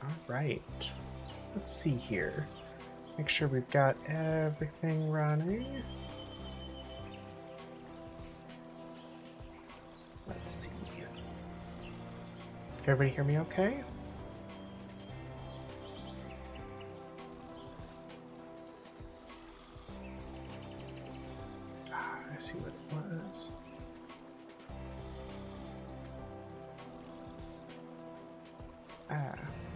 Alright. Let's see here. Make sure we've got everything running. Let's see. Can everybody hear me okay? I see what it was.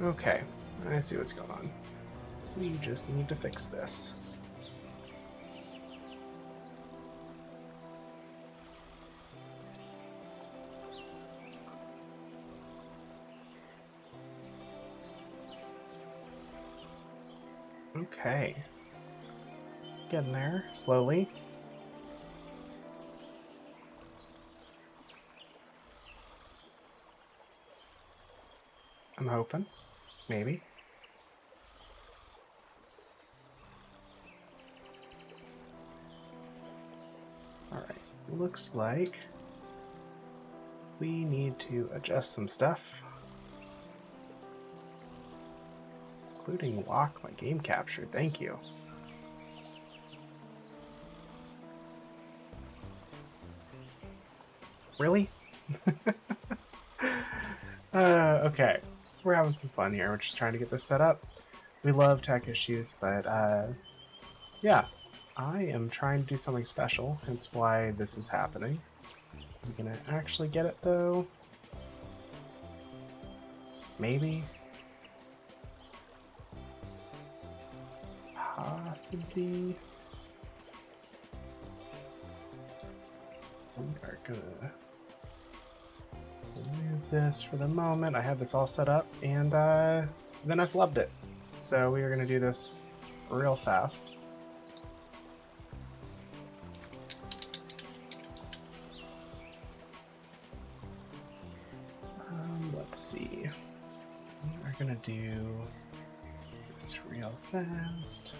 Okay. I see what's going on. We just need to fix this. Okay. Getting there, slowly. I'm hoping. Maybe. Alright, looks like we need to adjust some stuff. Including lock my game capture, thank you. Really? Okay. We're having some fun here. We're just trying to get this set up. We love tech issues, but yeah. I am trying to do something special, hence why this is happening. I'm gonna actually get it though. Maybe. Possibly. We are gonna remove this for the moment. I had this all set up and then I flubbed it. So we are gonna do this real fast. Let's see. We are gonna do this real fast.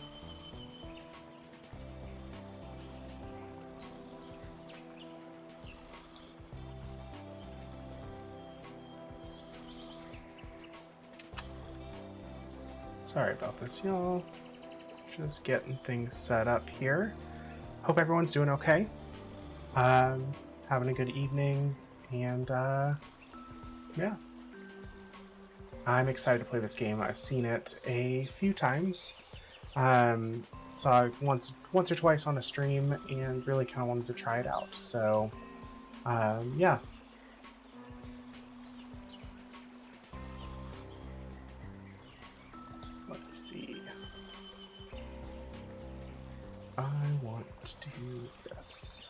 Sorry about this, y'all. Just getting things set up here. Hope everyone's doing okay. Having a good evening, and yeah. I'm excited to play this game. I've seen it a few times. Saw it once or twice on a stream and really kind of wanted to try it out. So, yeah. Let's see. I want to do this.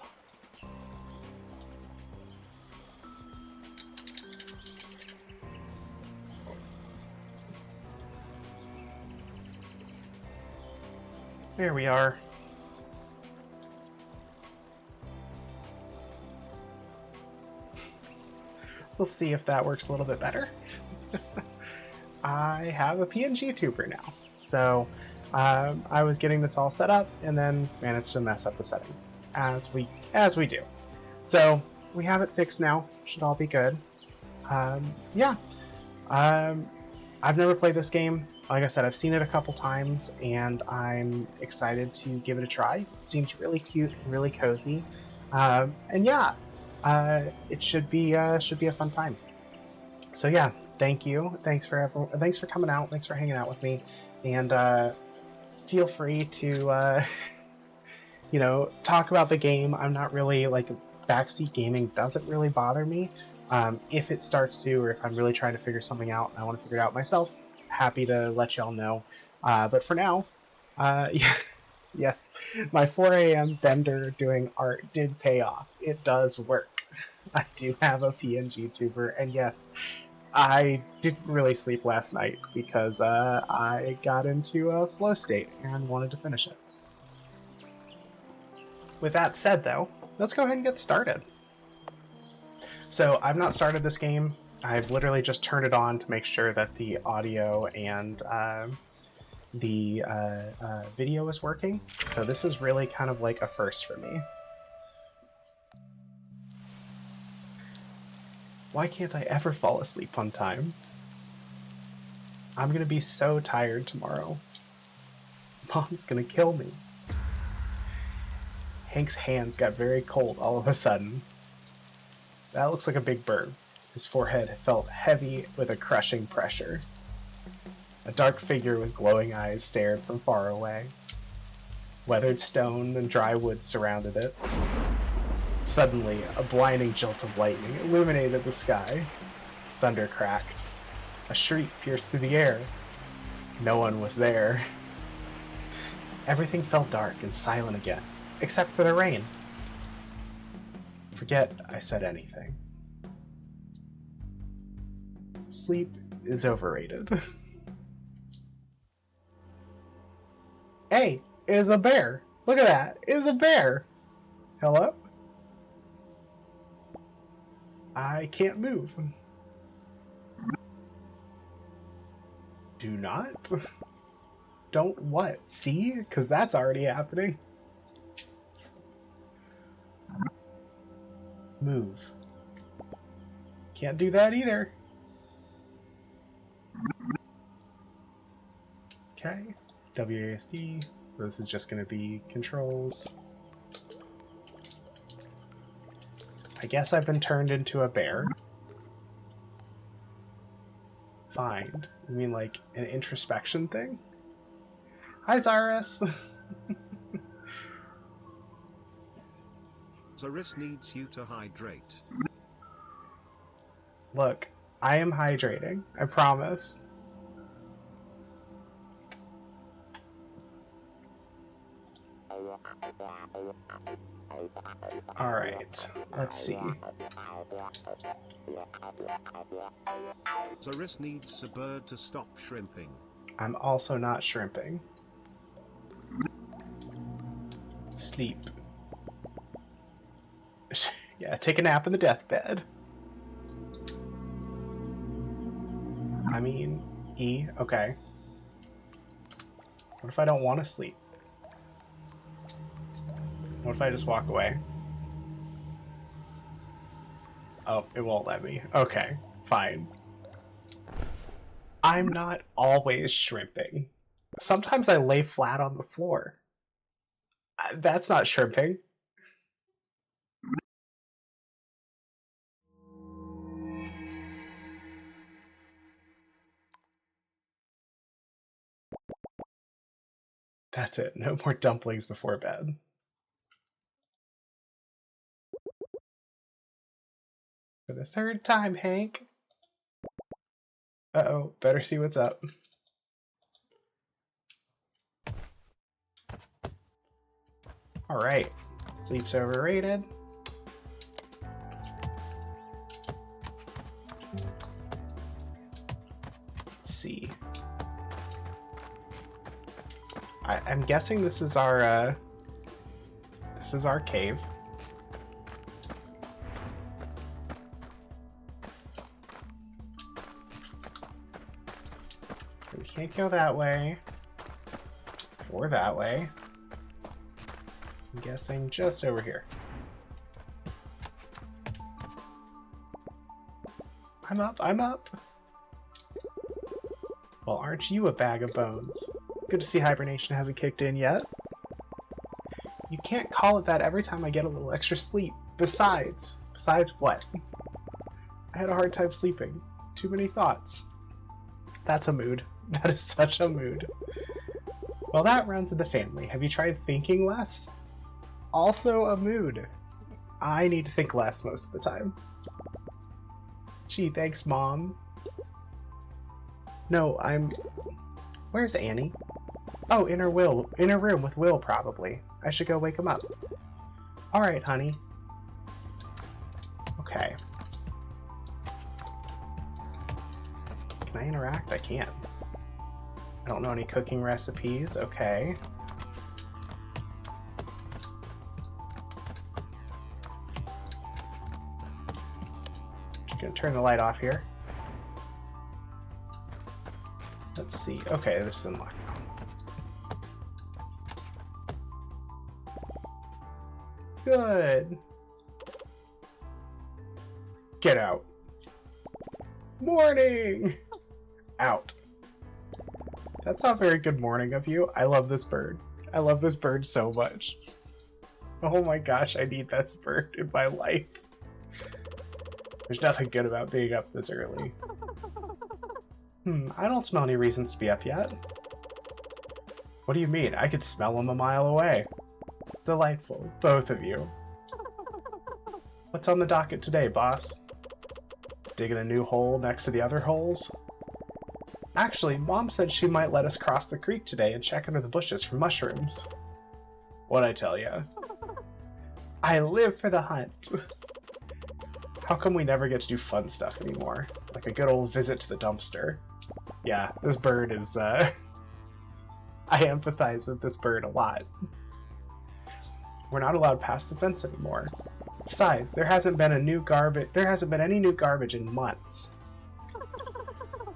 There we are. We'll see if that works a little bit better. I have a PNG tuber now. So I was getting this all set up and then managed to mess up the settings as we do. So we have it fixed now. Should all be good. Yeah. I've never played this game. Like I said, I've seen it a couple times, and I'm excited to give it a try. It seems really cute, really cozy, and yeah, it should be a fun time. So yeah, thank you, thanks for coming out, thanks for hanging out with me, and feel free to you know, talk about the game. I'm not really like backseat gaming doesn't really bother me. If it starts to, or if I'm really trying to figure something out and I want to figure it out myself, happy to let y'all know. But for now, yeah, yes, my 4 a.m. bender doing art did pay off. It does work. I do have a PNG tuber, and yes, I didn't really sleep last night because I got into a flow state and wanted to finish it. With that said, though, let's go ahead and get started. So I've not started this game. I've literally just turned it on to make sure that the audio and the video is working. So this is really kind of like a first for me. Why can't I ever fall asleep on time? I'm gonna be so tired tomorrow. Mom's gonna kill me. Hank's hands got very cold all of a sudden. That looks like a big bird. His forehead felt heavy with a crushing pressure. A dark figure with glowing eyes stared from far away. Weathered stone and dry wood surrounded it. Suddenly, a blinding jolt of lightning illuminated the sky. Thunder cracked. A shriek pierced through the air. No one was there. Everything felt dark and silent again, except for the rain. Forget I said anything. Sleep is overrated. Hey, it is a bear. Look at that. It is a bear. Hello? I can't move. Do not? Don't what? See? Because that's already happening. Move. Can't do that either. Okay. WASD. So this is just going to be controls. I guess I've been turned into a bear. Find. You mean like an introspection thing? Hi, Zaris. Zaris needs you to hydrate. Look, I am hydrating. I promise. Alright, let's see. Zaris needs a bird to stop shrimping. I'm also not shrimping. Sleep. Yeah, take a nap in the deathbed. I mean, E, okay. What if I don't want to sleep? What if I just walk away? Oh, it won't let me. Okay, fine. I'm not always shrimping. Sometimes I lay flat on the floor. That's not shrimping. That's it. No more dumplings before bed. For the third time, Hank. Uh-oh, better see what's up. Alright, sleep's overrated. Let's see. I'm guessing this is our cave. We can't go that way. Or that way. I'm guessing just over here. I'm up, I'm up! Well, aren't you a bag of bones? Good to see hibernation hasn't kicked in yet. You can't call it that every time I get a little extra sleep. Besides what? I had a hard time sleeping. Too many thoughts. That's a mood. That is such a mood. Well, that runs in the family. Have you tried thinking less? Also a mood. I need to think less most of the time. Gee, thanks, Mom. No, Where's Annie? Oh, in her room with Will, probably. I should go wake him up. Alright, honey. Okay. Can I interact? I can't. I don't know any cooking recipes. Okay. Just gonna turn the light off here. Let's see. Okay, this is unlocked. Good. Get out. Morning! Out. That's not very good morning of you. I love this bird. I love this bird so much. Oh my gosh, I need this bird in my life. There's nothing good about being up this early. I don't smell any reasons to be up yet. What do you mean? I could smell them a mile away. Delightful, both of you. What's on the docket today, boss? Digging a new hole next to the other holes? Actually, Mom said she might let us cross the creek today and check under the bushes for mushrooms. What'd I tell ya? I live for the hunt. How come we never get to do fun stuff anymore? Like a good old visit to the dumpster. Yeah, this bird is, I empathize with this bird a lot. We're not allowed past the fence anymore. Besides, there hasn't been any new garbage in months.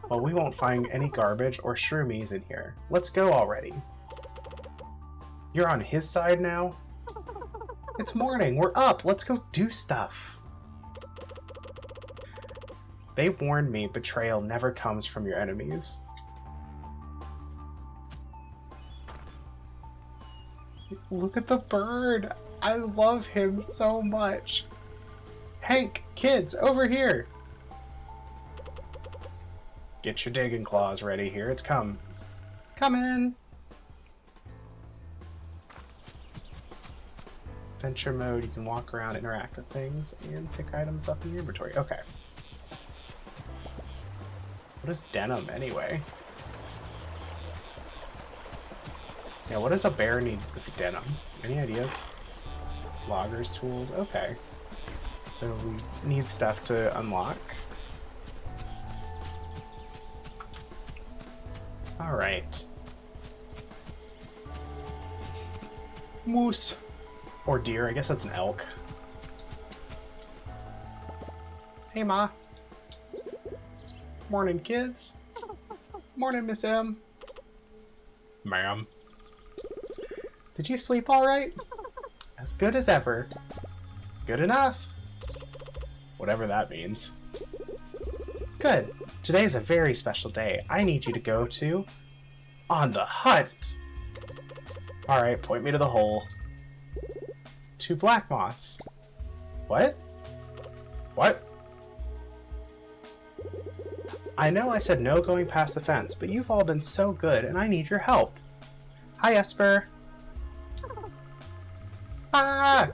Well, we won't find any garbage or shroomies in here. Let's go already. You're on his side now? It's morning. We're up. Let's go do stuff. They warned me betrayal never comes from your enemies. Look at the bird. I love him so much. Hank, kids, over here. Get your digging claws ready here. It's coming. Adventure mode, you can walk around, interact with things, and pick items up in your inventory. Okay. What is denim, anyway? Yeah, what does a bear need with denim? Any ideas? Loggers, tools, okay. So we need stuff to unlock. Alright. Moose. Or deer, I guess that's an elk. Hey, Ma. Morning, kids. Morning, Miss M. Ma'am. Did you sleep all right? As good as ever. Good enough. Whatever that means. Good. Today is a very special day. I need you to go to... On the hunt! Alright, point me to the hole. To black moss. What? What? I know I said no going past the fence, but you've all been so good, and I need your help. Hi, Esper. Ah!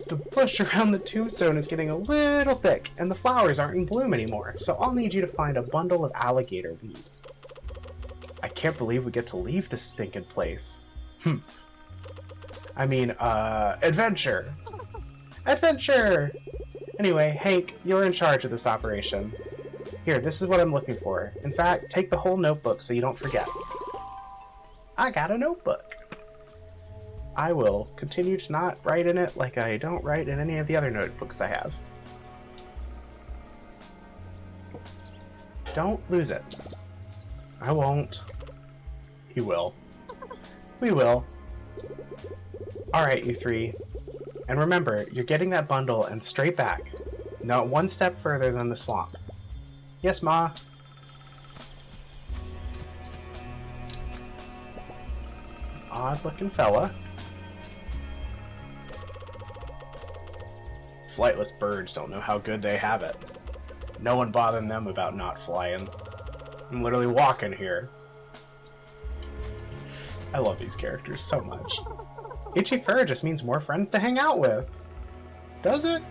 The bush around the tombstone is getting a little thick, and the flowers aren't in bloom anymore, so I'll need you to find a bundle of alligator weed. I can't believe we get to leave this stinking place. I mean, adventure! Adventure! Anyway, Hank, you're in charge of this operation. Here, this is what I'm looking for. In fact, take the whole notebook so you don't forget. I got a notebook. I will continue to not write in it like I don't write in any of the other notebooks I have. Don't lose it. I won't. He will. We will. Alright, you three. And remember, you're getting that bundle and straight back. Not one step further than the swamp. Yes, Ma. Odd-looking fella. Flightless birds don't know how good they have it. No one bothering them about not flying. I'm literally walking here. I love these characters so much. Itchy fur just means more friends to hang out with. Does it?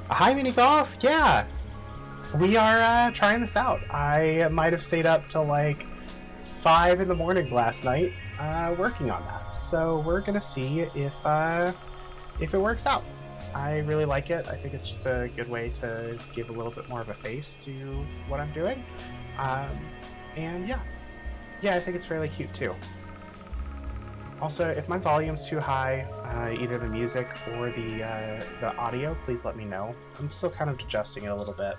A high mini golf? Yeah! We are trying this out. I might have stayed up till like 5 in the morning last night working on that. So we're gonna see if it works out. I really like it. I think it's just a good way to give a little bit more of a face to what I'm doing. And yeah. Yeah, I think it's fairly cute too. Also, if my volume's too high, either the music or the audio, please let me know. I'm still kind of adjusting it a little bit.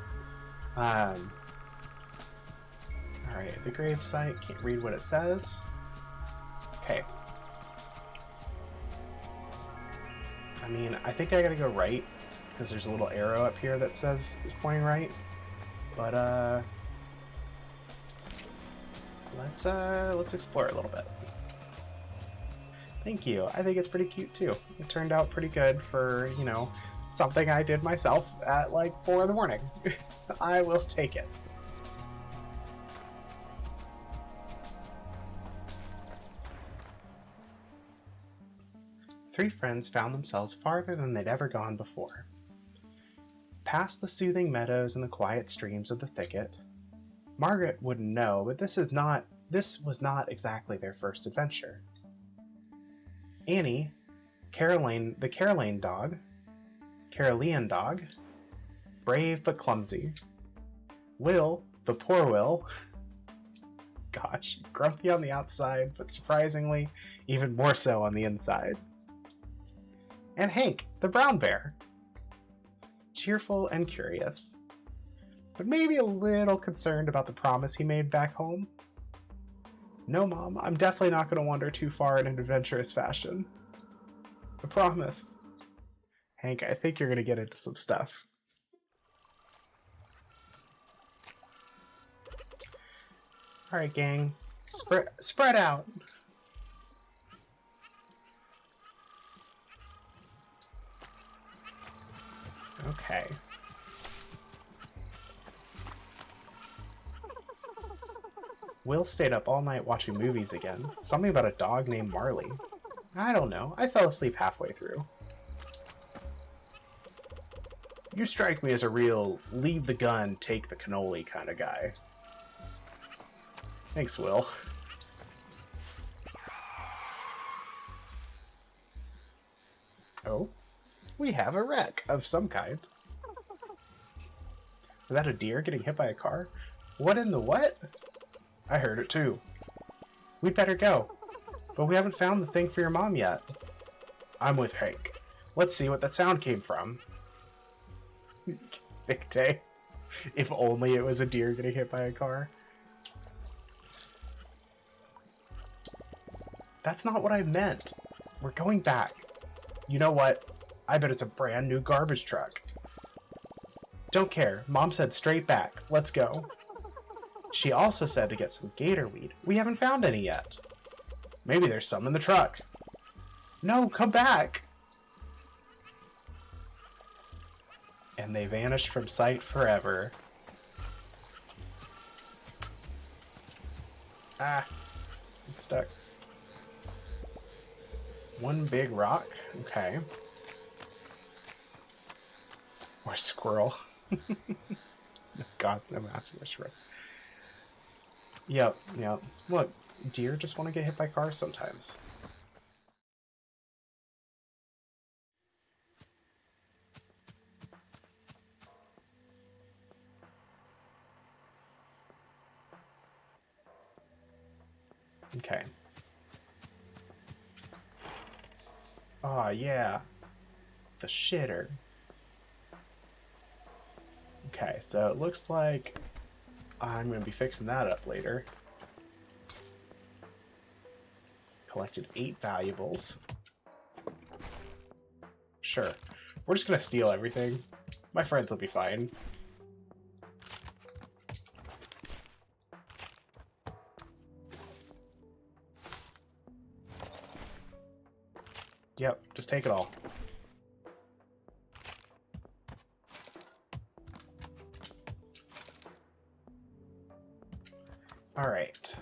Alright, the gravesite, can't read what it says. Okay. I mean, I think I gotta go right, because there's a little arrow up here that says it's pointing right. But, let's explore a little bit. Thank you. I think it's pretty cute too. It turned out pretty good for, you know, something I did myself at like 4 in the morning. I will take it. Three friends found themselves farther than they'd ever gone before. Past the soothing meadows and the quiet streams of the thicket. Margaret wouldn't know, but this was not exactly their first adventure. Annie, the Caroline dog, brave but clumsy. Will, the poor Will, gosh, grumpy on the outside, but surprisingly, even more so on the inside. And Hank, the brown bear, cheerful and curious, but maybe a little concerned about the promise he made back home. No, Mom, I'm definitely not going to wander too far in an adventurous fashion. I promise. Hank, I think you're going to get into some stuff. Alright, gang. Spread out. Okay. Will stayed up all night watching movies again. Something about a dog named Marley. I don't know. I fell asleep halfway through. You strike me as a real leave the gun, take the cannoli kind of guy. Thanks, Will. Oh, we have a wreck of some kind. Was that a deer getting hit by a car? What in the what? I heard it too. We'd better go. But we haven't found the thing for your mom yet. I'm with Hank. Let's see what that sound came from. Thick day. If only it was a deer getting hit by a car. That's not what I meant. We're going back. You know what? I bet it's a brand new garbage truck. Don't care. Mom said straight back. Let's go. She also said to get some gator weed. We haven't found any yet. Maybe there's some in the truck. No, come back! And they vanished from sight forever. Ah, I'm stuck. One big rock? Okay. Or a squirrel. God's no master shrimp. Yep. Look, deer just want to get hit by cars sometimes. Okay. Aw, yeah. The shitter. Okay, so it looks like I'm going to be fixing that up later. Collected 8 valuables. Sure. We're just going to steal everything. My friends will be fine. Yep, just take it all. Alright.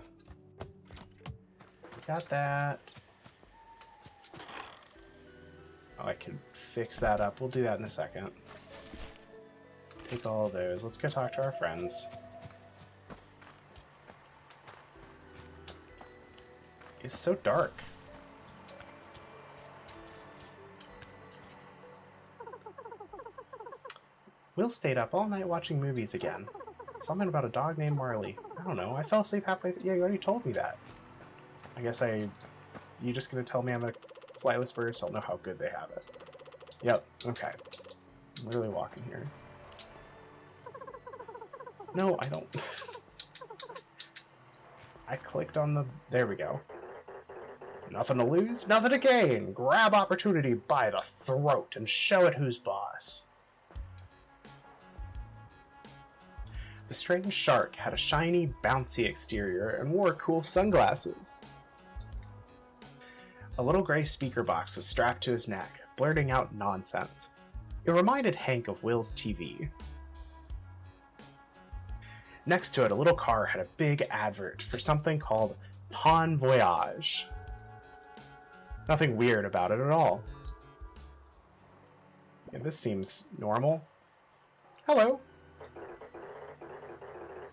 Got that. Oh, I can fix that up. We'll do that in a second. Take all of those. Let's go talk to our friends. It's so dark. Will stayed up all night watching movies again. Something about a dog named Marley. I don't know. I fell asleep halfway through. Yeah, you already told me that. I guess you just gonna tell me I'm a flightless bird, so I'll know how good they have it. Yep, okay. I'm literally walking here. No, I don't. I clicked on the... There we go. Nothing to lose, nothing to gain. Grab opportunity by the throat and show it who's boss. The strange shark had a shiny, bouncy exterior and wore cool sunglasses. A little gray speaker box was strapped to his neck, blurting out nonsense. It reminded Hank of Will's TV. Next to it, a little car had a big advert for something called Bon Voyage. Nothing weird about it at all. Yeah, this seems normal. Hello.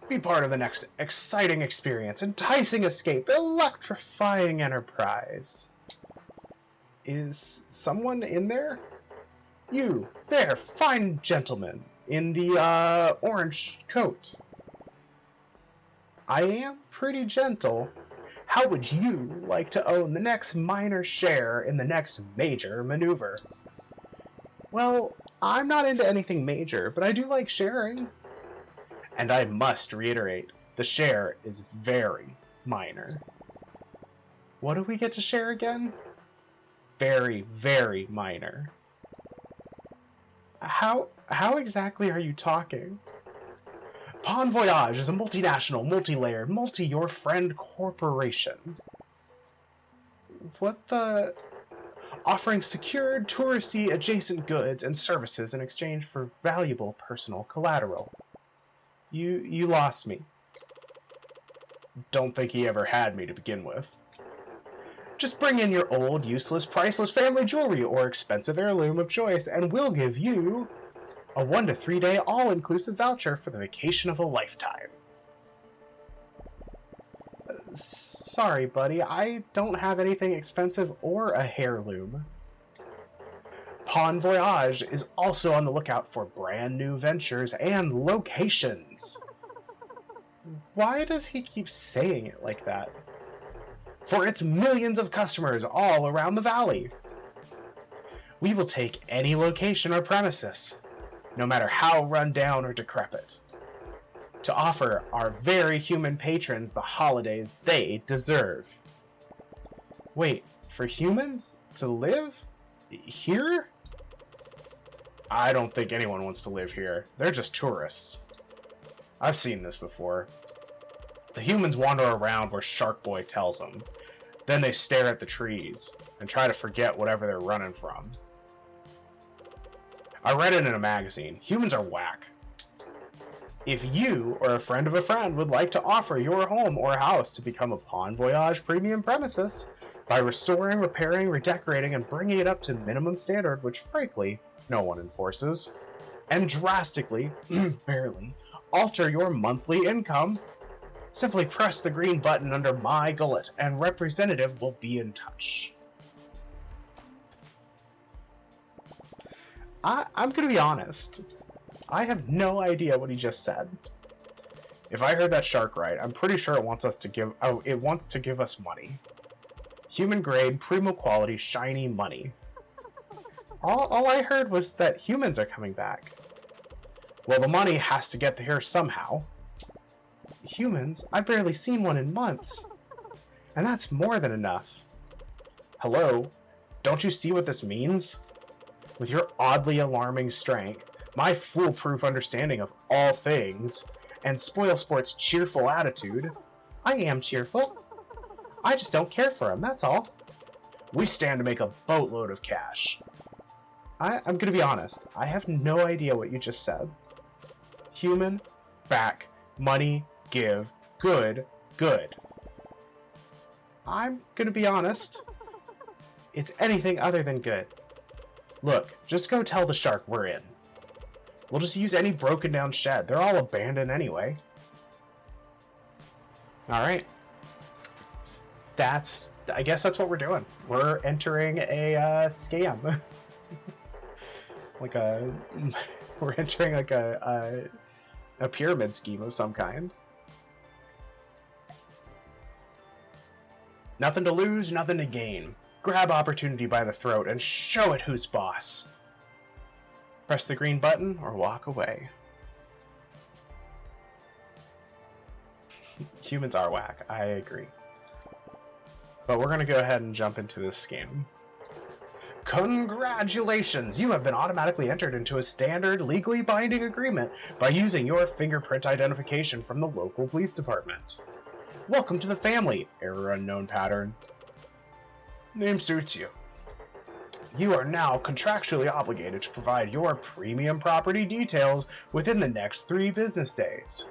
Be part of the next exciting experience, enticing escape, electrifying enterprise. Is someone in there? You, there, fine gentleman, in the, orange coat. I am pretty gentle. How would you like to own the next minor share in the next major maneuver? Well, I'm not into anything major, but I do like sharing. And I must reiterate, the share is very minor. What do we get to share again? Very, very minor. How exactly are you talking? Bon Voyage is a multinational, multi-layered, multi-your-friend corporation. What the... Offering secured, touristy, adjacent goods and services in exchange for valuable personal collateral. You lost me. Don't think he ever had me to begin with. Just bring in your old, useless, priceless family jewelry or expensive heirloom of choice, and we'll give you a 1 to 3 day all-inclusive voucher for the vacation of a lifetime. Sorry, buddy, I don't have anything expensive or a heirloom. Bon Voyage is also on the lookout for brand new ventures and locations. Why does he keep saying it like that? For its millions of customers all around the valley. We will take any location or premises, no matter how run down or decrepit, to offer our very human patrons the holidays they deserve. Wait, for humans to live here? I don't think anyone wants to live here. They're just tourists. I've seen this before. The humans wander around where Shark Boy tells them. Then they stare at the trees and try to forget whatever they're running from. I read it in a magazine. Humans are whack. If you or a friend of a friend would like to offer your home or house to become a Bon Voyage premium premises by restoring, repairing, redecorating, and bringing it up to minimum standard, which frankly no one enforces, and drastically, barely, alter your monthly income, simply press the green button under My Gullet and representative will be in touch. I'm gonna be honest. I have no idea what he just said. If I heard that shark right, I'm pretty sure it wants to give us money. Human grade, primo quality, shiny money. All I heard was that humans are coming back. Well, the money has to get here somehow. Humans? I've barely seen one in months. And that's more than enough. Hello? Don't you see what this means? With your oddly alarming strength, my foolproof understanding of all things, and SpoilSport's cheerful attitude, I am cheerful. I just don't care for him, that's all. We stand to make a boatload of cash. I'm gonna be honest, I have no idea what you just said. Human, back, money, give, good, good. I'm gonna be honest, it's anything other than good. Look, just go tell the shark we're in. We'll just use any broken down shed. They're all abandoned anyway. Alright. I guess that's what we're doing. We're entering a scam. We're entering like a pyramid scheme of some kind. Nothing to lose, nothing to gain. Grab opportunity by the throat and show it who's boss. Press the green button or walk away. Humans are whack, I agree. But we're going to go ahead and jump into this scheme. Congratulations! You have been automatically entered into a standard, legally binding agreement by using your fingerprint identification from the local police department. Welcome to the family, error unknown pattern. Name suits you. You are now contractually obligated to provide your premium property details within the next 3 business days.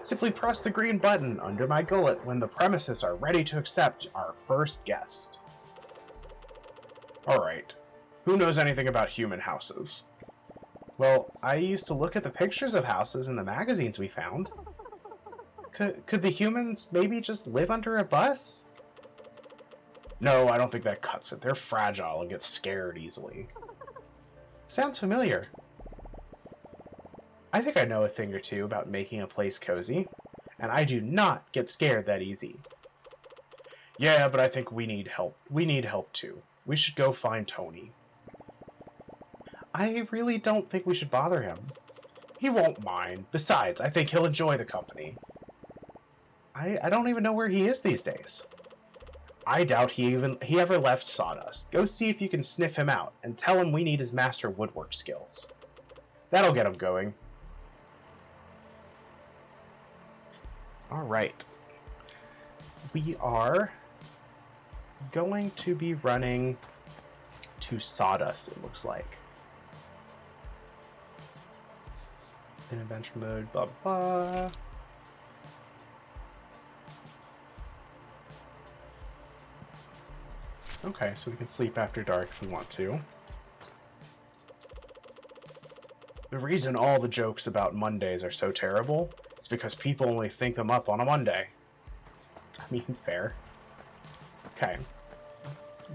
Simply press the green button under my gullet when the premises are ready to accept our first guest. Alright, who knows anything about human houses? Well, I used to look at the pictures of houses in the magazines we found. Could the humans maybe just live under a bus? No, I don't think that cuts it. They're fragile and get scared easily. Sounds familiar. I think I know a thing or two about making a place cozy, and I do not get scared that easy. Yeah, but I think we need help. We need help too. We should go find Tony. I really don't think we should bother him. He won't mind. Besides, I think he'll enjoy the company. I don't even know where he is these days. I doubt he ever left Sawdust. Go see if you can sniff him out, and tell him we need his master woodwork skills. That'll get him going. Alright. We are going to be running to Sawdust, it looks like. In adventure mode, blah blah. Okay, so we can sleep after dark if we want to. The reason all the jokes about Mondays are so terrible is because people only think them up on a Monday. I mean, fair. Okay.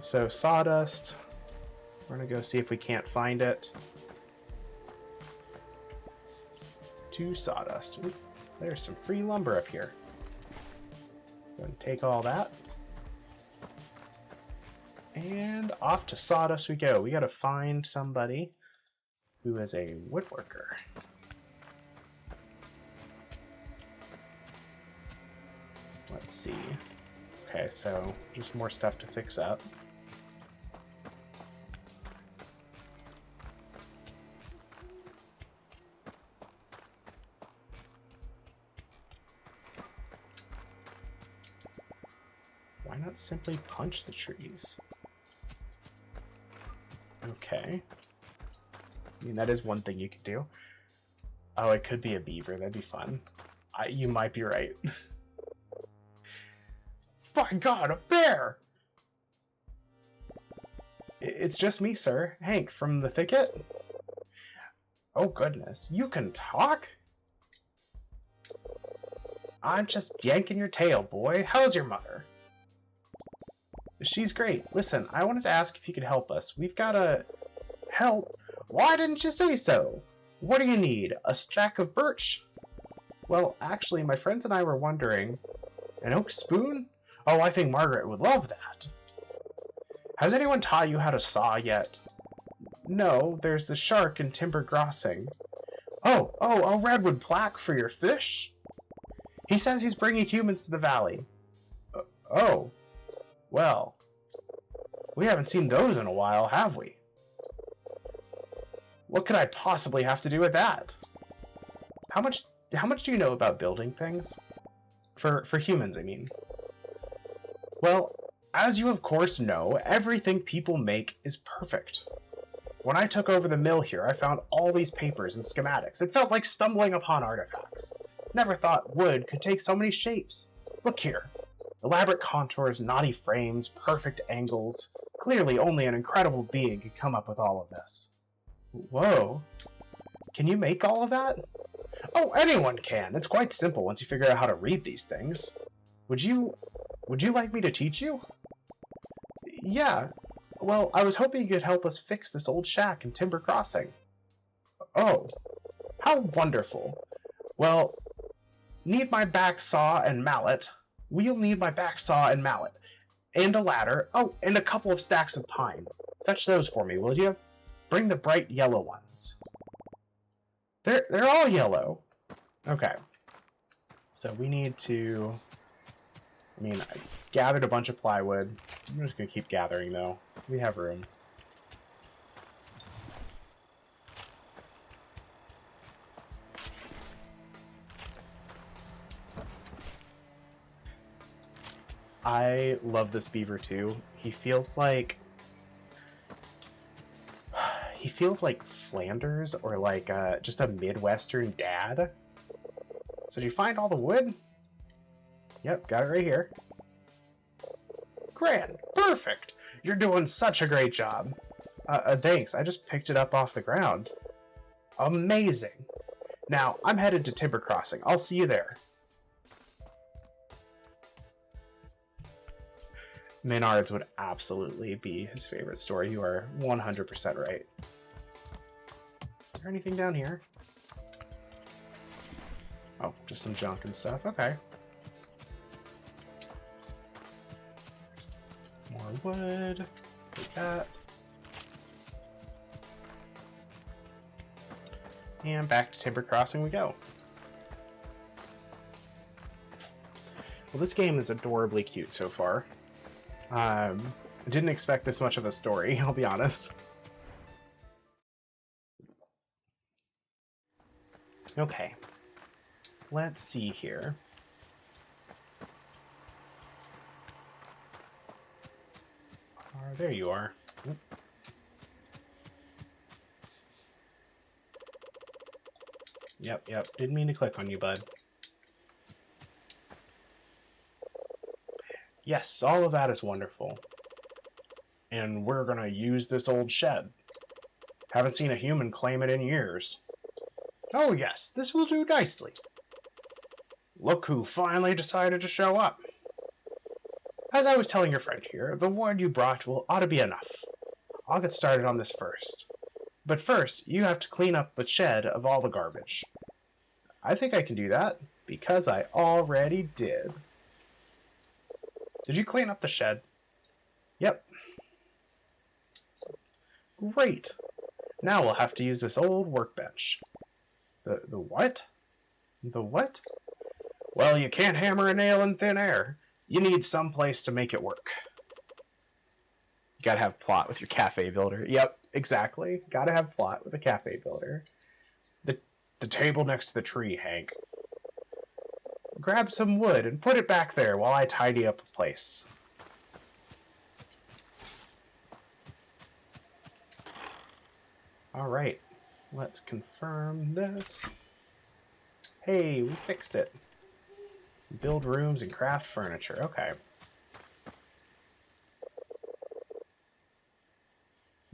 So, Sawdust. We're gonna go see if we can't find it. To Sawdust. Ooh, there's some free lumber up here. Go and take all that. And off to Sawdust we go. We gotta find somebody who is a woodworker. Let's see. Okay, so just more stuff to fix up. Why not simply punch the trees? Okay. I mean, that is one thing you could do. Oh, it could be a beaver. That'd be fun. You might be right. By God, a bear! It's just me, sir. Hank, from the thicket? Oh, goodness. You can talk? I'm just yanking your tail, boy. How's your mother? She's great. Listen, I wanted to ask if you could help us. We've got a... Help? Why didn't you say so? What do you need? A stack of birch? Well, actually, my friends and I were wondering... An oak spoon? Oh, I think Margaret would love that. Has anyone taught you how to saw yet? No, there's the shark in timber grossing. Oh, a redwood plaque for your fish? He says he's bringing humans to the valley. Oh. Well, we haven't seen those in a while, have we? What could I possibly have to do with that? How much do you know about building things? For humans, I mean. Well, as you of course know, everything people make is perfect. When I took over the mill here, I found all these papers and schematics. It felt like stumbling upon artifacts. Never thought wood could take so many shapes. Look here. Elaborate contours, knotty frames, perfect angles. Clearly only an incredible being could come up with all of this. Whoa. Can you make all of that? Oh, anyone can. It's quite simple once you figure out how to read these things. Would you like me to teach you? Yeah. Well, I was hoping you could help us fix this old shack in Timber Crossing. Oh. How wonderful. Well, need my back saw and mallet. We'll need my back saw and mallet. And a ladder. Oh, and a couple of stacks of pine. Fetch those for me, will you? Bring the bright yellow ones. They're all yellow. Okay. So we need to... I mean, I gathered a bunch of plywood. I'm just going to keep gathering, though. We have room. I love this beaver too. He feels like Flanders or like just a Midwestern dad. So did you find all the wood? Yep, got it right here. Grand, perfect. You're doing such a great job. Thanks. I just picked it up off the ground. Amazing. Now I'm headed to Timber Crossing. I'll see you there. Menards would absolutely be his favorite store. You are 100% right. Is there anything down here? Oh, just some junk and stuff. Okay. More wood. Take that. And back to Timber Crossing we go. Well, this game is adorably cute so far. I didn't expect this much of a story, I'll be honest. Okay. Let's see here. There you are. Oop. Yep. Didn't mean to click on you, bud. Yes, all of that is wonderful. And we're gonna use this old shed. Haven't seen a human claim it in years. Oh yes, this will do nicely. Look who finally decided to show up. As I was telling your friend here, the wood you brought ought to be enough. I'll get started on this first. But first, you have to clean up the shed of all the garbage. I think I can do that, because I already did. Did you clean up the shed? Yep. Great. Now we'll have to use this old workbench. The what? The what? Well, you can't hammer a nail in thin air. You need some place to make it work. You gotta have plot with your cafe builder. Yep, exactly. Gotta have plot with a cafe builder. The table next to the tree, Hank. Grab some wood and put it back there while I tidy up the place. Alright, let's confirm this. Hey, we fixed it. Build rooms and craft furniture. Okay.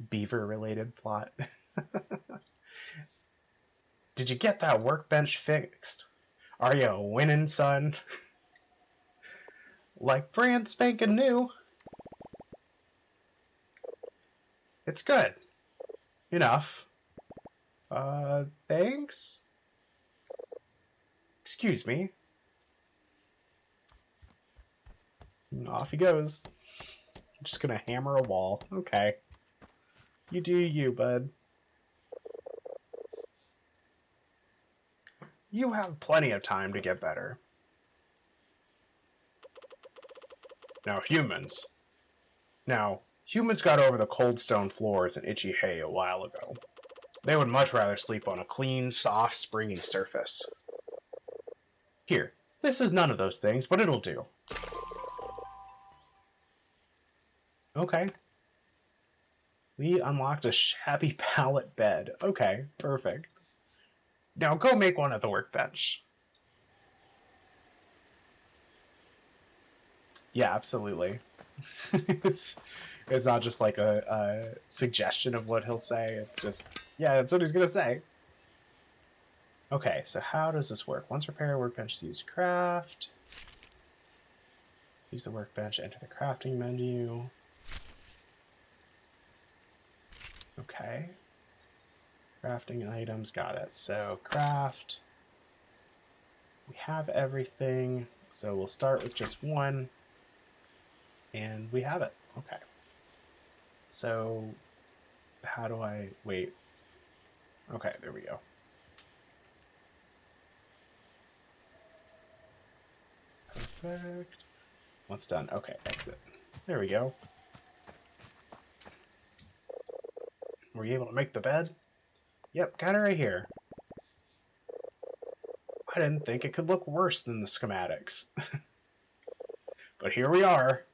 Beaver-related plot. Did you get that workbench fixed? Are you winning, son? Like brand spanking new. It's good. Enough. Thanks? Excuse me. Off he goes. I'm just gonna hammer a wall. Okay. You do you, bud. You have plenty of time to get better. Now, humans got over the cold stone floors and itchy hay a while ago. They would much rather sleep on a clean, soft, springy surface. Here, this is none of those things, but it'll do. Okay. We unlocked a shabby pallet bed. Okay, perfect. Now go make one at the workbench. Yeah, absolutely. it's not just like a suggestion of what he'll say. It's just, yeah, that's what he's gonna say. Okay, so how does this work? Once repair a workbench to use craft. Use the workbench, enter the crafting menu. Okay. Crafting items, got it. So craft. We have everything. So we'll start with just one. And we have it. Okay. So how do I wait? Okay, there we go. Perfect. Once done. Okay, exit. There we go. Were you able to make the bed? Yep, got it right here. I didn't think it could look worse than the schematics. But but here we are.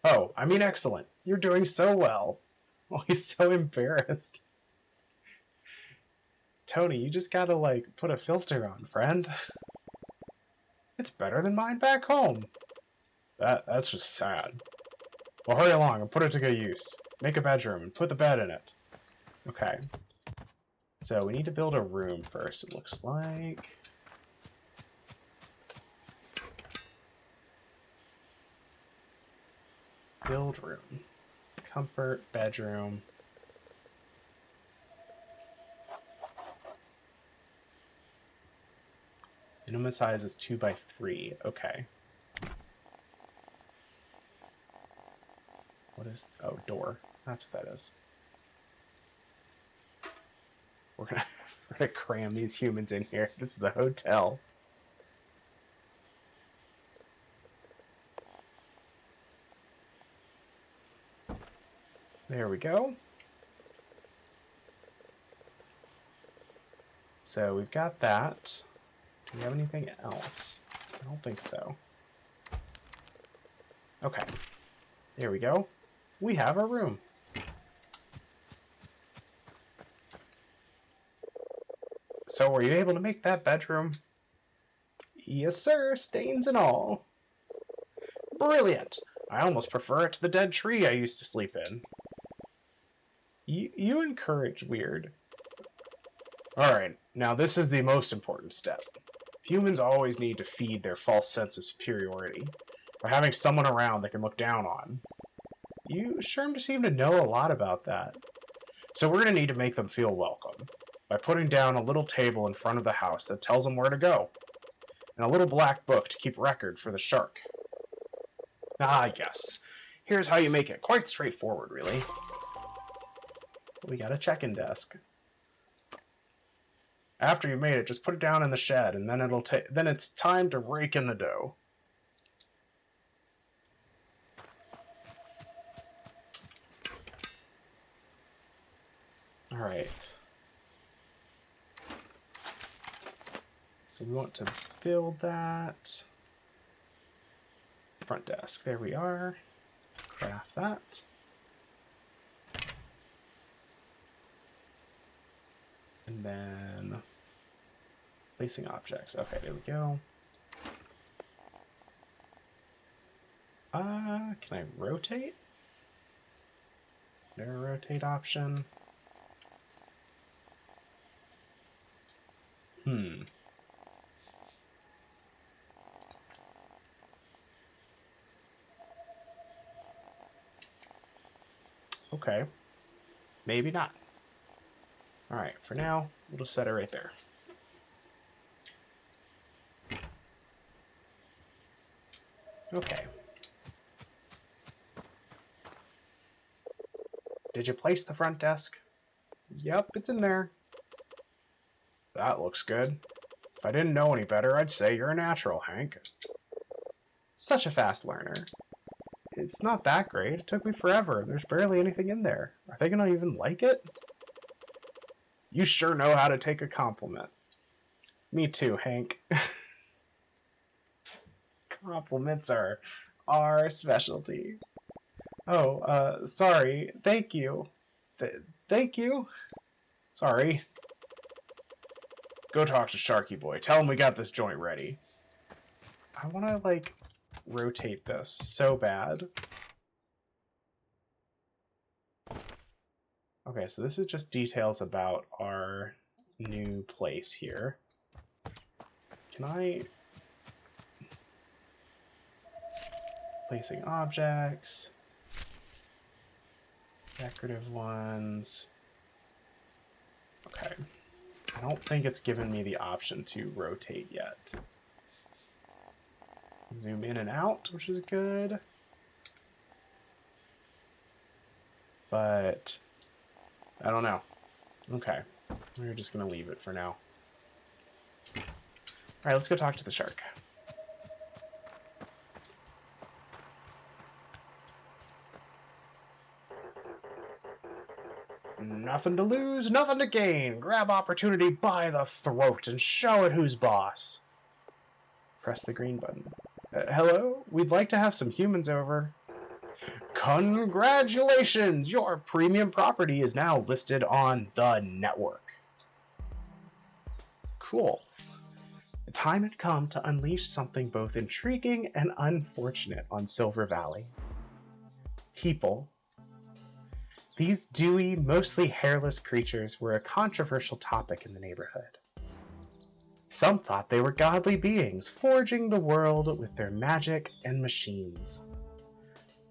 Oh, I mean excellent. You're doing so well. Oh, he's so embarrassed. Tony, you just gotta, like, put a filter on, friend. It's better than mine back home. That's just sad. Well, hurry along and put it to good use. Make a bedroom and put the bed in it. Okay. So we need to build a room first, it looks like. Build room. Comfort, bedroom. Minimum size is 2x3. Okay. What is... Oh, door. That's what that is. We're gonna cram these humans in here. This is a hotel. There we go. So we've got that. Do we have anything else? I don't think so. Okay. There we go. We have a room. So were you able to make that bedroom? Yes, sir. Stains and all. Brilliant. I almost prefer it to the dead tree I used to sleep in. You encourage weird. Alright, now this is the most important step. Humans always need to feed their false sense of superiority by having someone around they can look down on. You sure seem to know a lot about that. So we're going to need to make them feel welcome by putting down a little table in front of the house that tells them where to go, and a little black book to keep record for the shark. Ah, yes. Here's how you make it. Quite straightforward, really. We got a check-in desk. After you've made it, just put it down in the shed, and then it's time to rake in the dough. All right. So we want to build that. Front desk. There we are. Craft that. And then placing objects. Okay, there we go. Can I rotate? Is there a rotate option? Okay. Maybe not. Alright, for now, we'll just set it right there. Okay. Did you place the front desk? Yep, it's in there. That looks good. If I didn't know any better, I'd say you're a natural, Hank. Such a fast learner. It's not that great. It took me forever. There's barely anything in there. Are they gonna even like it? You sure know how to take a compliment. Me too, Hank. Compliments are our specialty. Oh, sorry. Thank you. Thank you? Sorry. Go talk to Sharky Boy. Tell him we got this joint ready. I want to, like, rotate this so bad. Okay, so this is just details about our new place here. Can I... Placing objects. Decorative ones. Okay. I don't think it's given me the option to rotate yet. Zoom in and out, which is good. But I don't know. Okay. We're just going to leave it for now. Alright, let's go talk to the shark. Nothing to lose, nothing to gain. Grab opportunity by the throat and show it who's boss. Press the green button. Hello? We'd like to have some humans over. Congratulations! Your premium property is now listed on the network. Cool. The time had come to unleash something both intriguing and unfortunate on Silver Valley. People. These dewy, mostly hairless creatures were a controversial topic in the neighborhood. Some thought they were godly beings forging the world with their magic and machines.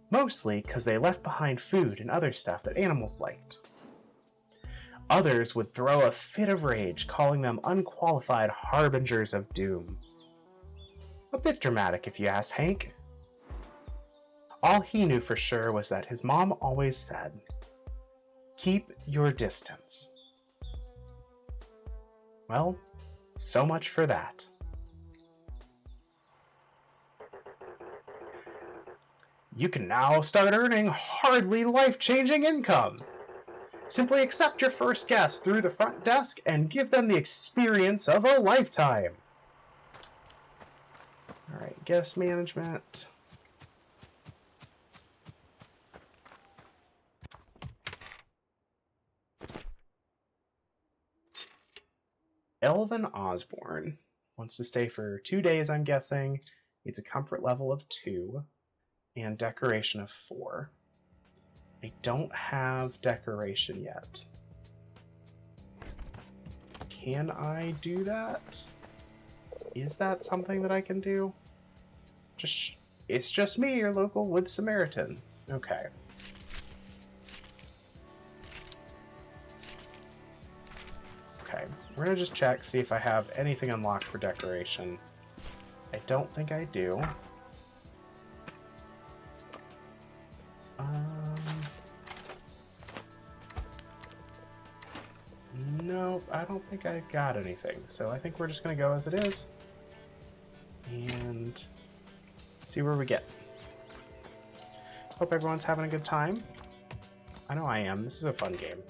Mostly because they left behind food and other stuff that animals liked. Others would throw a fit of rage, calling them unqualified harbingers of doom. A bit dramatic, if you ask Hank. All he knew for sure was that his mom always said, "Keep your distance." Well, so much for that. You can now start earning hardly life-changing income. Simply accept your first guest through the front desk and give them the experience of a lifetime. Alright, guest management. Elvin Osborne wants to stay for 2 days, I'm guessing. Needs a comfort level of 2 and decoration of 4. I don't have decoration yet. Can I do that? Is that something that I can do? It's just me, your local Wood Samaritan. Okay. Okay, we're gonna just check, see if I have anything unlocked for decoration. I don't think I do. Nope, I don't think I got anything. So I think we're just gonna go as it is. And see where we get. Hope everyone's having a good time. I know I am. This is a fun game.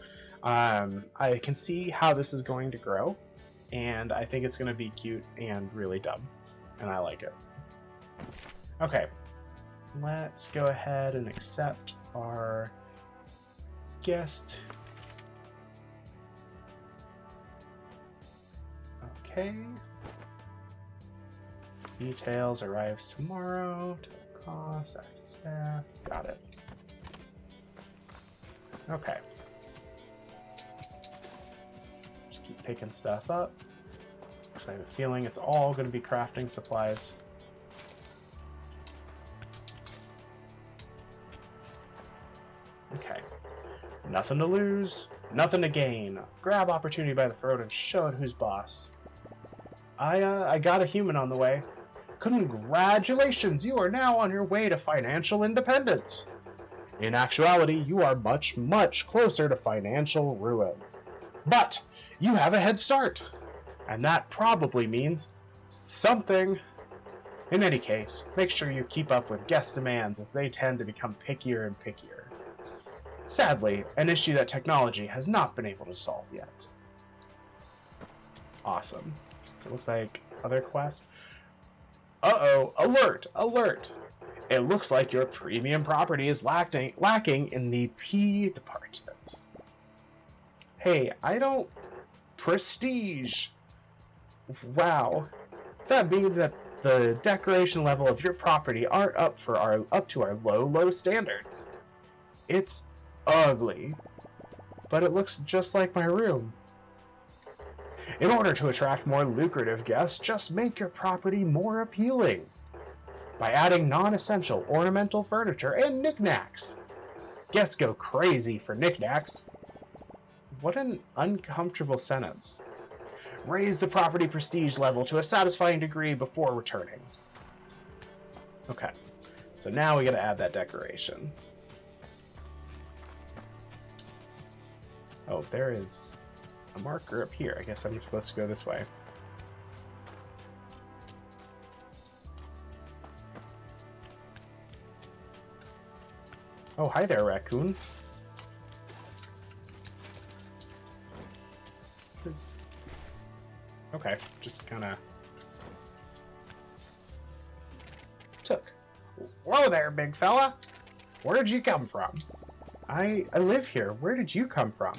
I can see how this is going to grow, and I think it's going to be cute and really dumb, and I like it. Okay, let's go ahead and accept our guest. Okay. Details arrives tomorrow. Cost, active staff. Got it. Okay. Just keep picking stuff up. Because I have a feeling it's all going to be crafting supplies. Okay. Nothing to lose, nothing to gain. Grab opportunity by the throat and show it who's boss. I got a human on the way. Congratulations, you are now on your way to financial independence. In actuality, you are much, much closer to financial ruin. But you have a head start, and that probably means something. In any case, make sure you keep up with guest demands as they tend to become pickier and pickier. Sadly, an issue that technology has not been able to solve yet. Awesome. So it looks like other quest. Uh-oh, alert, alert. It looks like your premium property is lacking in the P department. Hey, I don't... Prestige. Wow. That means that the decoration level of your property aren't up to our low standards. It's ugly, but it looks just like my room. In order to attract more lucrative guests, just make your property more appealing by adding non-essential ornamental furniture and knickknacks. Guests go crazy for knickknacks. What an uncomfortable sentence. Raise the property prestige level to a satisfying degree before returning. Okay, so now we gotta add that decoration. Oh, there is a marker up here. I guess I'm supposed to go this way. Oh, hi there, raccoon. Okay, just kind of... took. Whoa there, big fella. Where'd you come from? I live here. Where did you come from?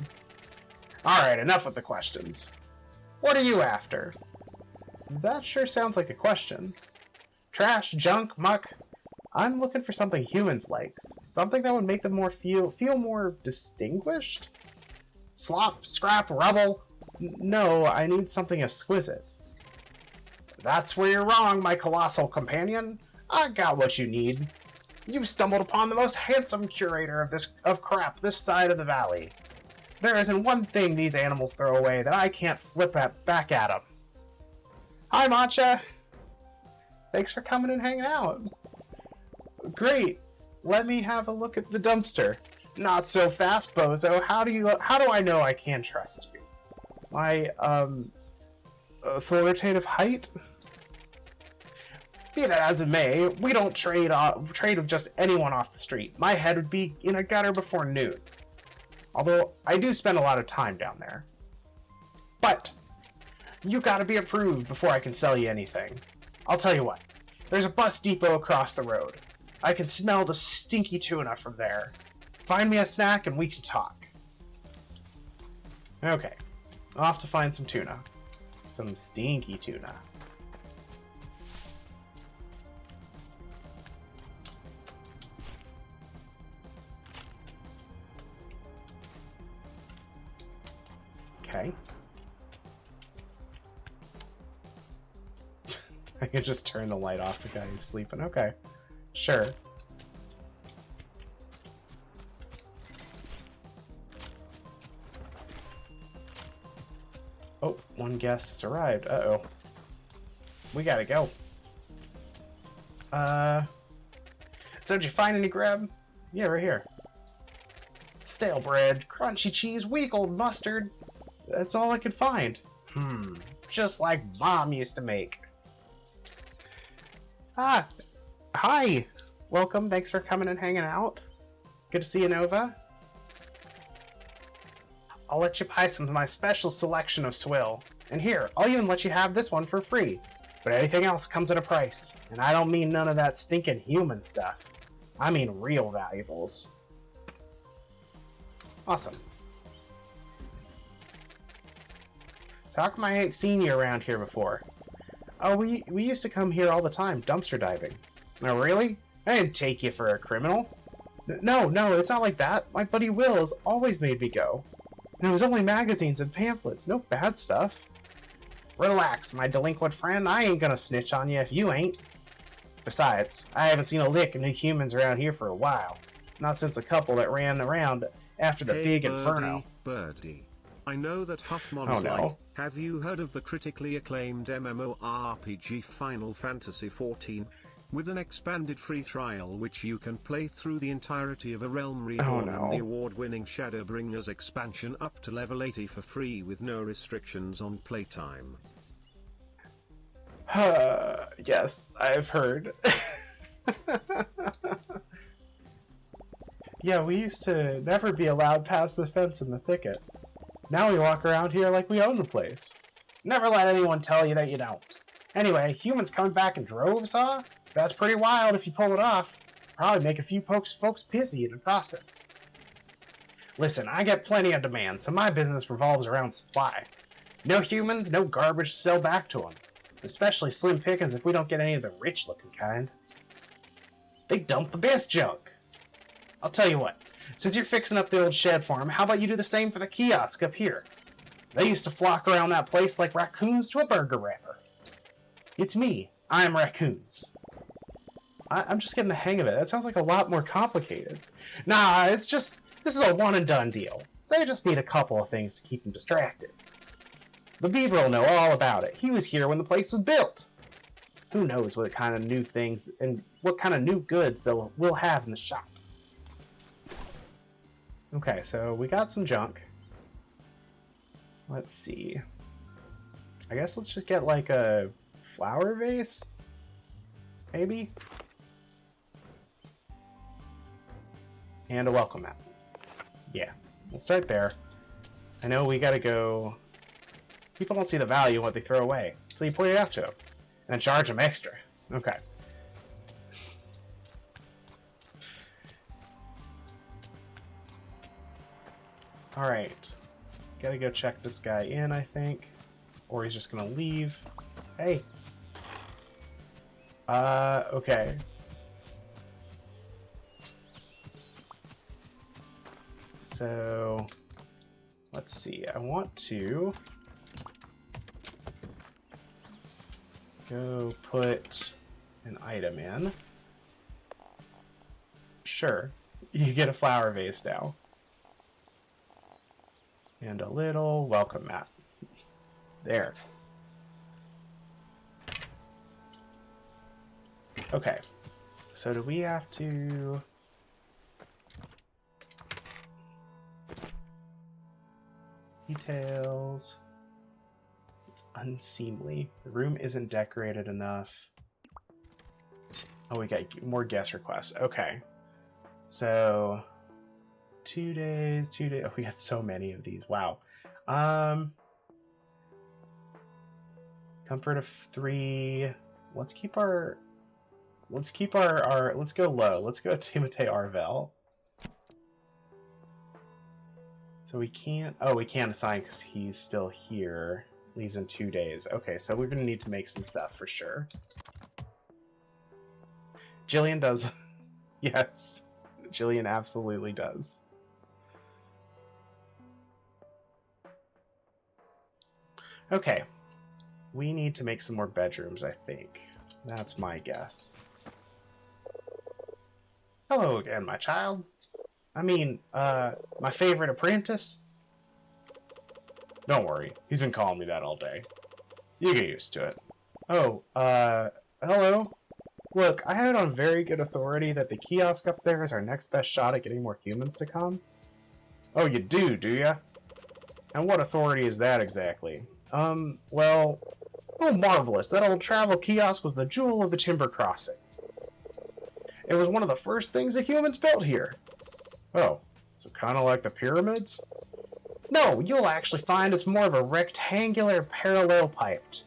Alright, enough with the questions. What are you after? That sure sounds like a question. Trash, junk, muck. I'm looking for something humans like. Something that would make them feel more distinguished? Slop, scrap, rubble? No, I need something exquisite. That's where you're wrong, my colossal companion. I got what you need. You've stumbled upon the most handsome curator of crap this side of the valley. There isn't one thing these animals throw away that I can't flip back at them. Hi, Matcha. Thanks for coming and hanging out. Great. Let me have a look at the dumpster. Not so fast, bozo. How do I know I can trust you? My authoritative height? Be that as it may, we don't trade with just anyone off the street. My head would be in a gutter before noon. Although I do spend a lot of time down there. But you gotta be approved before I can sell you anything. I'll tell you what. There's a bus depot across the road. I can smell the stinky tuna from there. Find me a snack and we can talk. Okay. I'll have to find some tuna. Some stinky tuna. Okay. I could just turn the light off the guy who's sleeping. Okay. Sure. Oh, one guest has arrived. Uh-oh. We gotta go. So did you find any grub? Yeah, right here. Stale bread, crunchy cheese, weak old mustard. That's all I could find. Just like Mom used to make. Ah, hi. Welcome, thanks for coming and hanging out. Good to see you, Nova. I'll let you buy some of my special selection of swill. And here, I'll even let you have this one for free. But anything else comes at a price. And I don't mean none of that stinking human stuff. I mean real valuables. Awesome. So how come I ain't seen you around here before? Oh, we used to come here all the time, dumpster diving. Oh, really? I didn't take you for a criminal. No, it's not like that. My buddy Will has always made me go. And it was only magazines and pamphlets, no bad stuff. Relax, my delinquent friend. I ain't gonna snitch on you if you ain't. Besides, I haven't seen a lick of new humans around here for a while. Not since a couple that ran around after the big inferno. Birdie. I know that Huffmon's like, have you heard of the critically acclaimed MMORPG Final Fantasy XIV? With an expanded free trial which you can play through the entirety of A Realm Reborn and the award-winning Shadowbringers expansion up to level 80 for free with no restrictions on playtime. Yes, I've heard. Yeah, we used to never be allowed past the fence in the thicket. Now we walk around here like we own the place. Never let anyone tell you that you don't. Anyway, humans coming back in droves, huh? That's pretty wild if you pull it off. Probably make a few folks pissy in the process. Listen, I get plenty of demand, so my business revolves around supply. No humans, no garbage to sell back to them. Especially slim pickings if we don't get any of the rich-looking kind. They dump the best junk. I'll tell you what, since you're fixing up the old shed for them, how about you do the same for the kiosk up here? They used to flock around that place like raccoons to a burger wrapper. It's me. I'm Raccoons. I'm just getting the hang of it. That sounds like a lot more complicated. Nah, this is a one-and-done deal. They just need a couple of things to keep them distracted. The Beaver will know all about it. He was here when the place was built. Who knows what kind of new things and what kind of new goods we'll have in the shop. Okay, so we got some junk. Let's see. I guess let's just get like a flower vase? Maybe? And a welcome mat. Yeah, we'll start there. I know we gotta go... People don't see the value in what they throw away, so you point it out to them. And charge them extra. Okay. Alright. Gotta go check this guy in, I think. Or he's just gonna leave. Hey. Okay. So, let's see. I want to go put an item in. Sure. You get a flower vase now. And a little welcome mat. There. Okay. So do we have to... Details. It's unseemly. The room isn't decorated enough. Oh, we got more guest requests. Okay. So... 2 days, 2 days. Oh, we got so many of these. Wow. Comfort of 3. Let's go low. Let's go Timotei Arvel. So we can't, oh, we can't assign because he's still here. Leaves in 2 days. Okay, so we're gonna need to make some stuff for sure. Jillian does. Yes, Jillian absolutely does. Okay, we need to make some more bedrooms, I think. That's my guess. Hello again, my child. I mean, my favorite apprentice. Don't worry, he's been calling me that all day. You get used to it. Oh, hello? Look, I had it on very good authority that the kiosk up there is our next best shot at getting more humans to come. Oh, you do ya? And what authority is that exactly? Well... Oh, marvelous! That old travel kiosk was the jewel of the Timber Crossing. It was one of the first things the humans built here. Oh, so kind of like the pyramids? No, you'll actually find it's more of a rectangular parallel piped.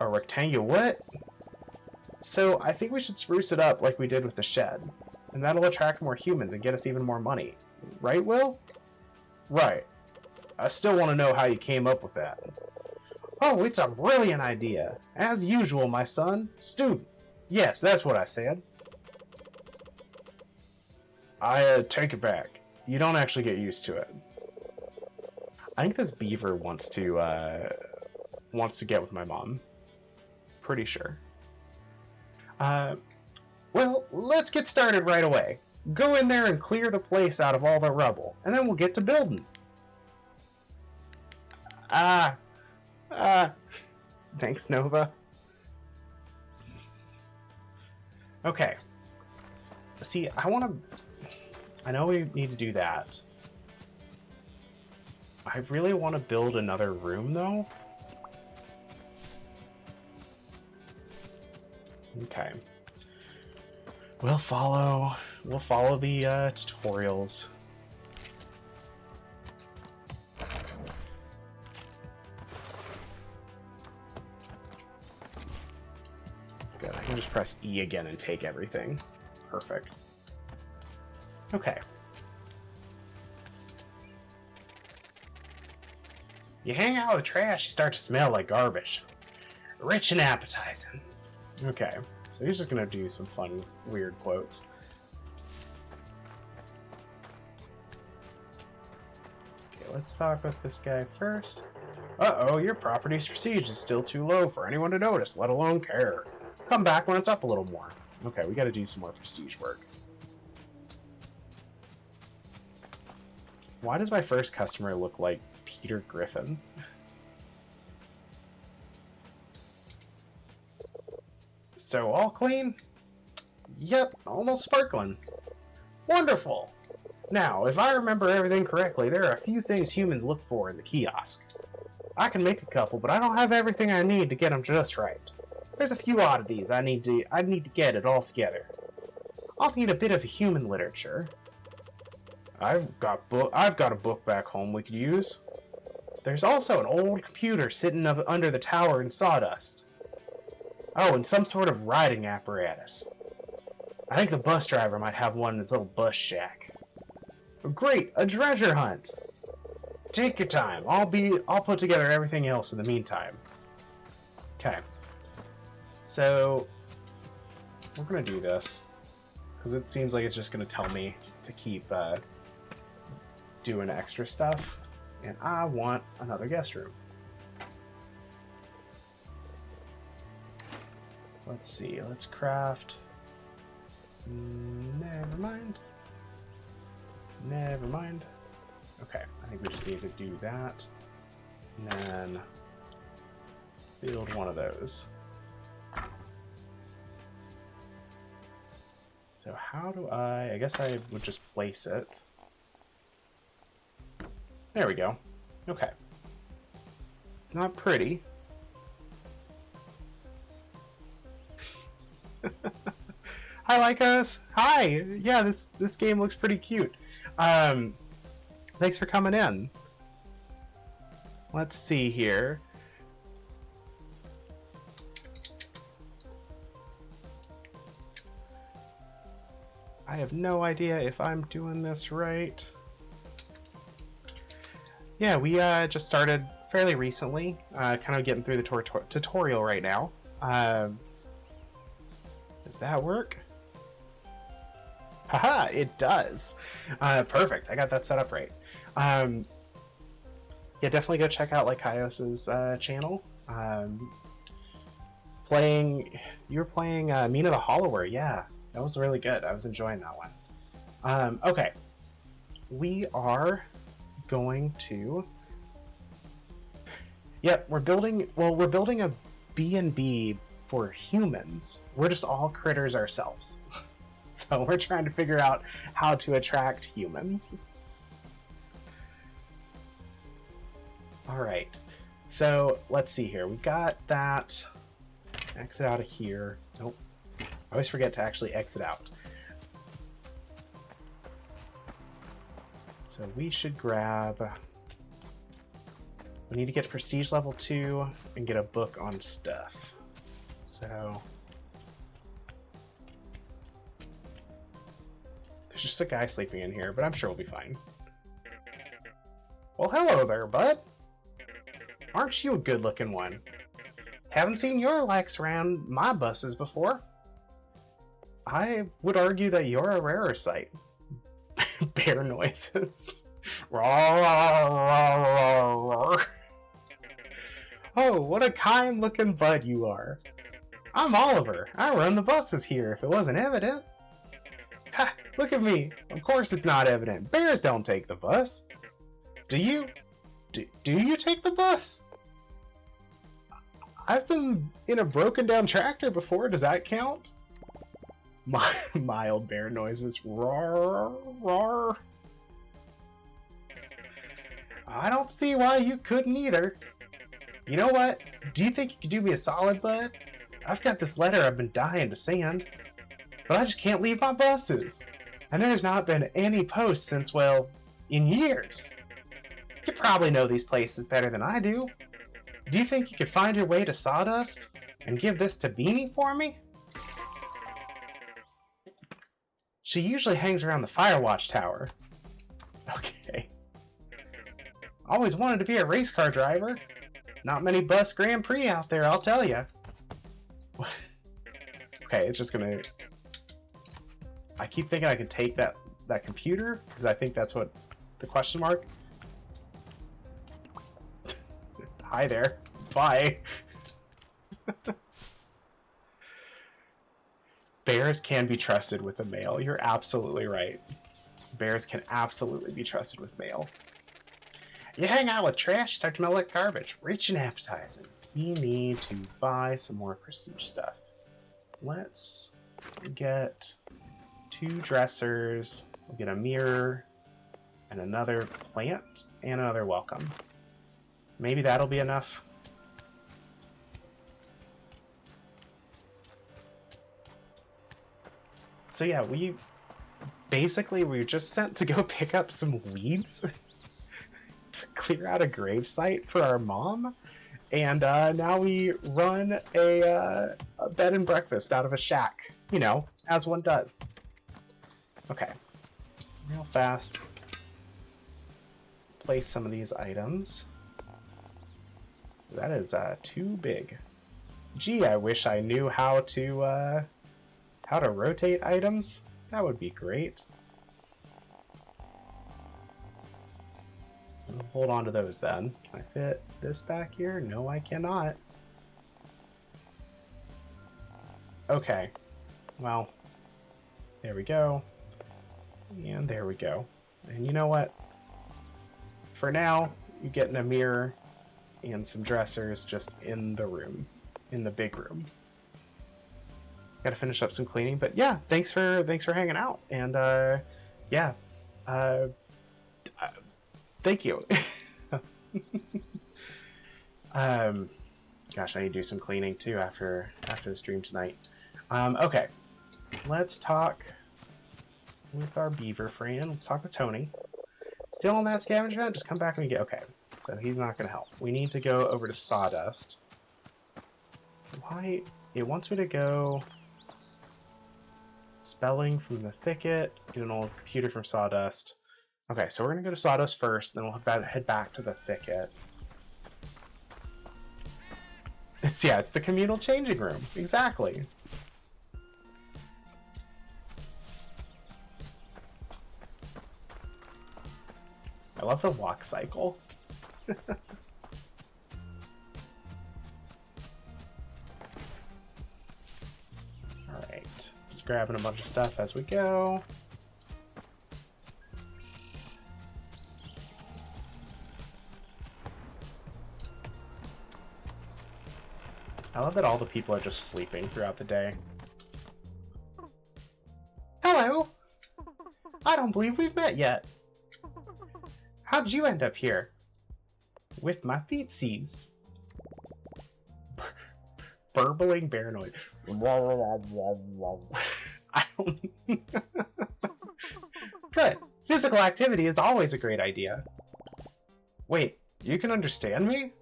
A rectangular what? So I think we should spruce it up like we did with the shed. And that'll attract more humans and get us even more money. Right, Will? Right. I still want to know how you came up with that. Oh, it's a brilliant idea. As usual, my son. Student. Yes, that's what I said. I take it back. You don't actually get used to it. I think this beaver wants to get with my mom. Pretty sure. Well, let's get started right away. Go in there and clear the place out of all the rubble, and then we'll get to building. Thanks, Nova. Okay. See, I know we need to do that. I really want to build another room, though. Okay. We'll follow the tutorials. Good, I can just press E again and take everything. Perfect. Okay. You hang out with trash, you start to smell like garbage. Rich and appetizing. Okay, so he's just gonna do some fun, weird quotes. Okay, let's talk with this guy first. Uh-oh, your property's prestige is still too low for anyone to notice, let alone care. Come back when it's up a little more. Okay, we gotta do some more prestige work. Why does my first customer look like Peter Griffin? So, all clean? Yep, almost sparkling. Wonderful! Now, if I remember everything correctly, there are a few things humans look for in the kiosk. I can make a couple, but I don't have everything I need to get them just right. There's a few oddities I need to get it all together. I'll need a bit of human literature. I've got a book back home we could use. There's also an old computer sitting up under the tower in sawdust. Oh, and some sort of riding apparatus. I think the bus driver might have one in his little bus shack. Great, a treasure hunt. Take your time. I'll put together everything else in the meantime. Okay. So we're gonna do this because it seems like it's just gonna tell me to keep doing extra stuff, and I want another guest room. Let's see. Let's craft. Never mind. Never mind. Okay, I think we just need to do that. And then build one of those. So how do I guess I would just place it. There we go. Okay. It's not pretty. Hi, Lycos. Hi. Yeah, this game looks pretty cute. Thanks for coming in. Let's see here. I have no idea if I'm doing this right. Yeah, we just started fairly recently. Kind of getting through the tutorial right now. Does that work? Haha, it does. Perfect. I got that set up right. Yeah, definitely go check out Lycaios's channel. You were playing Mina the Hollower. Yeah, that was really good. I was enjoying that one. Okay, we are going to. Yep, we're building a B&B for humans. We're just all critters ourselves. So we're trying to figure out how to attract humans. All right. So let's see here. We've got that. Exit out of here. Nope. I always forget to actually exit out. So we should grab. We need to get prestige level 2 and get a book on stuff. So there's just a guy sleeping in here, but I'm sure we'll be fine. Well, hello there, bud. Aren't you a good-looking one? Haven't seen your likes around my buses before. I would argue that you're a rarer sight. Bear noises. Oh, what a kind-looking bud you are. I'm Oliver. I run the buses here, if it wasn't evident. Ha! Look at me. Of course it's not evident. Bears don't take the bus. Do you? Do you take the bus? I've been in a broken down tractor before. Does that count? Mild bear noises. Roar, roar. I don't see why you couldn't either. You know what? Do you think you could do me a solid, bud? I've got this letter I've been dying to send, but I just can't leave my buses. And there's not been any post since, well, in years. You probably know these places better than I do. Do you think you could find your way to Sawdust and give this to Beanie for me? She usually hangs around the Firewatch Tower. Okay. Always wanted to be a race car driver. Not many bus Grand Prix out there, I'll tell you. Okay, it's just gonna... I keep thinking I could take that computer, because I think that's what the question mark... Hi there. Bye. Bears can be trusted with the mail. You're absolutely right. Bears can absolutely be trusted with mail. You hang out with trash, start to smell like garbage. Rich and appetizing. We need to buy some more prestige stuff. Let's get 2 dressers. We'll get a mirror and another plant and another welcome. Maybe that'll be enough. So yeah, we were just sent to go pick up some weeds to clear out a gravesite for our mom, and now we run a bed and breakfast out of a shack, you know, as one does. Okay, real fast. place some of these items. That is too big. Gee, I wish I knew how to rotate items. That would be great. I'll hold on to those then. Can I fit this back here? No, I cannot. Okay. Well, there we go. And there we go. And you know what? For now, you're getting a mirror and some dressers just in the room. In the big room. Gotta finish up some cleaning, but yeah, thanks for hanging out, and yeah, thank you. Gosh, I need to do some cleaning too after the stream tonight. Okay, let's talk with our beaver friend. Let's talk with Tony. Still on that scavenger hunt? Just come back when you get okay. So he's not gonna help. We need to go over to Sawdust. Why? It wants me to go spelling from the thicket, get an old computer from Sawdust. Okay, so we're gonna go to Sawdust first, then we'll head back to the thicket. It's the communal changing room. Exactly. I love the walk cycle. Alright, just grabbing a bunch of stuff as we go. I love that all the people are just sleeping throughout the day. Hello! I don't believe we've met yet. How'd you end up here? With my feetsies. Burbling bear noise. I don't... Good. Physical activity is always a great idea. Wait, you can understand me?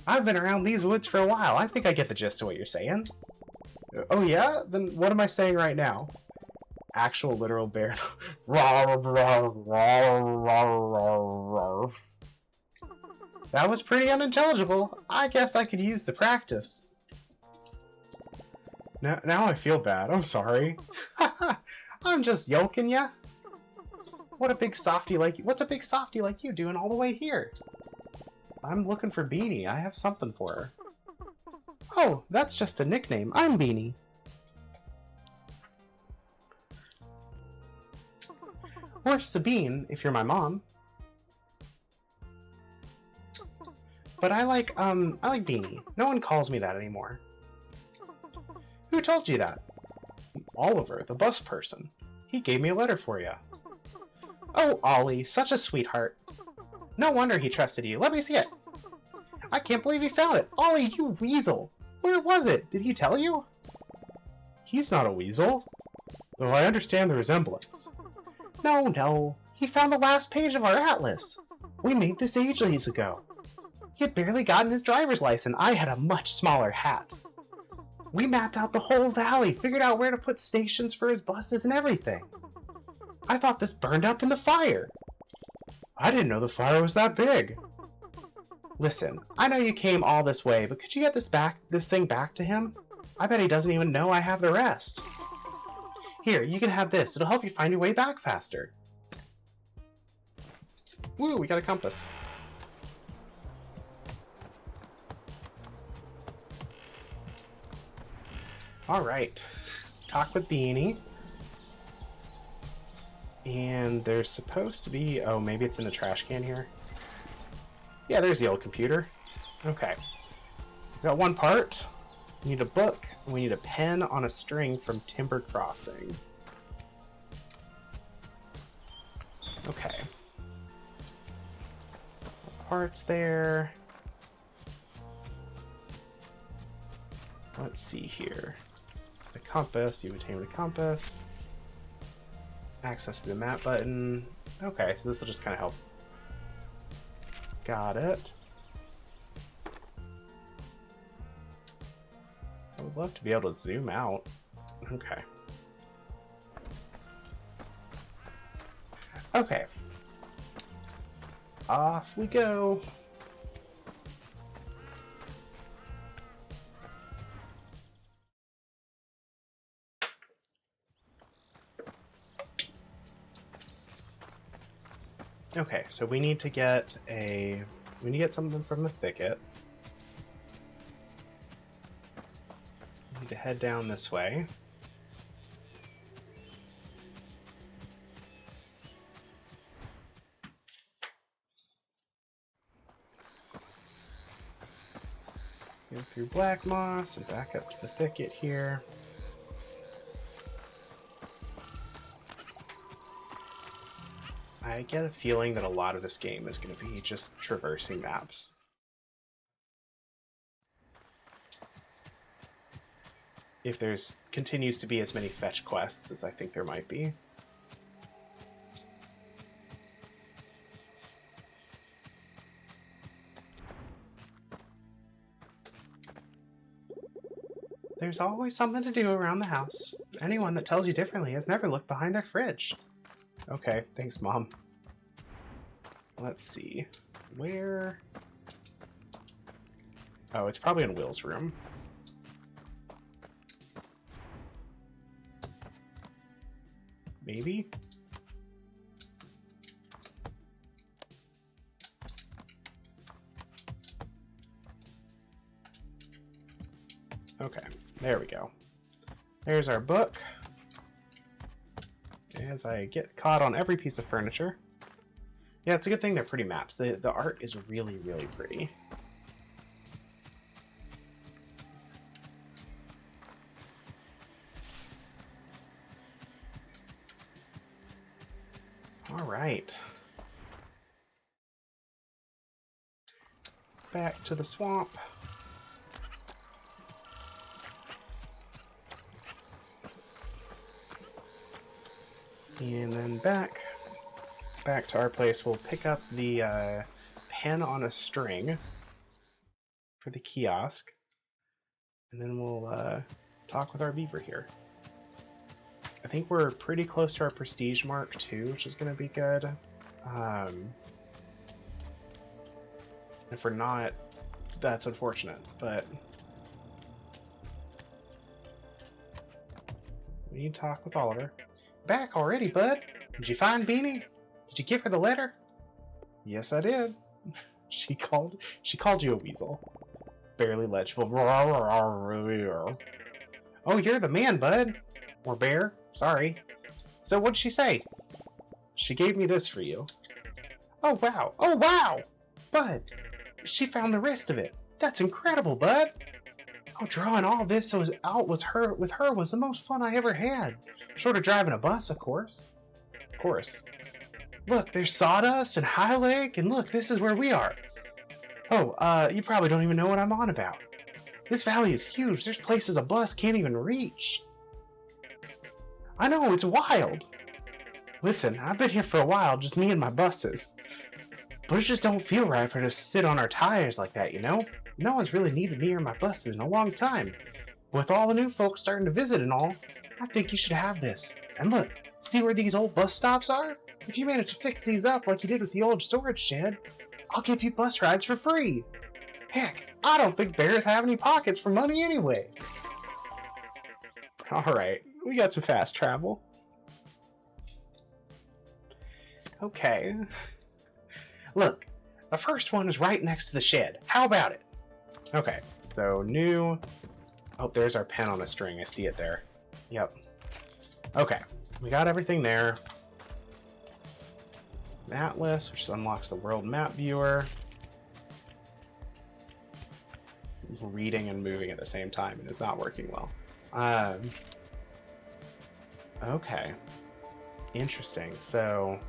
I've been around these woods for a while. I think I get the gist of what you're saying. Oh yeah? Then what am I saying right now? Actual literal bear. That was pretty unintelligible. I guess I could use the practice. Now I feel bad. I'm sorry. I'm just yoking ya. What's a big softy like you doing all the way here? I'm looking for Beanie. I have something for her. Oh, that's just a nickname. I'm Beanie. Or Sabine, if you're my mom. But I like Beanie. No one calls me that anymore. Who told you that? Oliver, the bus person. He gave me a letter for you. Oh, Ollie, such a sweetheart. No wonder he trusted you. Let me see it. I can't believe he found it. Ollie, you weasel. Where was it? Did he tell you? He's not a weasel. Though I understand the resemblance. No. He found the last page of our atlas. We made this ages ago. He had barely gotten his driver's license. I had a much smaller hat. We mapped out the whole valley, figured out where to put stations for his buses and everything. I thought this burned up in the fire. I didn't know the fire was that big. Listen, I know you came all this way, but could you get this thing back to him? I bet he doesn't even know I have the rest. Here, you can have this. It'll help you find your way back faster. Woo, we got a compass. Alright. Talk with Beanie. And there's supposed to be... Oh, maybe it's in the trash can here. Yeah, there's the old computer. Okay. We got one part. We need a book. And we need a pen on a string from Timber Crossing. Okay. Parts there. Let's see here. The compass. You obtain the compass. Access to the map button. Okay, so this will just kind of help. Got it. I would love to be able to zoom out. Okay. Off we go. Okay, so we need to get something from the thicket. We need to head down this way. Go through black moss and back up to the thicket here. I get a feeling that a lot of this game is going to be just traversing maps. If there's continues to be as many fetch quests as I think there might be. There's always something to do around the house. Anyone that tells you differently has never looked behind their fridge. Okay, thanks, Mom. Let's see. Where? Oh, it's probably in Will's room. Maybe? Okay, there we go. There's our book. As I get caught on every piece of furniture. Yeah, it's a good thing they're pretty maps. The art is really, really pretty. All right. Back to the swamp. And then back to our place. We'll pick up the pen on a string for the kiosk. And then we'll talk with our beaver here. I think we're pretty close to our prestige mark too, which is going to be good. If we're not, that's unfortunate, but we need to talk with Oliver. Back already, bud? Did you find Beanie? Did you give her the letter? Yes, I did. She called you a weasel. Barely legible. Oh, you're the man, bud. Or bear. Sorry. So what'd she say? She gave me this for you. Oh, wow. Oh, wow! Bud, she found the rest of it. That's incredible, bud. Oh, drawing all this with her was the most fun I ever had. Short of driving a bus, of course. Of course. Look, there's Sawdust and High Lake, and look, this is where we are. Oh, you probably don't even know what I'm on about. This valley is huge. There's places a bus can't even reach. I know, it's wild. Listen, I've been here for a while, just me and my buses. But it just don't feel right for us to sit on our tires like that, you know? No one's really needed me or my buses in a long time. With all the new folks starting to visit and all, I think you should have this. And look, see where these old bus stops are? If you manage to fix these up like you did with the old storage shed, I'll give you bus rides for free. Heck, I don't think bears have any pockets for money anyway. Alright, we got some fast travel. Okay. Look, the first one is right next to the shed. How about it? Okay, so new... Oh, there's our pen on a string. I see it there. Yep. Okay, we got everything there. Atlas, which unlocks the world map viewer. Reading and moving at the same time, and it's not working well. Okay. Interesting. So...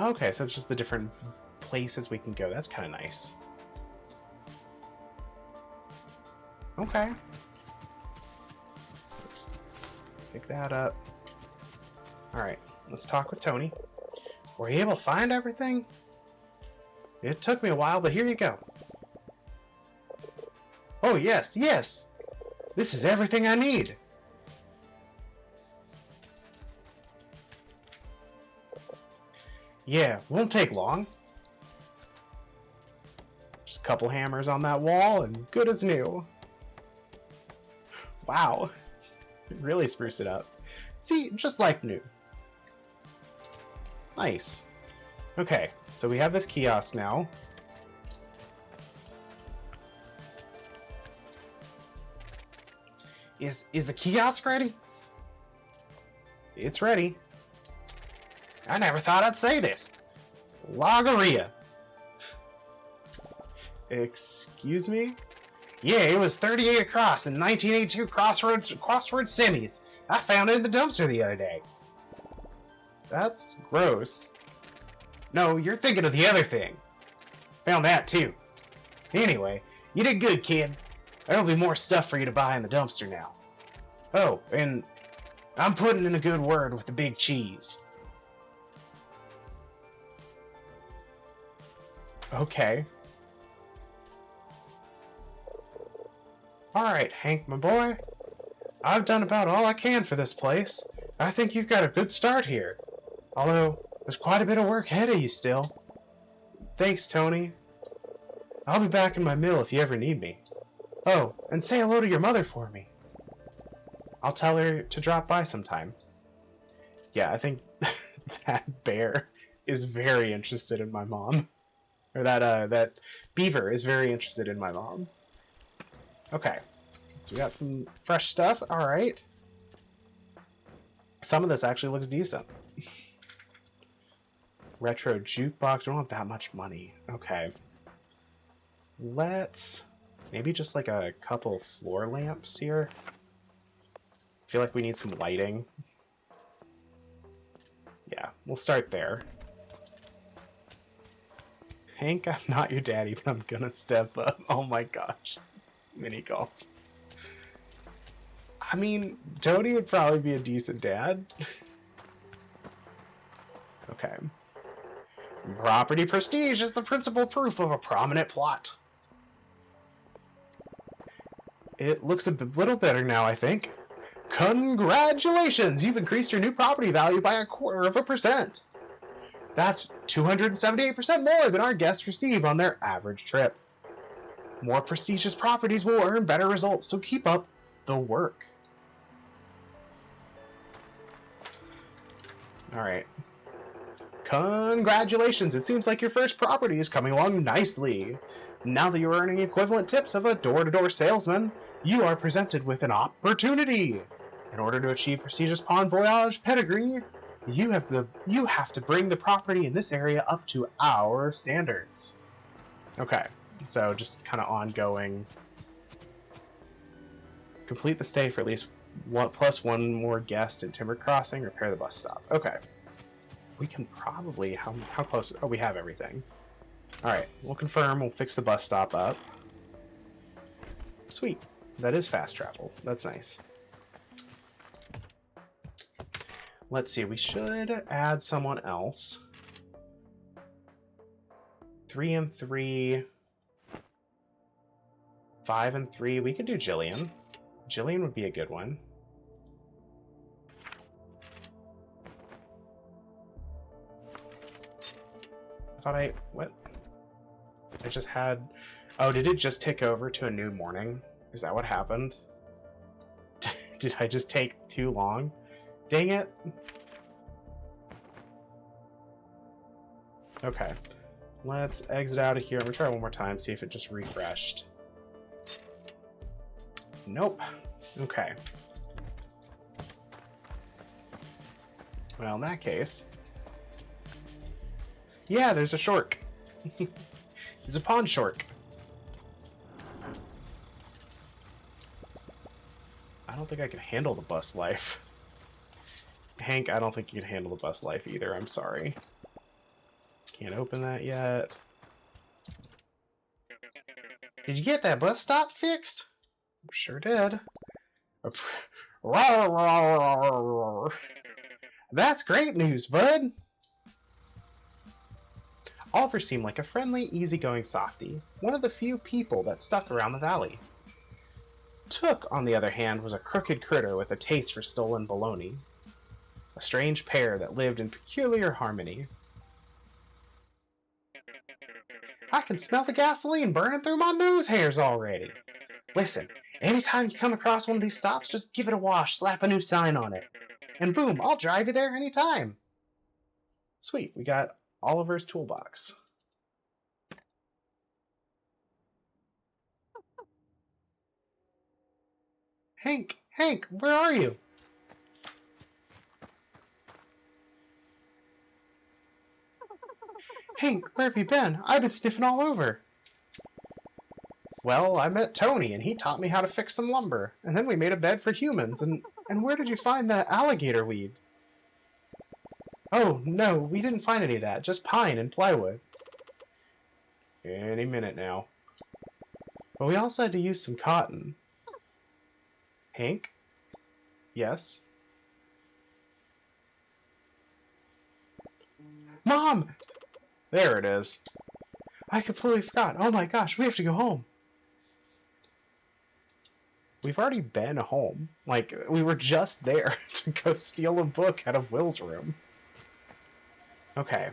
Okay, so it's just the different places we can go. That's kind of nice. Okay. Let's pick that up. Alright, let's talk with Tony. Were you able to find everything? It took me a while, but here you go. Oh, yes, yes! This is everything I need! Yeah, won't take long. Just a couple hammers on that wall and good as new. Wow. Really spruce it up. See, just like new. Nice. Okay, so we have this kiosk now. Is the kiosk ready? It's ready. I never thought I'd say this. Logorrhea. Excuse me? Yeah, it was 38 across in 1982 crossword semis. I found it in the dumpster the other day. That's gross. No, you're thinking of the other thing. Found that too. Anyway, you did good, kid. There'll be more stuff for you to buy in the dumpster now. Oh, and I'm putting in a good word with the big cheese. Okay. Alright, Hank, my boy. I've done about all I can for this place. I think you've got a good start here. Although, there's quite a bit of work ahead of you still. Thanks, Tony. I'll be back in my mill if you ever need me. Oh, and say hello to your mother for me. I'll tell her to drop by sometime. Yeah, I think that bear is very interested in my mom. Or that beaver is very interested in my mom. Okay, so we got some fresh stuff. All right. Some of this actually looks decent. Retro jukebox. We don't have that much money. Okay. Let's maybe just like a couple floor lamps here. I feel like we need some lighting. Yeah, we'll start there. Hank, I'm not your daddy, but I'm gonna step up. Oh my gosh. Mini golf. I mean, Tony would probably be a decent dad. Okay. Property prestige is the principal proof of a prominent plot. It looks a little better now, I think. Congratulations! You've increased your new property value by 0.25%. That's 278% more than our guests receive on their average trip. More prestigious properties will earn better results, so keep up the work. Alright. Congratulations! It seems like your first property is coming along nicely. Now that you're earning equivalent tips of a door-to-door salesman, you are presented with an opportunity. In order to achieve prestigious Pawn Voyage pedigree, you have to bring the property in this area up to our standards. Okay, so just kind of ongoing. Complete the stay for at least one more guest in Timber Crossing. Repair the bus stop. Okay, we can probably how close? Oh, we have everything. All right, we'll confirm. We'll fix the bus stop up. Sweet, that is fast travel. That's nice. Let's see, we should add someone else. 3 and 3. 5 and 3. We could do Jillian. Jillian would be a good one. What? I just had... Oh, did it just tick over to a new morning? Is that what happened? Did I just take too long? Dang it. Okay. Let's exit out of here. I'm gonna try one more time, see if it just refreshed. Nope. Okay. Well, in that case... Yeah, there's a shork. There's a pawn shork. I don't think I can handle the bus life. Hank, I don't think you can handle the bus life either. I'm sorry. Can't open that yet. Did you get that bus stop fixed? Sure did. That's great news, bud. Oliver seemed like a friendly, easygoing softy, one of the few people that stuck around the valley. Took, on the other hand, was a crooked critter with a taste for stolen bologna. A strange pair that lived in peculiar harmony. I can smell the gasoline burning through my nose hairs already. Listen, anytime you come across one of these stops, just give it a wash, slap a new sign on it. And boom, I'll drive you there anytime. Sweet, we got Oliver's toolbox. Hank, where are you? Hank, where have you been? I've been sniffing all over. Well, I met Tony, and he taught me how to fix some lumber. And then we made a bed for humans. And where did you find that alligator weed? Oh, no, we didn't find any of that. Just pine and plywood. Any minute now. But we also had to use some cotton. Hank? Yes? Mom! There it is. I completely forgot. Oh my gosh, we have to go home. We've already been home. Like, we were just there to go steal a book out of Will's room. Okay,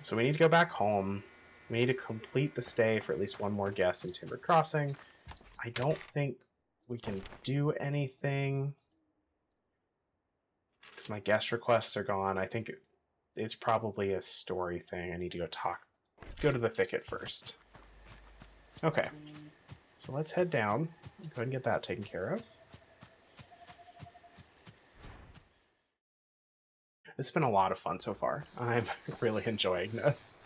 so we need to go back home. We need to complete the stay for at least one more guest in Timber Crossing. I don't think we can do anything because my guest requests are gone. I think it's probably a story thing. I need to go to the thicket first. Okay, so let's head down. Go ahead and get that taken care of. This has been a lot of fun so far. I'm really enjoying this.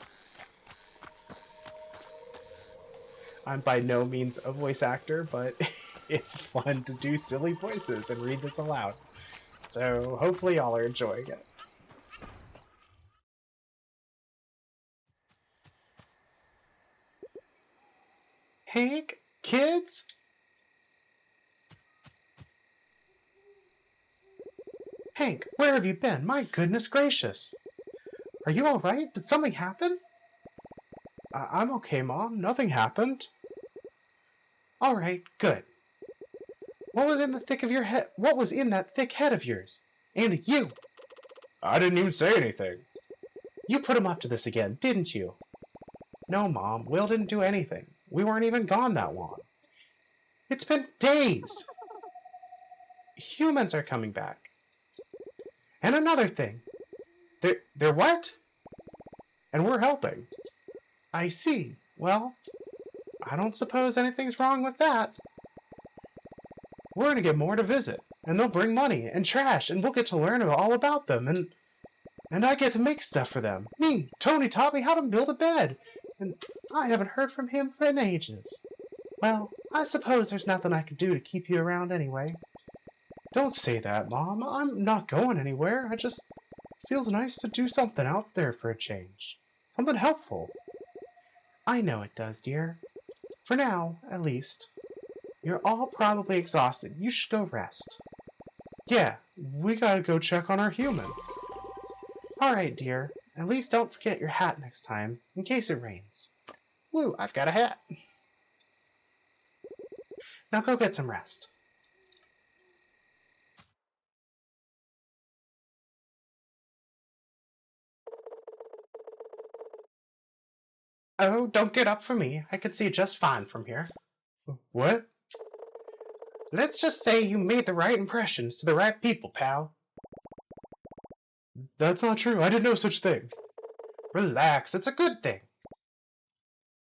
I'm by no means a voice actor, but it's fun to do silly voices and read this aloud. So hopefully y'all are enjoying it. Hank, kids? Hank, where have you been? My goodness gracious. Are you alright? Did something happen? I'm okay, Mom. Nothing happened. Alright, good. What was in the thick of your head? What was in that thick head of yours? And you! I didn't even say anything. You put him up to this again, didn't you? No, Mom. Will didn't do anything. We weren't even gone that long. It's been days! Humans are coming back. And another thing. They're what? And we're helping. I see. Well, I don't suppose anything's wrong with that. We're gonna get more to visit, and they'll bring money and trash, and we'll get to learn all about them, and I get to make stuff for them. Me, Tony taught me how to build a bed, and I haven't heard from him in ages. Well, I suppose there's nothing I can do to keep you around anyway. Don't say that, Mom. I'm not going anywhere. It just feels nice to do something out there for a change. Something helpful. I know it does, dear. For now, at least. You're all probably exhausted. You should go rest. Yeah, we gotta go check on our humans. Alright, dear. At least don't forget your hat next time, in case it rains. Woo, I've got a hat. Now go get some rest. Oh, don't get up for me. I can see just fine from here. What? Let's just say you made the right impressions to the right people, pal. That's not true. I did no such thing. Relax. It's a good thing.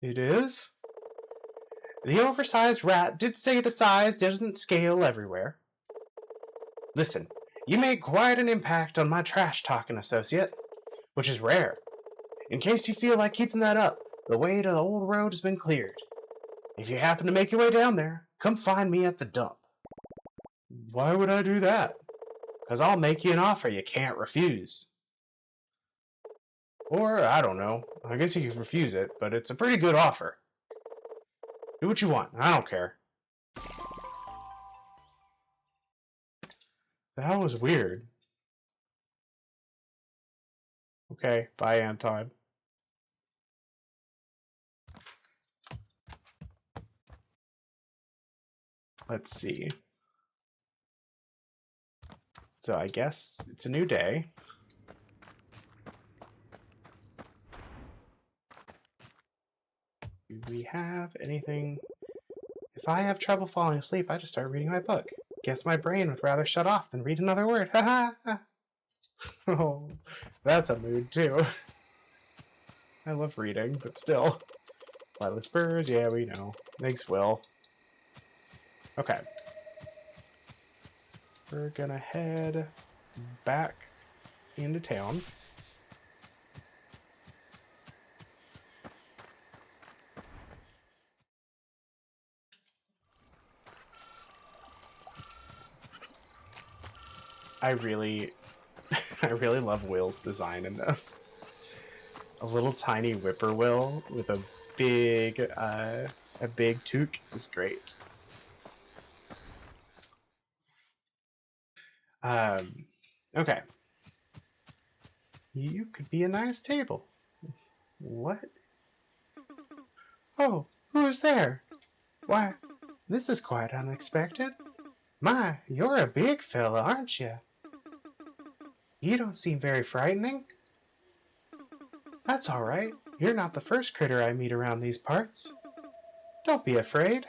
It is? The oversized rat did say the size doesn't scale everywhere. Listen, you made quite an impact on my trash-talking associate, which is rare. In case you feel like keeping that up, the way to the old road has been cleared. If you happen to make your way down there, come find me at the dump. Why would I do that? Because I'll make you an offer you can't refuse. Or, I don't know. I guess you can refuse it, but it's a pretty good offer. Do what you want. I don't care. That was weird. Okay, bye, Anton. Let's see. So I guess it's a new day. Do we have anything? If I have trouble falling asleep, I just start reading my book. Guess my brain would rather shut off than read another word. Ha ha! Oh, that's a mood too. I love reading, but still. Flightless birds, yeah, we know. Thanks, Will. Okay. We're gonna head back into town. I really love Will's design in this. A little tiny whippoorwill with a big toque is great. Okay. You could be a nice table. What? Oh, who's there? Why, this is quite unexpected. My, you're a big fella, aren't you? You don't seem very frightening. That's all right. You're not the first critter I meet around these parts. Don't be afraid.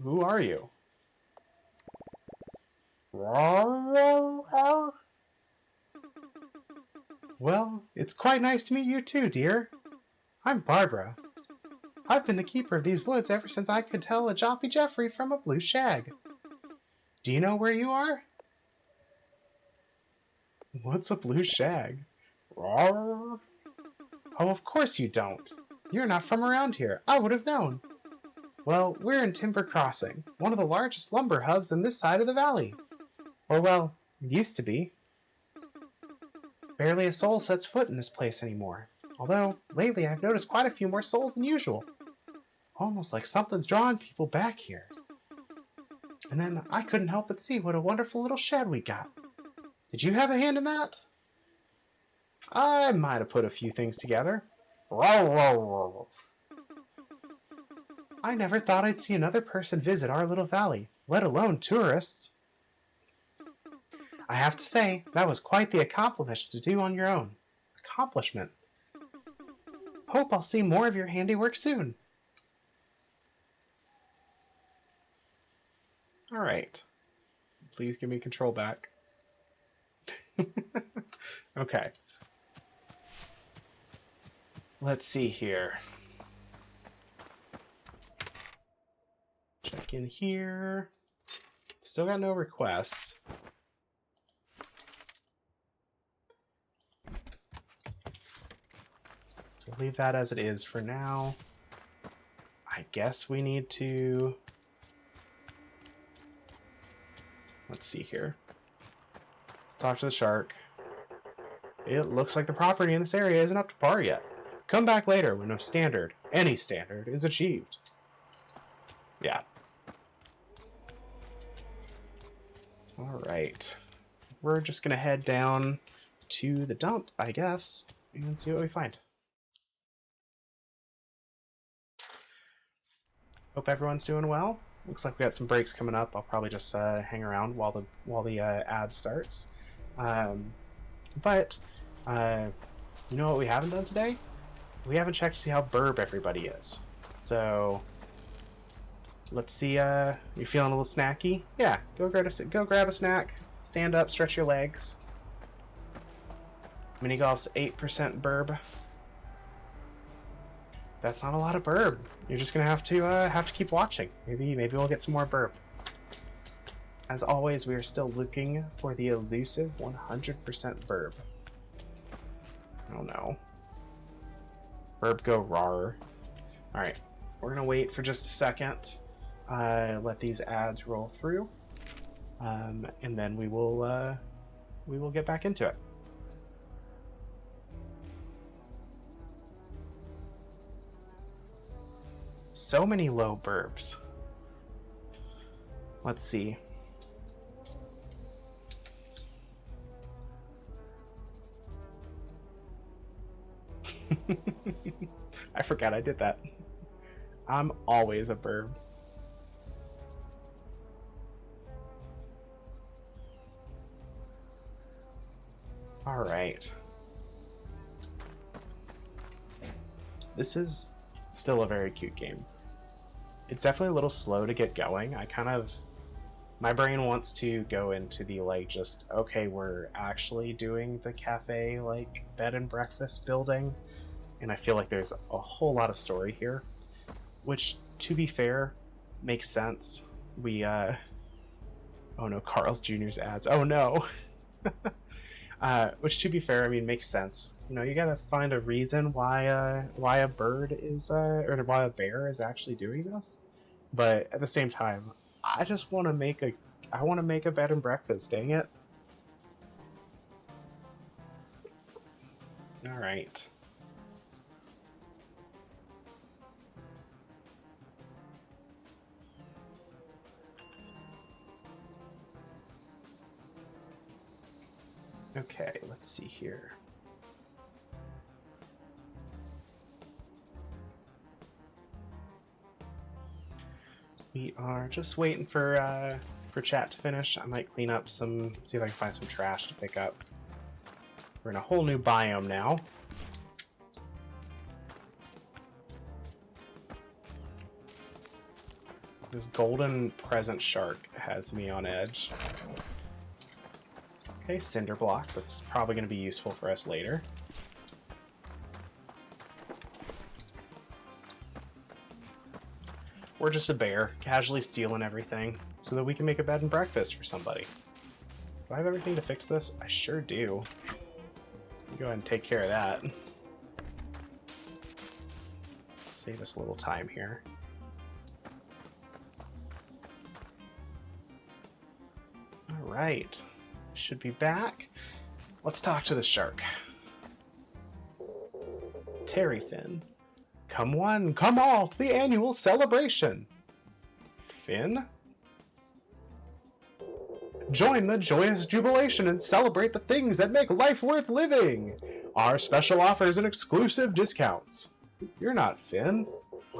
Who are you? Well, it's quite nice to meet you too, dear. I'm Barbara. I've been the keeper of these woods ever since I could tell a Joppy Jeffrey from a blue shag. Do you know where you are? What's a blue shag? Oh, of course you don't. You're not from around here. I would have known. Well, we're in Timber Crossing, one of the largest lumber hubs on this side of the valley. Or, well, it used to be. Barely a soul sets foot in this place anymore. Although, lately I've noticed quite a few more souls than usual. Almost like something's drawing people back here. And then I couldn't help but see what a wonderful little shed we got. Did you have a hand in that? I might have put a few things together. I never thought I'd see another person visit our little valley, let alone tourists. I have to say, that was quite the accomplishment to do on your own. Accomplishment. Hope I'll see more of your handiwork soon. Alright. Please give me control back. Okay. Let's see here. Check in here. Still got no requests. So leave that as it is for now. I guess we need to... Let's see here. Let's talk to the shark. It looks like the property in this area isn't up to par yet. Come back later when any standard, is achieved. Yeah. Alright. We're just gonna head down to the dump, I guess, and see what we find. Hope everyone's doing well. Looks like we got some breaks coming up. I'll probably just hang around while the ad starts. But you know what we haven't done today? We haven't checked to see how burb everybody is. So let's see. You feeling a little snacky? Yeah, go grab a snack. Stand up, stretch your legs. Mini golf's 8% burb. That's not a lot of burb. You're just gonna have to keep watching. Maybe we'll get some more burb. As always, we are still looking for the elusive 100% burb. Oh no. Burb go rar. Alright, we're gonna wait for just a second. Let these ads roll through. And then we will get back into it. So many low burbs. Let's see. I forgot I did that. I'm always a burb. Alright. This is Still a very cute game. It's definitely a little slow to get going. My brain wants to go into the, like, just, okay, we're actually doing the cafe, like, bed and breakfast building. And I feel like there's a whole lot of story here. Which, to be fair, makes sense. Oh no, Carl's Jr.'s ads. Oh no! Which, to be fair, I mean, makes sense. You know, you gotta find a reason why a bird is, or why a bear is actually doing this. But at the same time, I just want to make a bed and breakfast. Dang it! All right. Okay, let's see here. We are just waiting for chat to finish. I might clean up see if I can find some trash to pick up. We're in a whole new biome now. This golden present shark has me on edge. Okay, cinder blocks. That's probably going to be useful for us later. We're just a bear, casually stealing everything, so that we can make a bed and breakfast for somebody. Do I have everything to fix this? I sure do. Go ahead and take care of that. Save us a little time here. Alright. Should be back. Let's talk to the shark. Terry Finn. Come one, come all to the annual celebration. Finn? Join the joyous jubilation and celebrate the things that make life worth living. Our special offers and exclusive discounts. You're not Finn.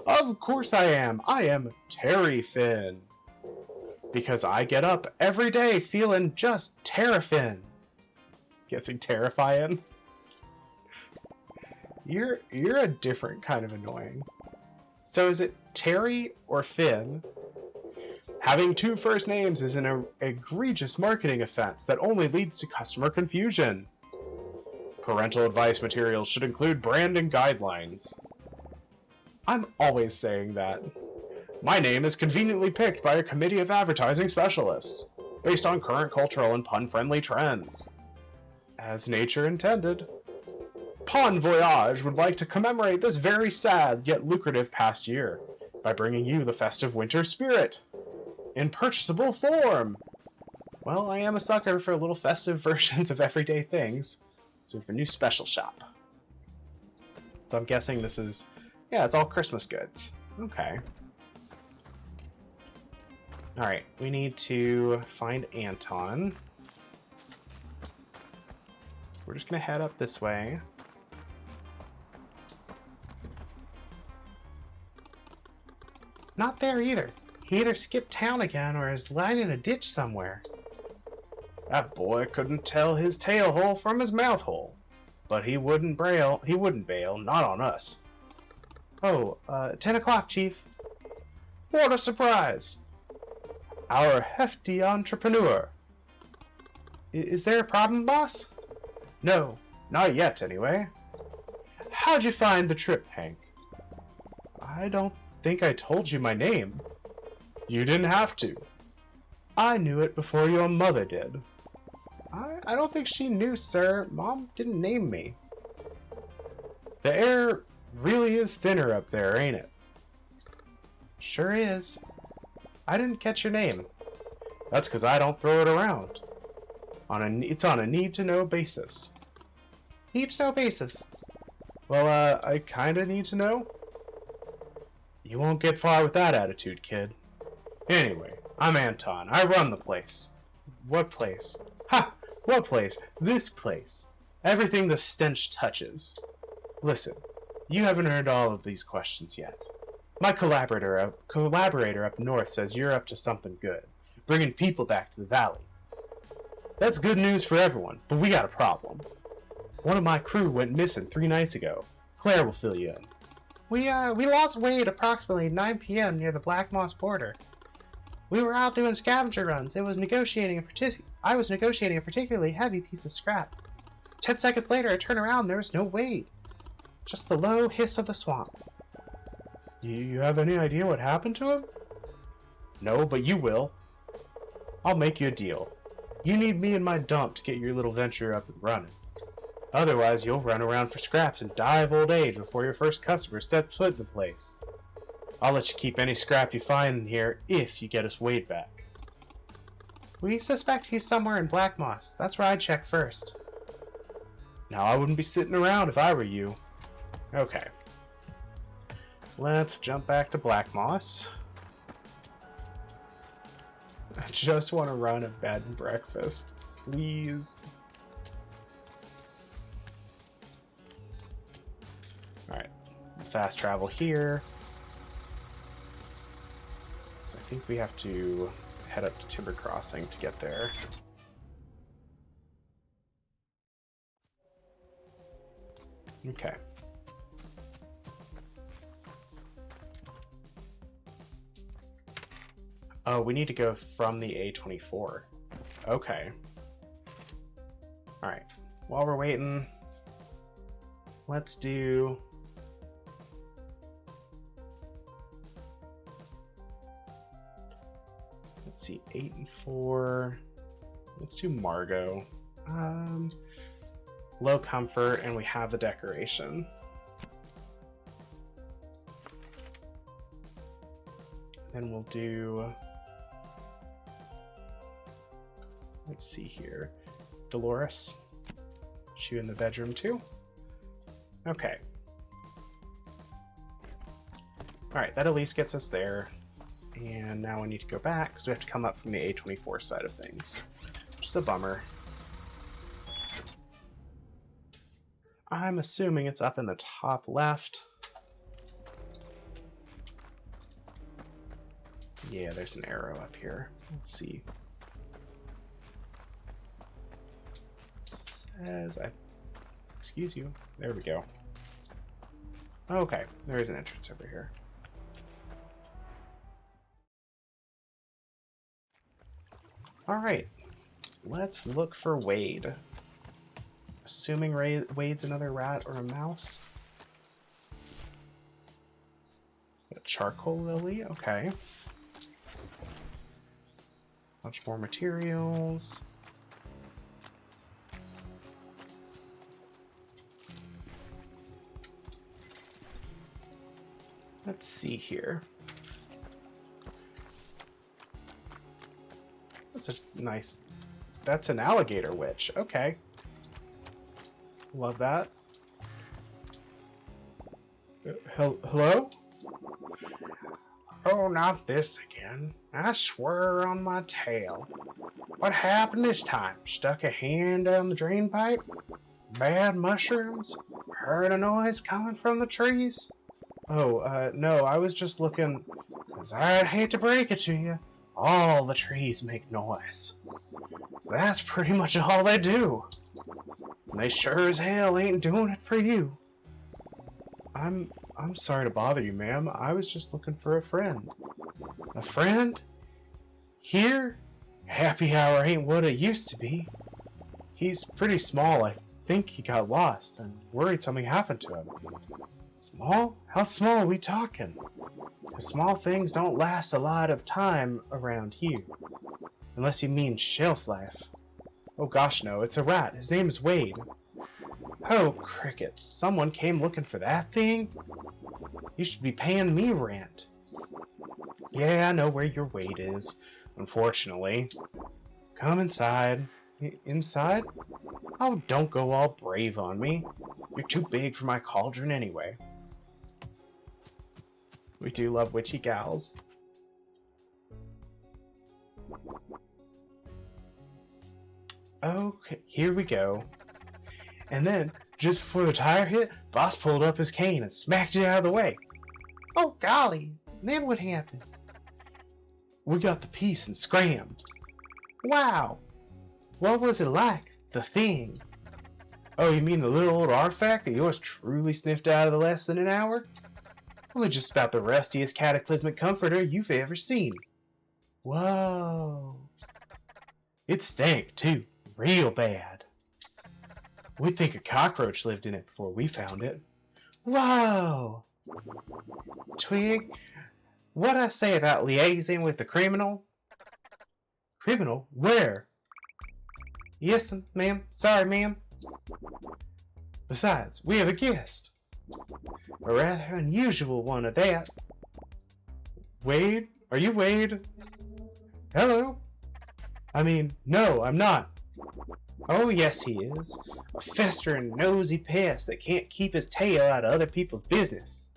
Of course I am. I am Terry Finn. Because I get up every day feeling just Terrafin. Guessing terrifying. You're a different kind of annoying. So is it Terry or Finn? Having two first names is an egregious marketing offense that only leads to customer confusion. Parental advice materials should include branding guidelines. I'm always saying that. My name is conveniently picked by a committee of advertising specialists, based on current cultural and pun-friendly trends. As nature intended. Pon Voyage would like to commemorate this very sad yet lucrative past year by bringing you the festive winter spirit in purchasable form. Well, I am a sucker for little festive versions of everyday things, so we have a new special shop. So I'm guessing this is, yeah, it's all Christmas goods. Okay. Alright, we need to find Anton. We're just going to head up this way. Not there either. He either skipped town again or is lying in a ditch somewhere. That boy couldn't tell his tail hole from his mouth hole. But he wouldn't bail, not on us. Oh, 10 o'clock, Chief. What a surprise! Our hefty entrepreneur. Is there a problem, boss? No, not yet, anyway. How'd you find the trip, Hank? I don't think I told you my name. You didn't have to. I knew it before your mother did. I don't think she knew, sir. Mom didn't name me. The air really is thinner up there, ain't it? Sure is. I didn't catch your name. That's because I don't throw it around. It's on a need-to-know basis. Need-to-know basis? Well, I kinda need to know. You won't get far with that attitude, kid. Anyway, I'm Anton. I run the place. What place? Ha! What place? This place. Everything the stench touches. Listen, you haven't heard all of these questions yet. My collaborator up north says you're up to something good, bringing people back to the valley. That's good news for everyone, but we got a problem. One of my crew went missing 3 nights ago. Claire will fill you in. We lost Wade approximately 9 p.m. near the Black Moss border. We were out doing scavenger runs. I was negotiating a particularly heavy piece of scrap. 10 seconds later, I turned around and there was no Wade. Just the low hiss of the swamp. You have any idea what happened to him? No, but you will. I'll make you a deal. You need me in my dump to get your little venture up and running. Otherwise, you'll run around for scraps and die of old age before your first customer steps foot in the place. I'll let you keep any scrap you find in here if you get us Wade back. We suspect he's somewhere in Black Moss. That's where I'd check first. Now, I wouldn't be sitting around if I were you. Okay. Let's jump back to Black Moss. I just want to run a bed and breakfast. Please. Alright. Fast travel here. So I think we have to head up to Timber Crossing to get there. Okay. Oh, we need to go from the A24. Okay. Alright. While we're waiting, let's do... Let's see, 8 and 4. Let's do Margot. Low comfort, and we have the decoration. Then we'll do... Let's see here. Dolores. Put you in the bedroom too. Okay. Alright, that at least gets us there. And now we need to go back because we have to come up from the A24 side of things. Which is a bummer. I'm assuming it's up in the top left. Yeah, there's an arrow up here. Let's see. Excuse you. There we go. Okay, there is an entrance over here. Alright, let's look for Wade. Assuming Wade's another rat or a mouse. A charcoal lily, okay. Much more materials. Let's see here. That's a nice... That's an alligator witch. Okay. Love that. Hello? Oh, not this again. I swear on my tail. What happened this time? Stuck a hand down the drain pipe? Bad mushrooms? Heard a noise coming from the trees? Oh, no, I was just looking, 'cause I'd hate to break it to you. All the trees make noise. That's pretty much all they do. And they sure as hell ain't doing it for you. I'm sorry to bother you, ma'am. I was just looking for a friend. A friend? Here? Happy hour ain't what it used to be. He's pretty small. I think he got lost. I'm worried something happened to him. Small? How small are we talking? 'Cause small things don't last a lot of time around here. Unless you mean shelf life. Oh gosh, no, it's a rat. His name is Wade. Oh, crickets. Someone came looking for that thing? You should be paying me rent. Yeah, I know where your Wade is, unfortunately. Come inside. Inside? Oh, don't go all brave on me. You're too big for my cauldron anyway. We do love witchy gals. Okay, here we go. And then, just before the tire hit, Boss pulled up his cane and smacked you out of the way. Oh golly, then what happened? We got the piece and scrammed. Wow, what was it like, the thing? Oh, you mean the little old artifact that yours truly sniffed out of the less than an hour? Only just about the rustiest cataclysmic comforter you've ever seen. Whoa. It stank, too. Real bad. We'd think a cockroach lived in it before we found it. Whoa! Twig, what'd I say about liaising with the criminal? Criminal? Where? Yes, ma'am. Sorry, ma'am. Besides, we have a guest. A rather unusual one at that. Wade? Are you Wade? Hello? I mean, no, I'm not. Oh, yes, he is. A festering, nosy pest that can't keep his tail out of other people's business.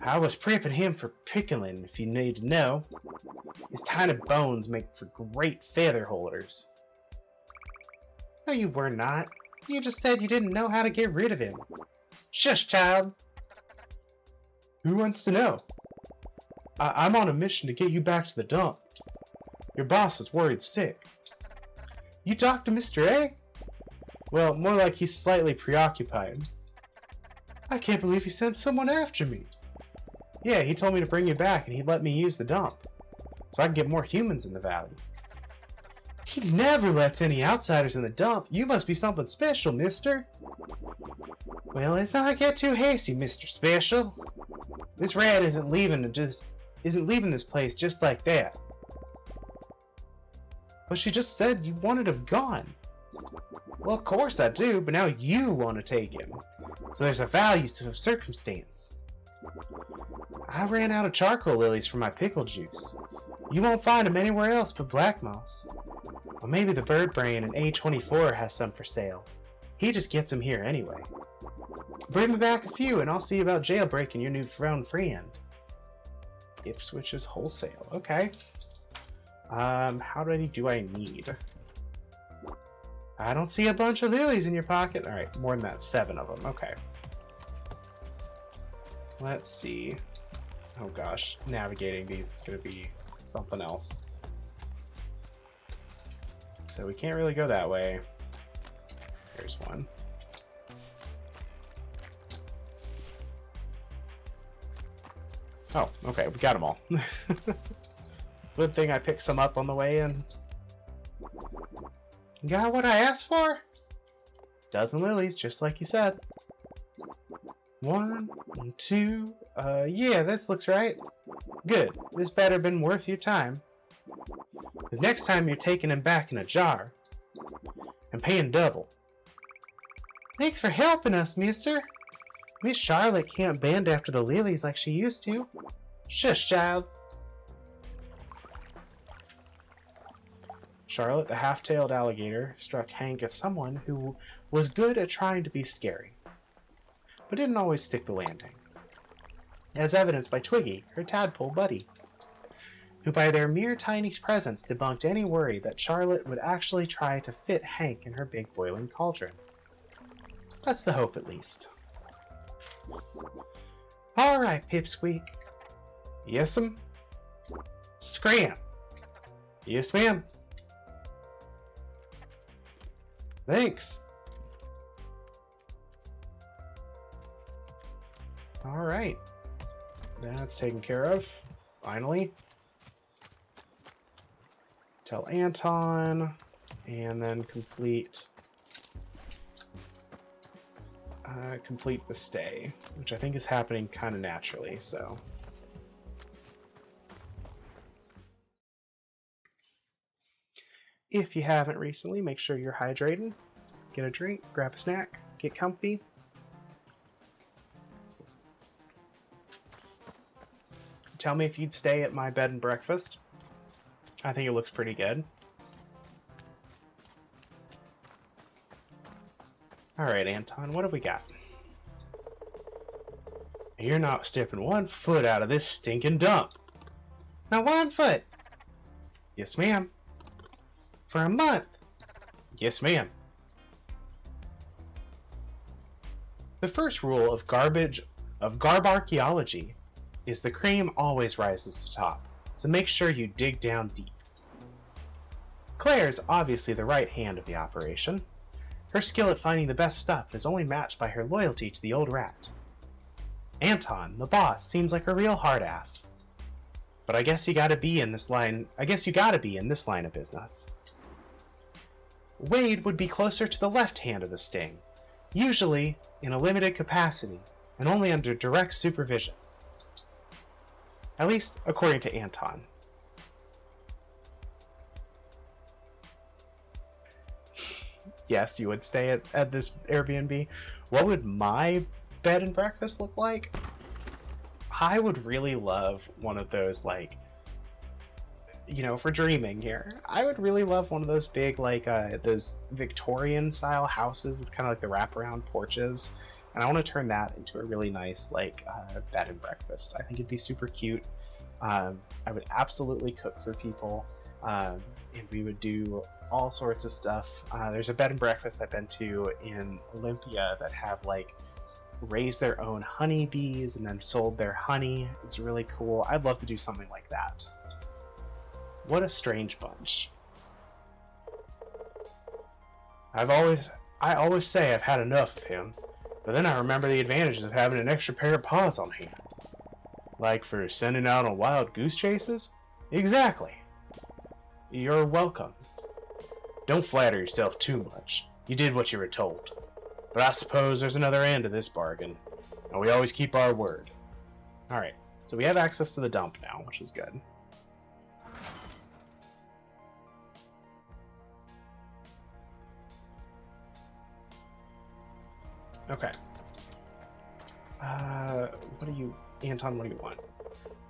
I was prepping him for pickling, if you need to know. His tiny bones make for great feather holders. No, you were not. You just said you didn't know how to get rid of him. Shush, child. Who wants to know? I'm on a mission to get you back to the dump. Your boss is worried sick. You talked to Mr. A? Well, more like he's slightly preoccupied. I can't believe he sent someone after me. Yeah, he told me to bring you back and he'd let me use the dump, so I can get more humans in the valley. He never lets any outsiders in the dump. You must be something special, mister. Well, let's not get too hasty, Mr. Special. This rat isn't leaving this place just like that. But she just said you wanted him gone. Well, of course I do, but now you want to take him. So there's a value of circumstance. I ran out of charcoal lilies for my pickle juice. You won't find them anywhere else but Black Moss. Or maybe the Bird Brain in A24 has some for sale. He just gets them here anyway. Bring me back a few and I'll see about jailbreaking your newfound friend. Ipswich's Wholesale. Okay. How many do I need? I don't see a bunch of lilies in your pocket. Alright, more than that. 7 of them. Okay. Let's see. Oh gosh, navigating these is going to be something else. So we can't really go that way. There's one. Oh, okay, we got them all. Good thing I picked some up on the way in. Got what I asked for? Dozen lilies, just like you said. 1 and 2. Yeah, this looks right. Good. This better been worth your time. Because next time you're taking him back in a jar. And paying double. Thanks for helping us, mister. Miss Charlotte can't bend after the lilies like she used to. Shush, child. Charlotte, the half-tailed alligator, struck Hank as someone who was good at trying to be scary, but didn't always stick the landing, as evidenced by Twiggy, her tadpole buddy, who by their mere tiny presence debunked any worry that Charlotte would actually try to fit Hank in her big boiling cauldron. That's the hope, at least. Alright, Pipsqueak. Yes'm? Scram! Yes, ma'am. Thanks. Alright. That's taken care of. Finally. Tell Anton. And then complete the stay. Which I think is happening kind of naturally, so. If you haven't recently, make sure you're hydrated. Get a drink, grab a snack, get comfy. Tell me if you'd stay at my bed and breakfast. I think it looks pretty good. Alright, Anton, what have we got? You're not stepping 1 foot out of this stinking dump. Not 1 foot. Yes, ma'am. For a month. Yes, ma'am. The first rule of garbarchaeology is the cream always rises to the top, so make sure you dig down deep. Claire's obviously the right hand of the operation. Her skill at finding the best stuff is only matched by her loyalty to the old rat. Anton, the boss, seems like a real hard ass. But I guess you gotta be in this line of business. Wade would be closer to the left hand of the sting, usually in a limited capacity and only under direct supervision. At least according to Anton. Yes, you would stay at this Airbnb. What would my bed and breakfast look like? I would really love one of those, like, you know, for dreaming here, I would really love one of those big, like, those Victorian style houses with kind of like the wraparound porches. And I want to turn that into a really nice, like, bed and breakfast. I think it'd be super cute. I would absolutely cook for people. And we would do all sorts of stuff. There's a bed and breakfast I've been to in Olympia that have, like, raised their own honeybees and then sold their honey. It's really cool. I'd love to do something like that. What a strange bunch. I always say I've had enough of him, but then I remember the advantages of having an extra pair of paws on hand. Like for sending out on wild goose chases? Exactly. You're welcome. Don't flatter yourself too much. You did what you were told. But I suppose there's another end to this bargain, and we always keep our word. Alright, so we have access to the dump now, which is good. Okay. Anton, what do you want?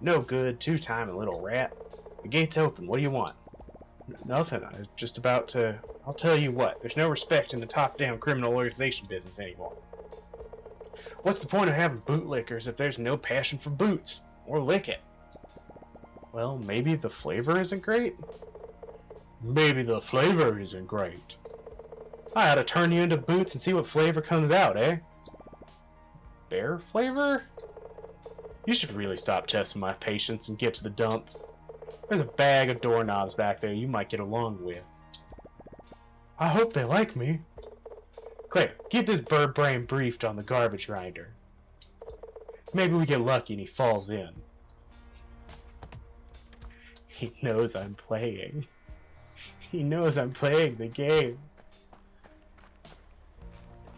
No good, two-timing little rat. The gate's open, what do you want? Nothing, I was just about to... I'll tell you what, there's no respect in the top-down criminal organization business anymore. What's the point of having bootlickers if there's no passion for boots? Or lick it? Well, maybe the flavor isn't great? Maybe the flavor isn't great. I ought to turn you into boots and see what flavor comes out, eh? Bear flavor? You should really stop testing my patience and get to the dump. There's a bag of doorknobs back there you might get along with. I hope they like me. Claire, get this bird brain briefed on the garbage grinder. Maybe we get lucky and he falls in. He knows I'm playing. He knows I'm playing the game.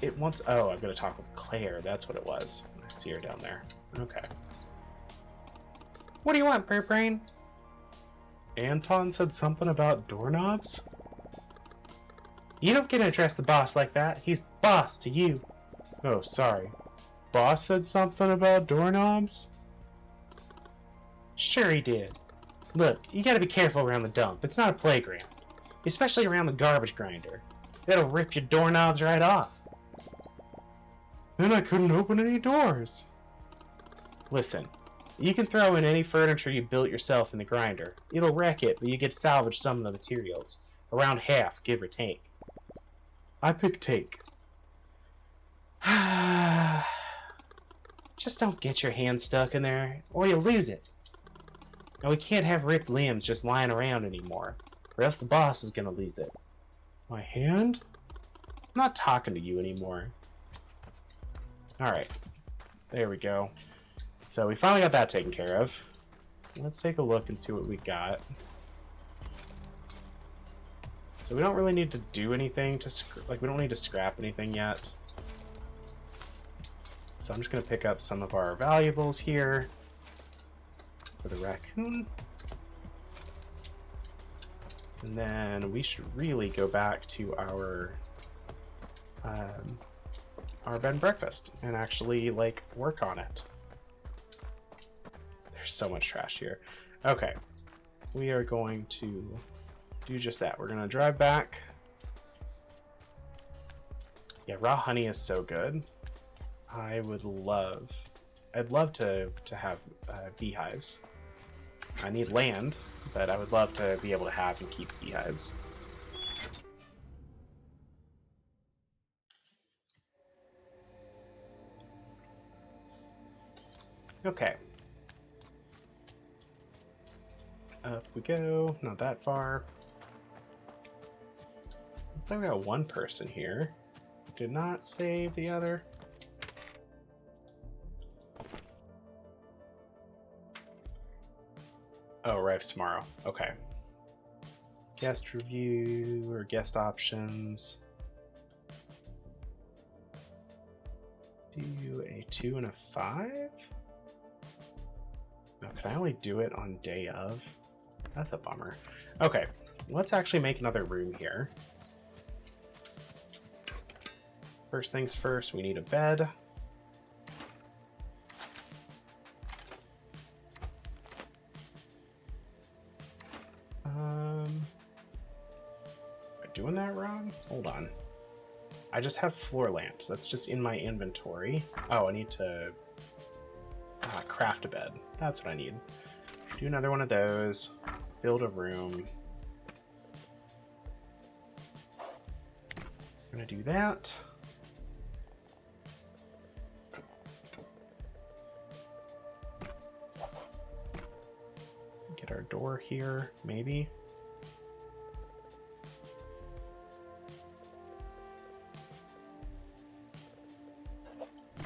It wants... Oh, I've got to talk with Claire. That's what it was. I see her down there. Okay. What do you want, Bird Brain? Anton said something about doorknobs? You don't get to address the boss like that. He's boss to you. Oh, sorry. Boss said something about doorknobs? Sure he did. Look, you gotta be careful around the dump. It's not a playground. Especially around the garbage grinder. It'll rip your doorknobs right off. Then I couldn't open any doors. Listen, you can throw in any furniture you built yourself in the grinder. It'll wreck it, but you get to salvage some of the materials. Around half, give or take. I pick take. Just don't get your hand stuck in there, or you'll lose it. And we can't have ripped limbs just lying around anymore, or else the boss is gonna lose it. My hand? I'm not talking to you anymore. Alright. There we go. So we finally got that taken care of. Let's take a look and see what we got. So we don't really need to do anything to... we don't need to scrap anything yet. So I'm just going to pick up some of our valuables here. For the raccoon. And then we should really go back to our bed and breakfast and actually, like, work on it. There's so much trash here. Okay. We are going to do just that. We're going to drive back. Yeah, raw honey is so good. I'd love to have beehives. I need land, but I would love to be able to have and keep beehives. Okay. Up we go. Not that far. Looks like we got one person here. Did not save the other. Oh, arrives tomorrow. Okay. Guest review or guest options. Do a 2 and a 5? No, can I only do it on day of? That's a bummer. Okay, let's actually make another room here. First things first, we need a bed. Am I doing that wrong? Hold on. I just have floor lamps. That's just in my inventory. Oh, I need to craft a bed. That's what I need. Do another one of those. Build a room. I'm gonna do that. Get our door here, maybe.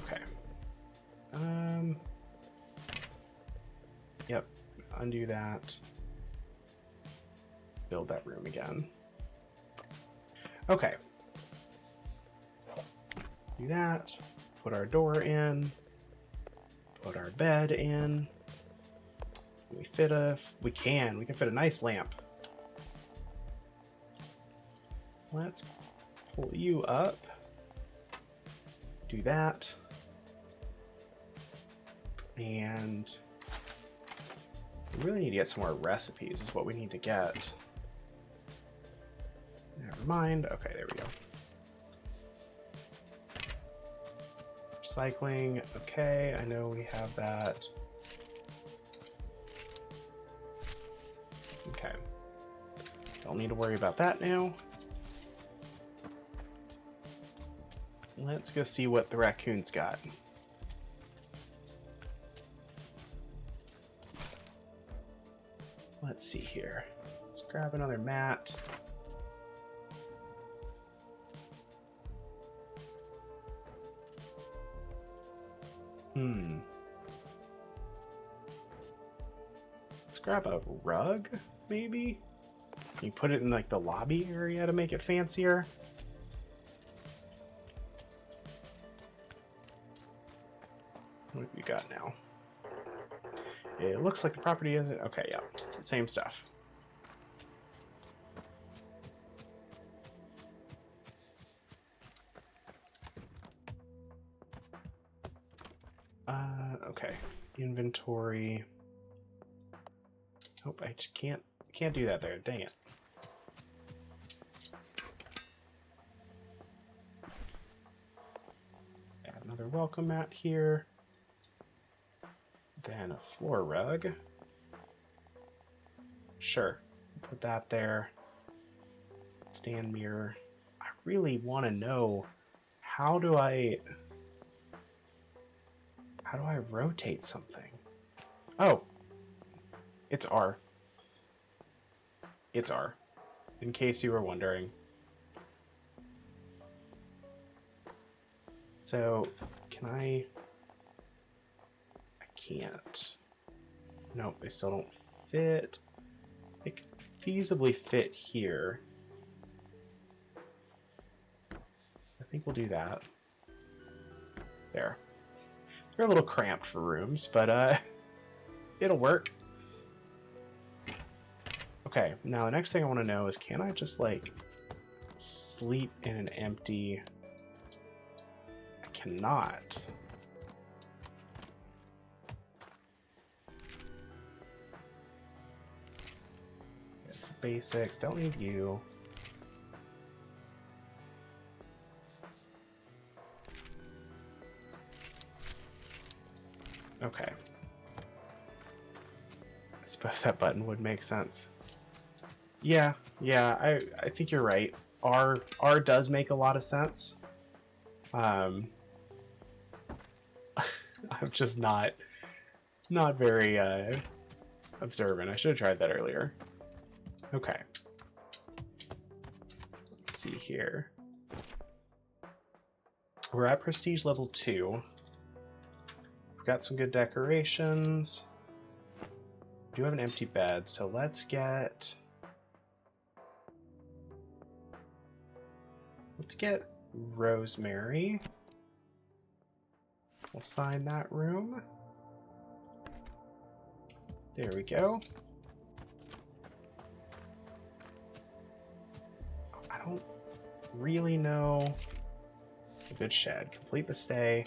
Okay. Yep. Undo that. Build that room again. Okay. Do that. Put our door in. Put our bed in. We fit a... We can fit a nice lamp. Let's pull you up. Do that. And we really need to get some more recipes is what we need to get. Never mind. Okay, there we go. Recycling. Okay, I know we have that. Okay. Don't need to worry about that now. Let's go see what the raccoon's got. Let's see here. Let's grab another mat. Let's grab a rug, maybe? Can you put it in like the lobby area to make it fancier? What have you got now? It looks like the property is... Okay, yeah. Same stuff. Okay. Inventory. Oh, I just can't do that there. Dang it. Add another welcome mat here. Then a floor rug. Sure. Put that there. Stand mirror. I really want to know how do I rotate something? Oh. It's R. It's R. In case you were wondering. So, can I can't. Nope, they still don't fit. They could feasibly fit here. I think we'll do that. There. They're a little cramped for rooms, but it'll work. Okay, now the next thing I want to know is, can I just like sleep in an empty... I cannot. It's basics, don't need you. Okay. I suppose that button would make sense. Yeah, I think you're right. R does make a lot of sense. I'm just not very observant. I should have tried that earlier. Okay. Let's see here. We're at prestige level 2. We've got some good decorations. do have an empty bed, so let's get Rosemary. We'll sign that room. There we go. I don't really know. A good shed. Complete the stay.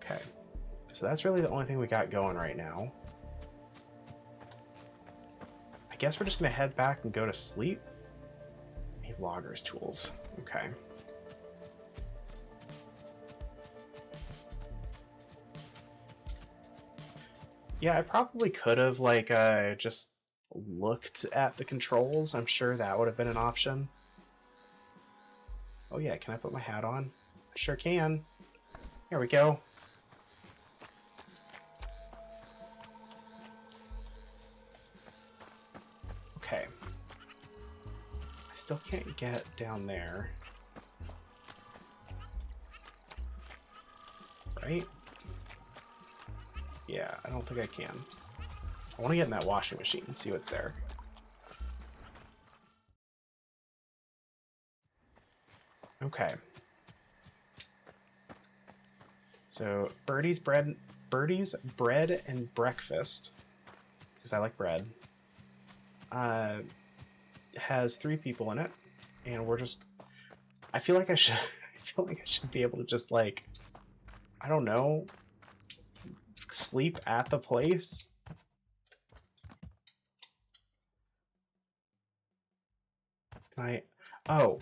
Okay. So that's really the only thing we got going right now. I guess we're just going to head back and go to sleep. Need logger's tools. Okay. Yeah, I probably could have just looked at the controls. I'm sure that would have been an option. Oh yeah, can I put my hat on? I sure can. There we go. Okay. I still can't get down there. Right? Yeah, I don't think I can. I want to get in that washing machine and see what's there. Okay. So Birdie's bread and breakfast, because I like bread, has 3 people in it, and we're just. I feel like I should be able to just I don't know, sleep at the place. Oh,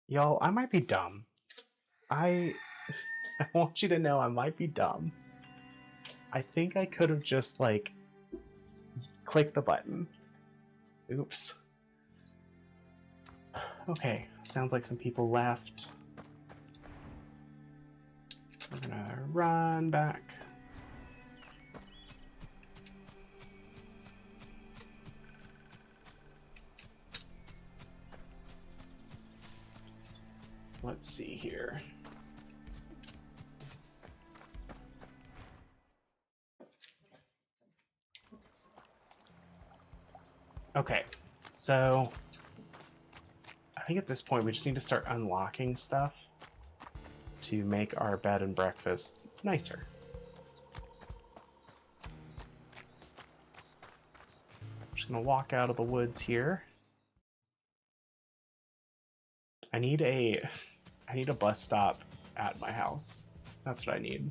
y'all, I might be dumb. I want you to know I might be dumb. I think I could have just clicked the button. Oops. Okay, sounds like some people left. We're gonna run back. Let's see here. Okay, so I think at this point we just need to start unlocking stuff to make our bed and breakfast nicer. I'm just gonna walk out of the woods here. I need a bus stop at my house. That's what I need.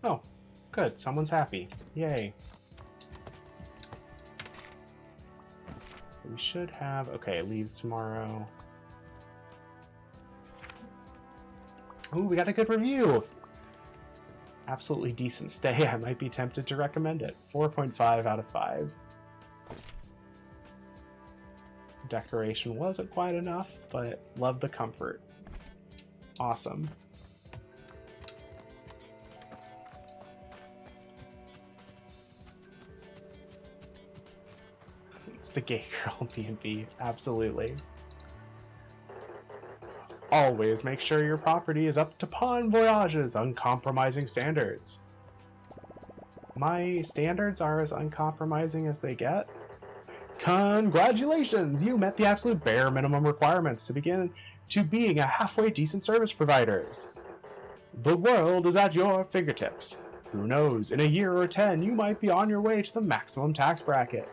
Oh, good. Someone's happy. Yay. We should have... Okay, leaves tomorrow. Ooh, we got a good review! Absolutely decent stay. I might be tempted to recommend it. 4.5 out of 5. Decoration wasn't quite enough, but love the comfort. Awesome. It's the gay girl B&B. Absolutely. Always make sure your property is up to Bon Voyage's uncompromising standards. My standards are as uncompromising as they get. Congratulations! You met the absolute bare minimum requirements to begin to being a halfway decent service provider. The world is at your fingertips. Who knows, in a year or 10, you might be on your way to the maximum tax bracket.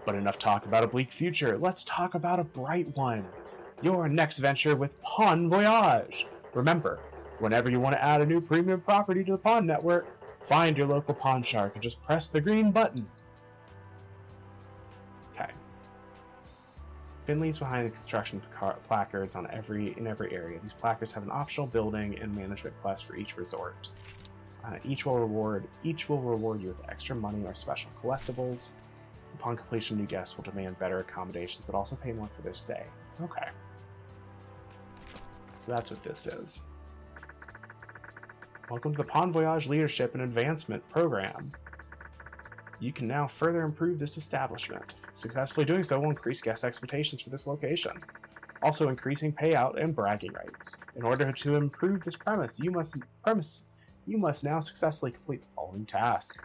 But enough talk about a bleak future. Let's talk about a bright one. Your next venture with Bon Voyage. Remember, whenever you want to add a new premium property to the Pawn Network, find your local pawn shark and just press the green button. Okay. Finley's behind the construction placards in every area. These placards have an optional building and management quest for each resort. Each will reward you with extra money or special collectibles. Upon completion, new guests will demand better accommodations, but also pay more for their stay. Okay. So that's what this is. Welcome to the Bon Voyage Leadership and Advancement Program. You can now further improve this establishment. Successfully doing so will increase guest expectations for this location, also increasing payout and bragging rights. In order to improve this premise, you must now successfully complete the following task.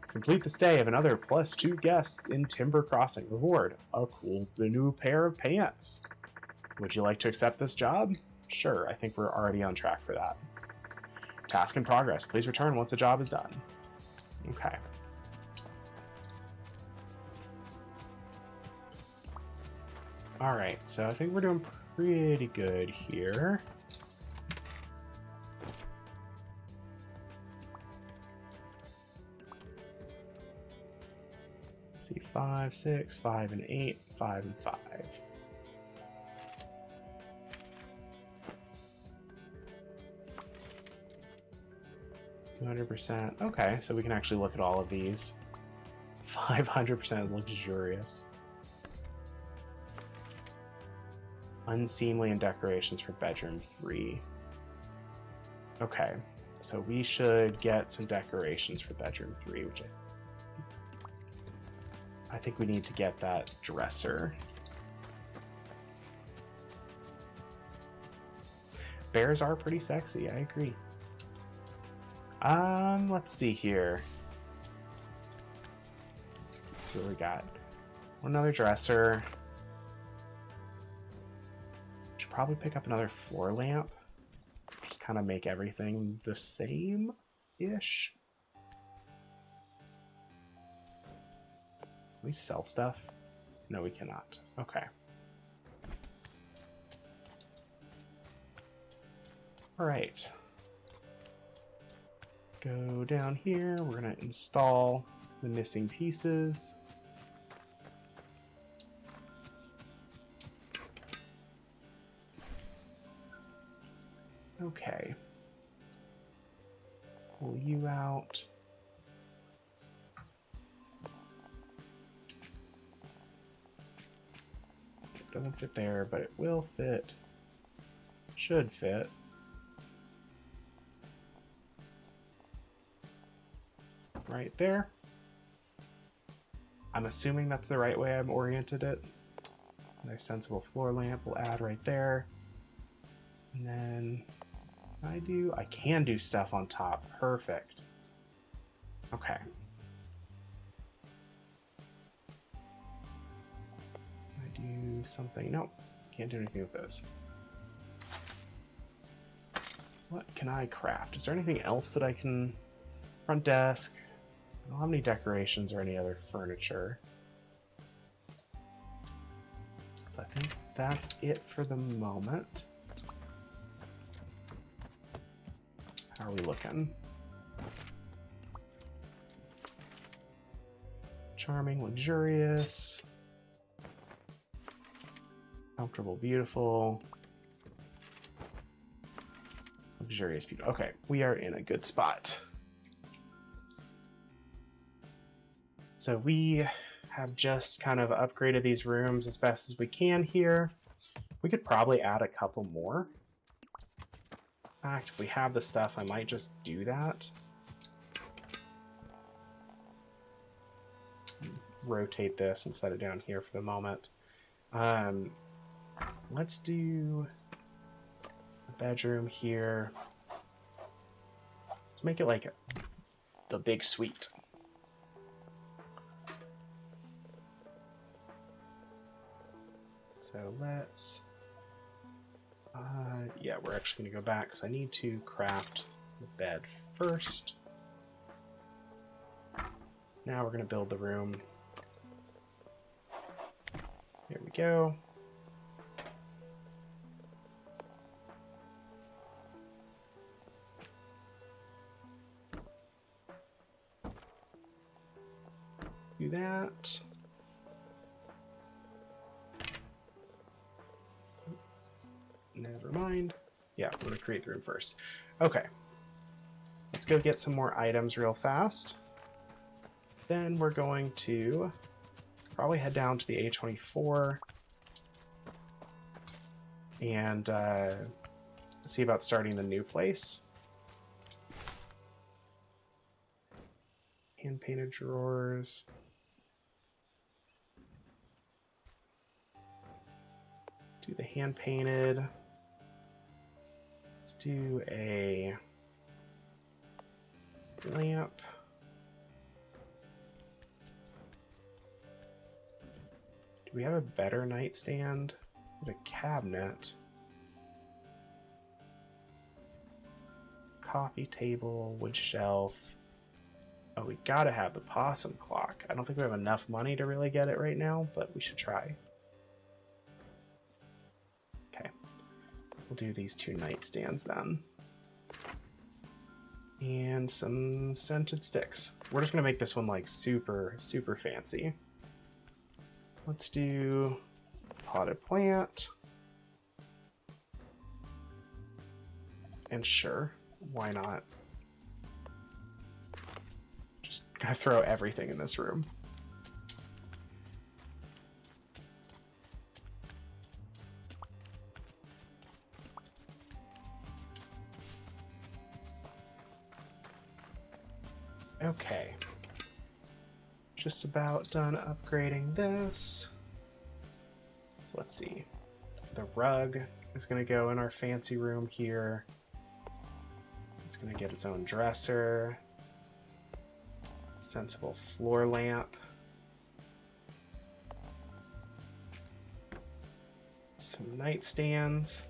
Complete the stay of another +2 guests in Timber Crossing. Reward: a cool new pair of pants. Would you like to accept this job? Sure, I think we're already on track for that. Task in progress. Please return once the job is done. Okay. Alright, so I think we're doing pretty good here. Let's see, 5, 6, 5, and 8, 5, and 5. %. Okay, so we can actually look at all of these. 500% is luxurious. Unseemly and decorations for bedroom 3. Okay, so we should get some decorations for bedroom 3, which I think we need to get that dresser. Bears are pretty sexy, I agree. Let's see here. Let's see what we got. Another dresser. Should probably pick up another floor lamp. Just kind of make everything the same-ish. Can we sell stuff? No, we cannot. Okay. All right. Go down here. We're going to install the missing pieces. Okay. Pull you out. It doesn't fit there, but it will fit. Should fit. Right there. I'm assuming that's the right way I've oriented it. Another sensible floor lamp we'll add right there. And then I can do stuff on top. Perfect. Okay. I do something. Nope. Can't do anything with those. What can I craft? Is there anything else that I can... Front desk. I don't have any decorations or any other furniture. So I think that's it for the moment. How are we looking? Charming, luxurious. Comfortable, beautiful. Luxurious, beautiful. Okay, we are in a good spot. So we have just kind of upgraded these rooms as best as we can here. We could probably add a couple more. In fact, if we have the stuff, I might just do that. Rotate this and set it down here for the moment. Let's do a bedroom here. Let's make it like the big suite. So let's, yeah, we're actually going to go back because I need to craft the bed first. Now we're going to build the room. Here we go. Do that. Never mind. Yeah, we're going to create the room first. Okay. Let's go get some more items real fast. Then we're going to probably head down to the A24 and see about starting the new place. Hand painted drawers. Do the hand painted. Let's do a lamp. Do we have a better nightstand? A cabinet. Coffee table, wood shelf. Oh, we gotta have the possum clock. I don't think we have enough money to really get it right now, but we should try. Okay. We'll do these 2 nightstands then. And some scented sticks. We're just gonna make this one like super, super fancy. Let's do potted plant. And sure, why not? Just gonna throw everything in this room. Okay. Just about done upgrading this. So let's see. The rug is going to go in our fancy room here. It's going to get its own dresser. Sensible floor lamp. Some nightstands.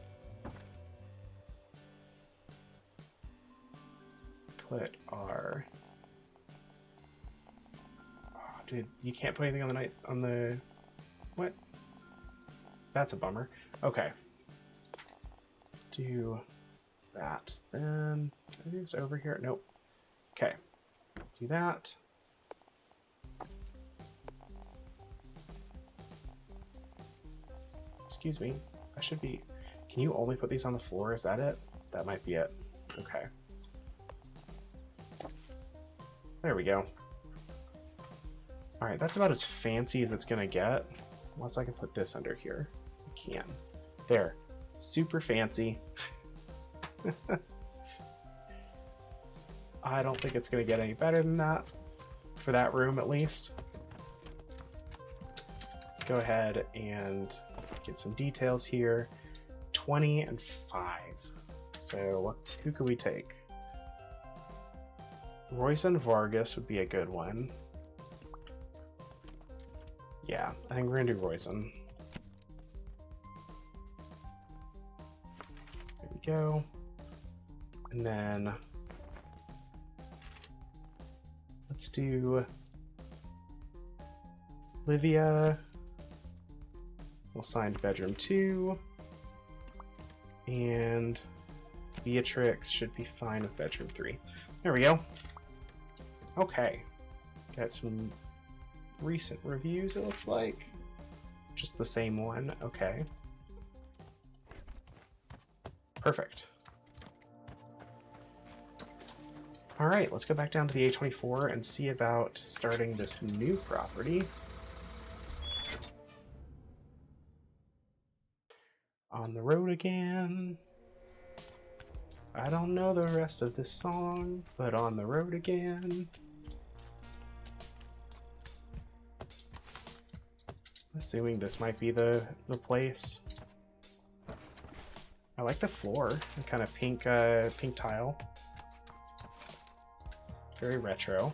Put our... Dude, you can't put anything on the what? That's a bummer. Okay. Do that. Then I think it's over here. Nope. Okay. Do that. Excuse me. I should be. Can you only put these on the floor? Is that it? That might be it. Okay. There we go. Alright, that's about as fancy as it's gonna get. Unless I can put this under here. I can. There. Super fancy. I don't think it's gonna get any better than that. For that room, at least. Let's go ahead and get some details here. 20 and 5. So, who could we take? Royce and Vargas would be a good one. Yeah, I think we're gonna do Royson. There we go. And then let's do Livia. We'll sign bedroom 2. And Beatrix should be fine with bedroom 3. There we go. Okay. Got some recent reviews, it looks like. Just the same one. Okay. Perfect. Alright, let's go back down to the A24 and see about starting this new property. On the road again. I don't know the rest of this song, but on the road again. Assuming this might be the place. I like the floor, the kind of pink tile. Very retro.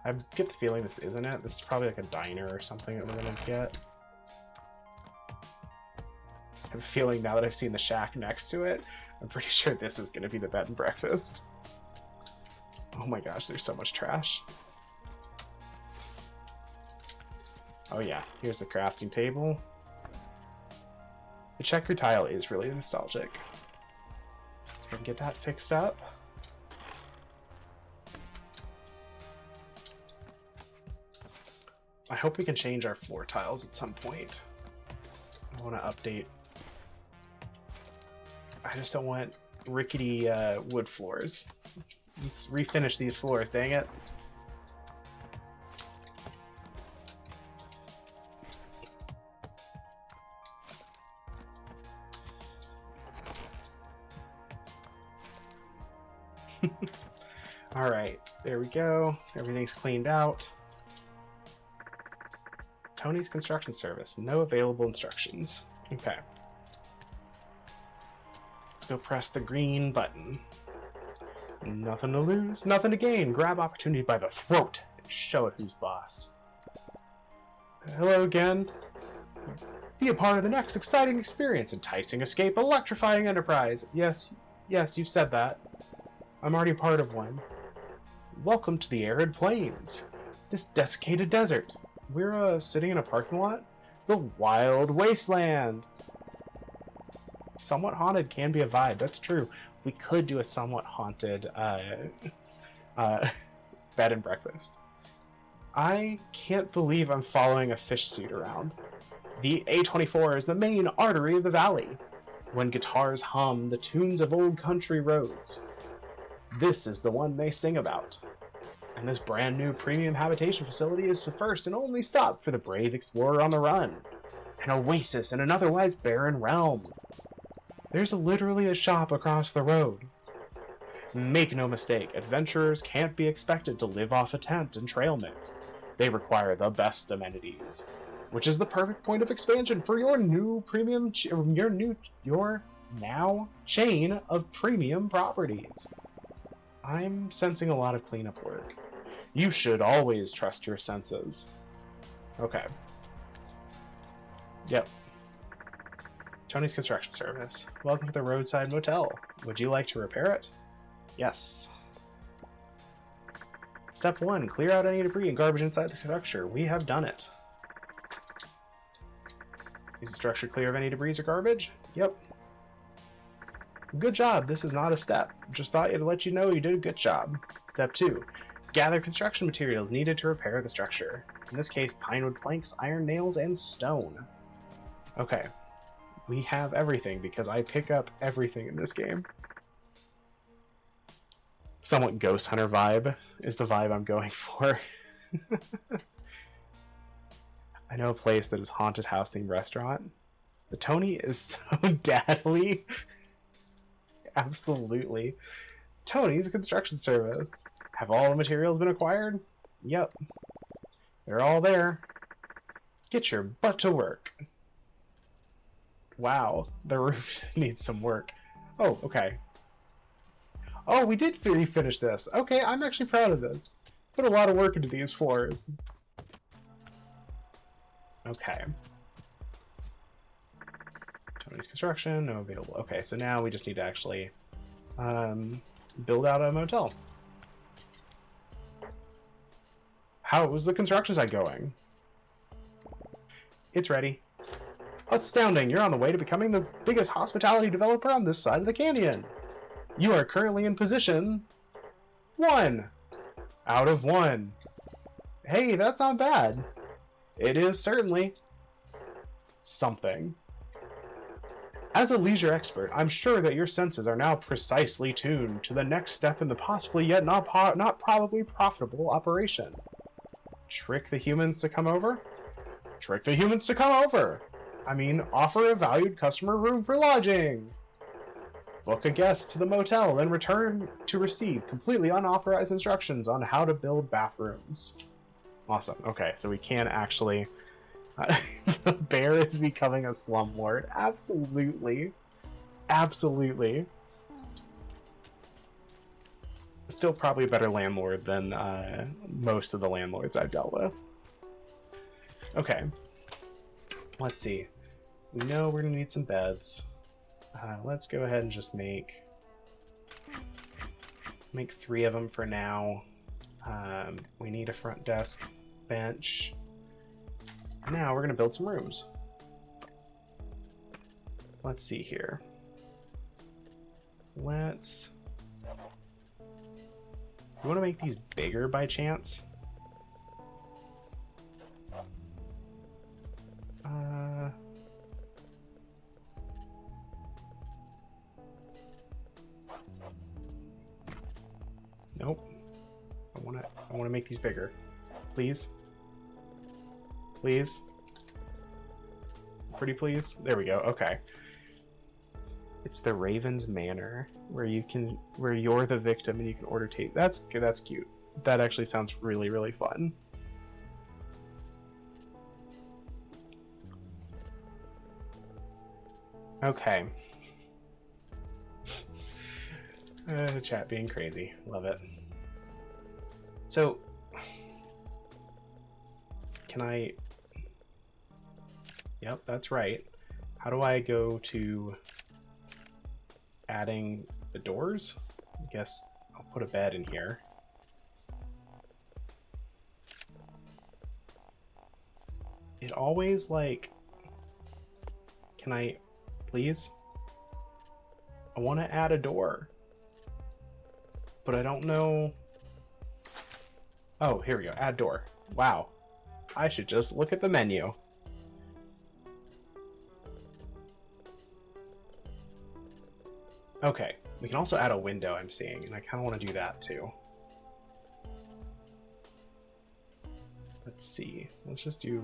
I get the feeling this isn't it. This is probably like a diner or something that we're gonna get. I have a feeling now that I've seen the shack next to it, I'm pretty sure this is gonna be the bed and breakfast. Oh my gosh, there's so much trash. Oh yeah, here's the crafting table. The checker tile is really nostalgic. So we can get that fixed up. I hope we can change our floor tiles at some point. I want to update. I just don't want rickety wood floors. Let's refinish these floors, dang it. All right, there we go. Everything's cleaned out. Tony's construction service. No available instructions. Okay. Let's go press the green button. Nothing to lose, nothing to gain. Grab opportunity by the throat and show it who's boss. Hello again. Be a part of the next exciting experience. Enticing escape, electrifying enterprise. Yes, you said that. I'm already part of one. Welcome to the arid plains. This desiccated desert. We're sitting in a parking lot? The wild wasteland. Somewhat haunted can be a vibe. That's true. We could do a somewhat haunted bed and breakfast. I can't believe I'm following a fish suit around. The A24 is the main artery of the valley. When guitars hum the tunes of old country roads, this is the one they sing about. And this brand new premium habitation facility is the first and only stop for the brave explorer on the run. An oasis in an otherwise barren realm. There's literally a shop across the road. Make no mistake, adventurers can't be expected to live off a tent and trail mix. They require the best amenities, which is the perfect point of expansion for your new premium, your now chain of premium properties. I'm sensing a lot of cleanup work. You should always trust your senses. Okay. Yep. Tony's construction service. Welcome to the roadside motel. Would you like to repair it? Yes. Step 1. Clear out any debris and garbage inside the structure. We have done it. Is the structure clear of any debris or garbage? Yep. Good job. This is not a step. Just thought I'd let you know you did a good job. Step 2. Gather construction materials needed to repair the structure. In this case, pinewood planks, iron nails, and stone. Okay. We have everything because I pick up everything in this game. Somewhat Ghost Hunter vibe is the vibe I'm going for. I know a place that is haunted house themed restaurant. The Tony is so daddly. Absolutely. Tony's construction service. Have all the materials been acquired? Yep. They're all there. Get your butt to work. Wow, the roof needs some work. Oh, okay. Oh, we did finish this. Okay, I'm actually proud of this. Put a lot of work into these floors. Okay. Tony's construction, no available. Okay, so now we just need to actually build out a motel. How was the construction site going? It's ready. Astounding! You're on the way to becoming the biggest hospitality developer on this side of the canyon. You are currently in position 1 out of 1. Hey, that's not bad. It is certainly something. As a leisure expert, I'm sure that your senses are now precisely tuned to the next step in the possibly yet not probably profitable operation. Trick the humans to come over? Trick the humans to come over! I mean, offer a valued customer room for lodging! Book a guest to the motel, then return to receive completely unauthorized instructions on how to build bathrooms. Awesome. Okay, so we can actually... the bear is becoming a slumlord. Absolutely. Absolutely. Still probably a better landlord than most of the landlords I've dealt with. Okay. Let's see. We know we're going to need some beds. Let's go ahead and just make 3 of them for now. We need a front desk bench. Now we're going to build some rooms. Let's see here. Let's... You want to make these bigger by chance? Nope. I want to make these bigger. Please. Please. Pretty please. There we go. Okay. It's the Raven's Manor, where you're the victim and you can order taste. That's good. That's cute. That actually sounds really, really fun. Okay. Chat being crazy. Love it. So, can I... Yep, that's right. How do I go to adding the doors? I guess I'll put a bed in here. It always, like... Can I... Please? I want to add a door. But I don't know... Oh, here we go. Add door. Wow. I should just look at the menu. Okay. We can also add a window, I'm seeing, and I kind of want to do that too. Let's see. Let's just do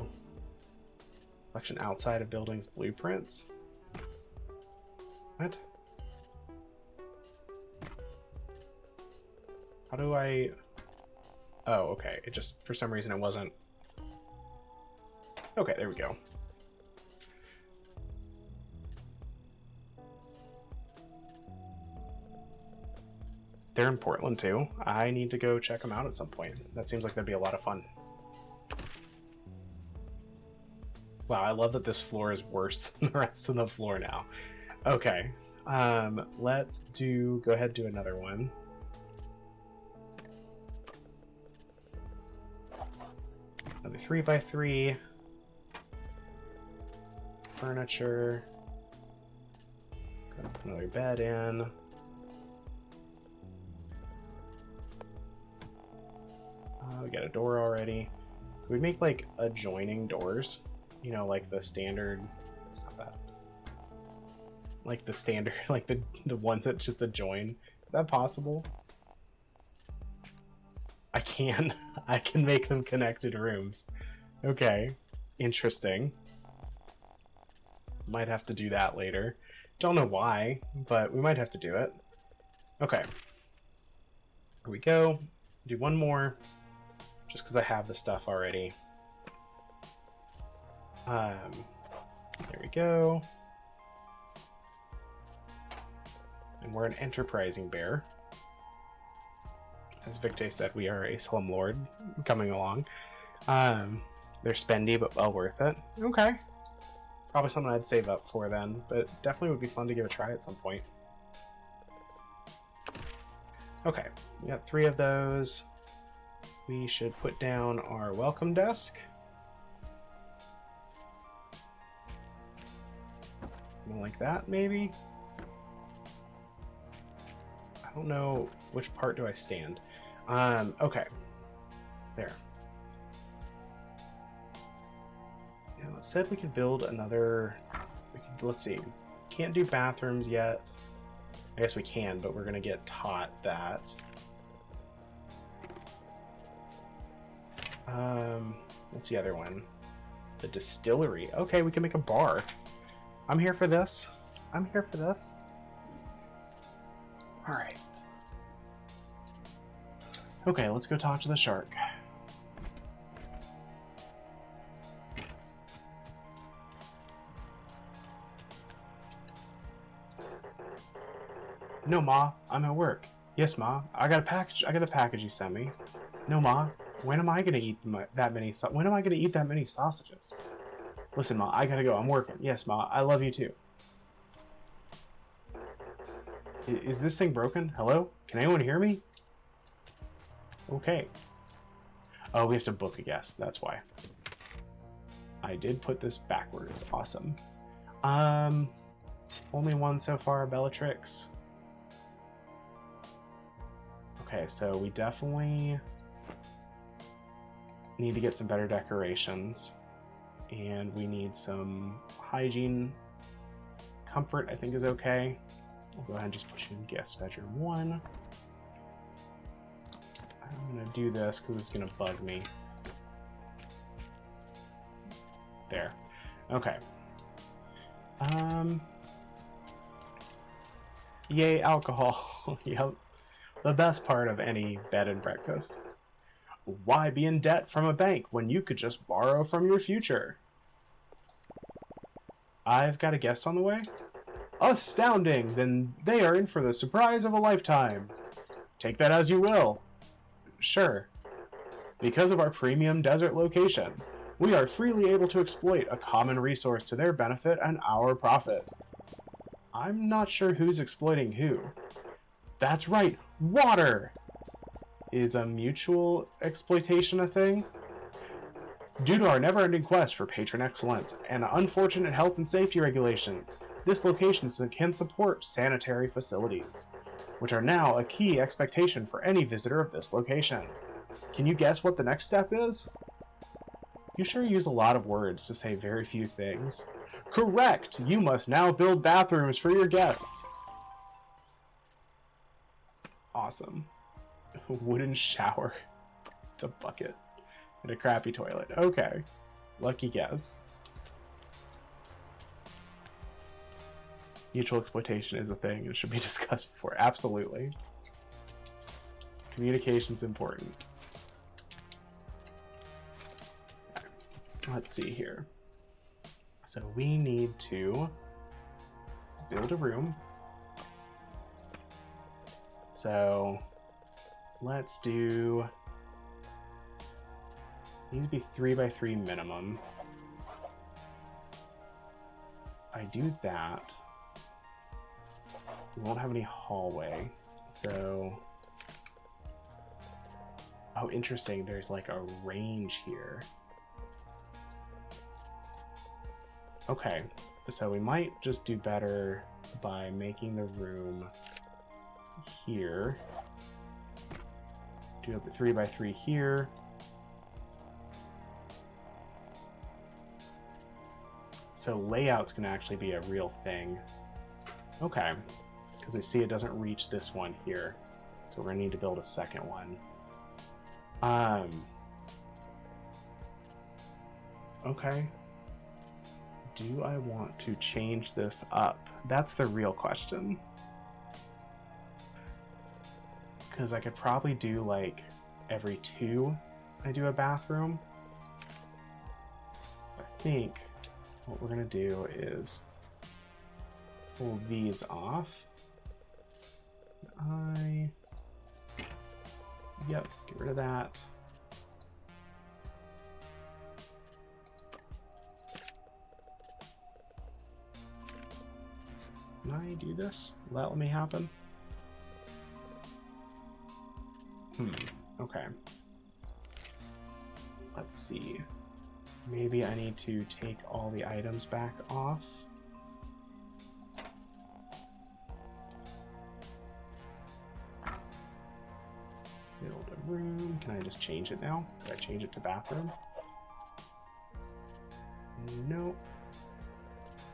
selection outside of buildings blueprints. What? How do I... Oh, okay. It just, for some reason, it wasn't... Okay, there we go. They're in Portland, too. I need to go check them out at some point. That seems like that'd be a lot of fun. Wow, I love that this floor is worse than the rest of the floor now. Okay. Let's go ahead and do another one. Another 3x3. Furniture. Gonna put another bed in. We got a door already. Could we make like adjoining doors? You know, like the standard. It's not that. Like the standard, like the ones that just adjoin. Is that possible? I can. I can make them connected rooms. Okay. Interesting. Might have to do that later. Don't know why, but we might have to do it. Okay. Here we go. Do one more. Just because I have the stuff already. There we go. And we're an enterprising bear. As Victe said, we are a slumlord coming along. They're spendy, but well worth it. Okay. Probably something I'd save up for then, but definitely would be fun to give a try at some point. Okay, we got 3 of those. We should put down our welcome desk. Something like that, maybe? I don't know which part do I stand. Okay. There. Yeah, it said we could build another... let's see. Can't do bathrooms yet. I guess we can, but we're going to get taught that. What's the other one? The distillery. Okay, we can make a bar. I'm here for this. I'm here for this. Alright. Okay, let's go talk to the shark. No, Ma. I'm at work. Yes, Ma. I got a package. I got the package you sent me. No, Ma. When am I gonna eat that many? When am I gonna eat that many sausages? Listen, Ma. I gotta go. I'm working. Yes, Ma. I love you too. Is this thing broken? Hello? Can anyone hear me? Okay. Oh, we have to book a guest. That's why. I did put this backwards. Awesome. Only one so far, Bellatrix. Okay, so we definitely need to get some better decorations. And we need some hygiene. Comfort, I think, is okay. We'll go ahead and just put you in guest bedroom 1. I'm gonna do this because it's gonna bug me. There. Okay. Yay, alcohol. Yep. The best part of any bed and breakfast. Why be in debt from a bank when you could just borrow from your future? I've got a guest on the way. Astounding! Then they are in for the surprise of a lifetime. Take that as you will. Sure. Because of our premium desert location, we are freely able to exploit a common resource to their benefit and our profit. I'm not sure who's exploiting who. That's right, water! Is a mutual exploitation a thing? Due to our never-ending quest for patron excellence and unfortunate health and safety regulations, this location can support sanitary facilities, which are now a key expectation for any visitor of this location. Can you guess what the next step is? You sure use a lot of words to say very few things. Correct! You must now build bathrooms for your guests. Awesome. Wooden shower. It's a bucket. And a crappy toilet. Okay. Lucky guess. Mutual exploitation is a thing and should be discussed before. Absolutely. Communication's important. Okay. Let's see here. So we need to build a room. So let's do... Needs to be 3x3 minimum. If I do that, we won't have any hallway. So, oh, interesting. There's like a range here. Okay, so we might just do better by making the room here. Do a 3x3 here. So layout's gonna actually be a real thing. Okay, because I see it doesn't reach this one here. So we're gonna need to build a second one. Okay. Do I want to change this up? That's the real question. Because I could probably do like every 2 I do a bathroom. I think what we're gonna do is pull these off. Yep, get rid of that. Can I do this? Will that let me happen? Okay. Let's see. Maybe I need to take all the items back off. Build a room. Can I just change it now? Could I change it to bathroom? Nope.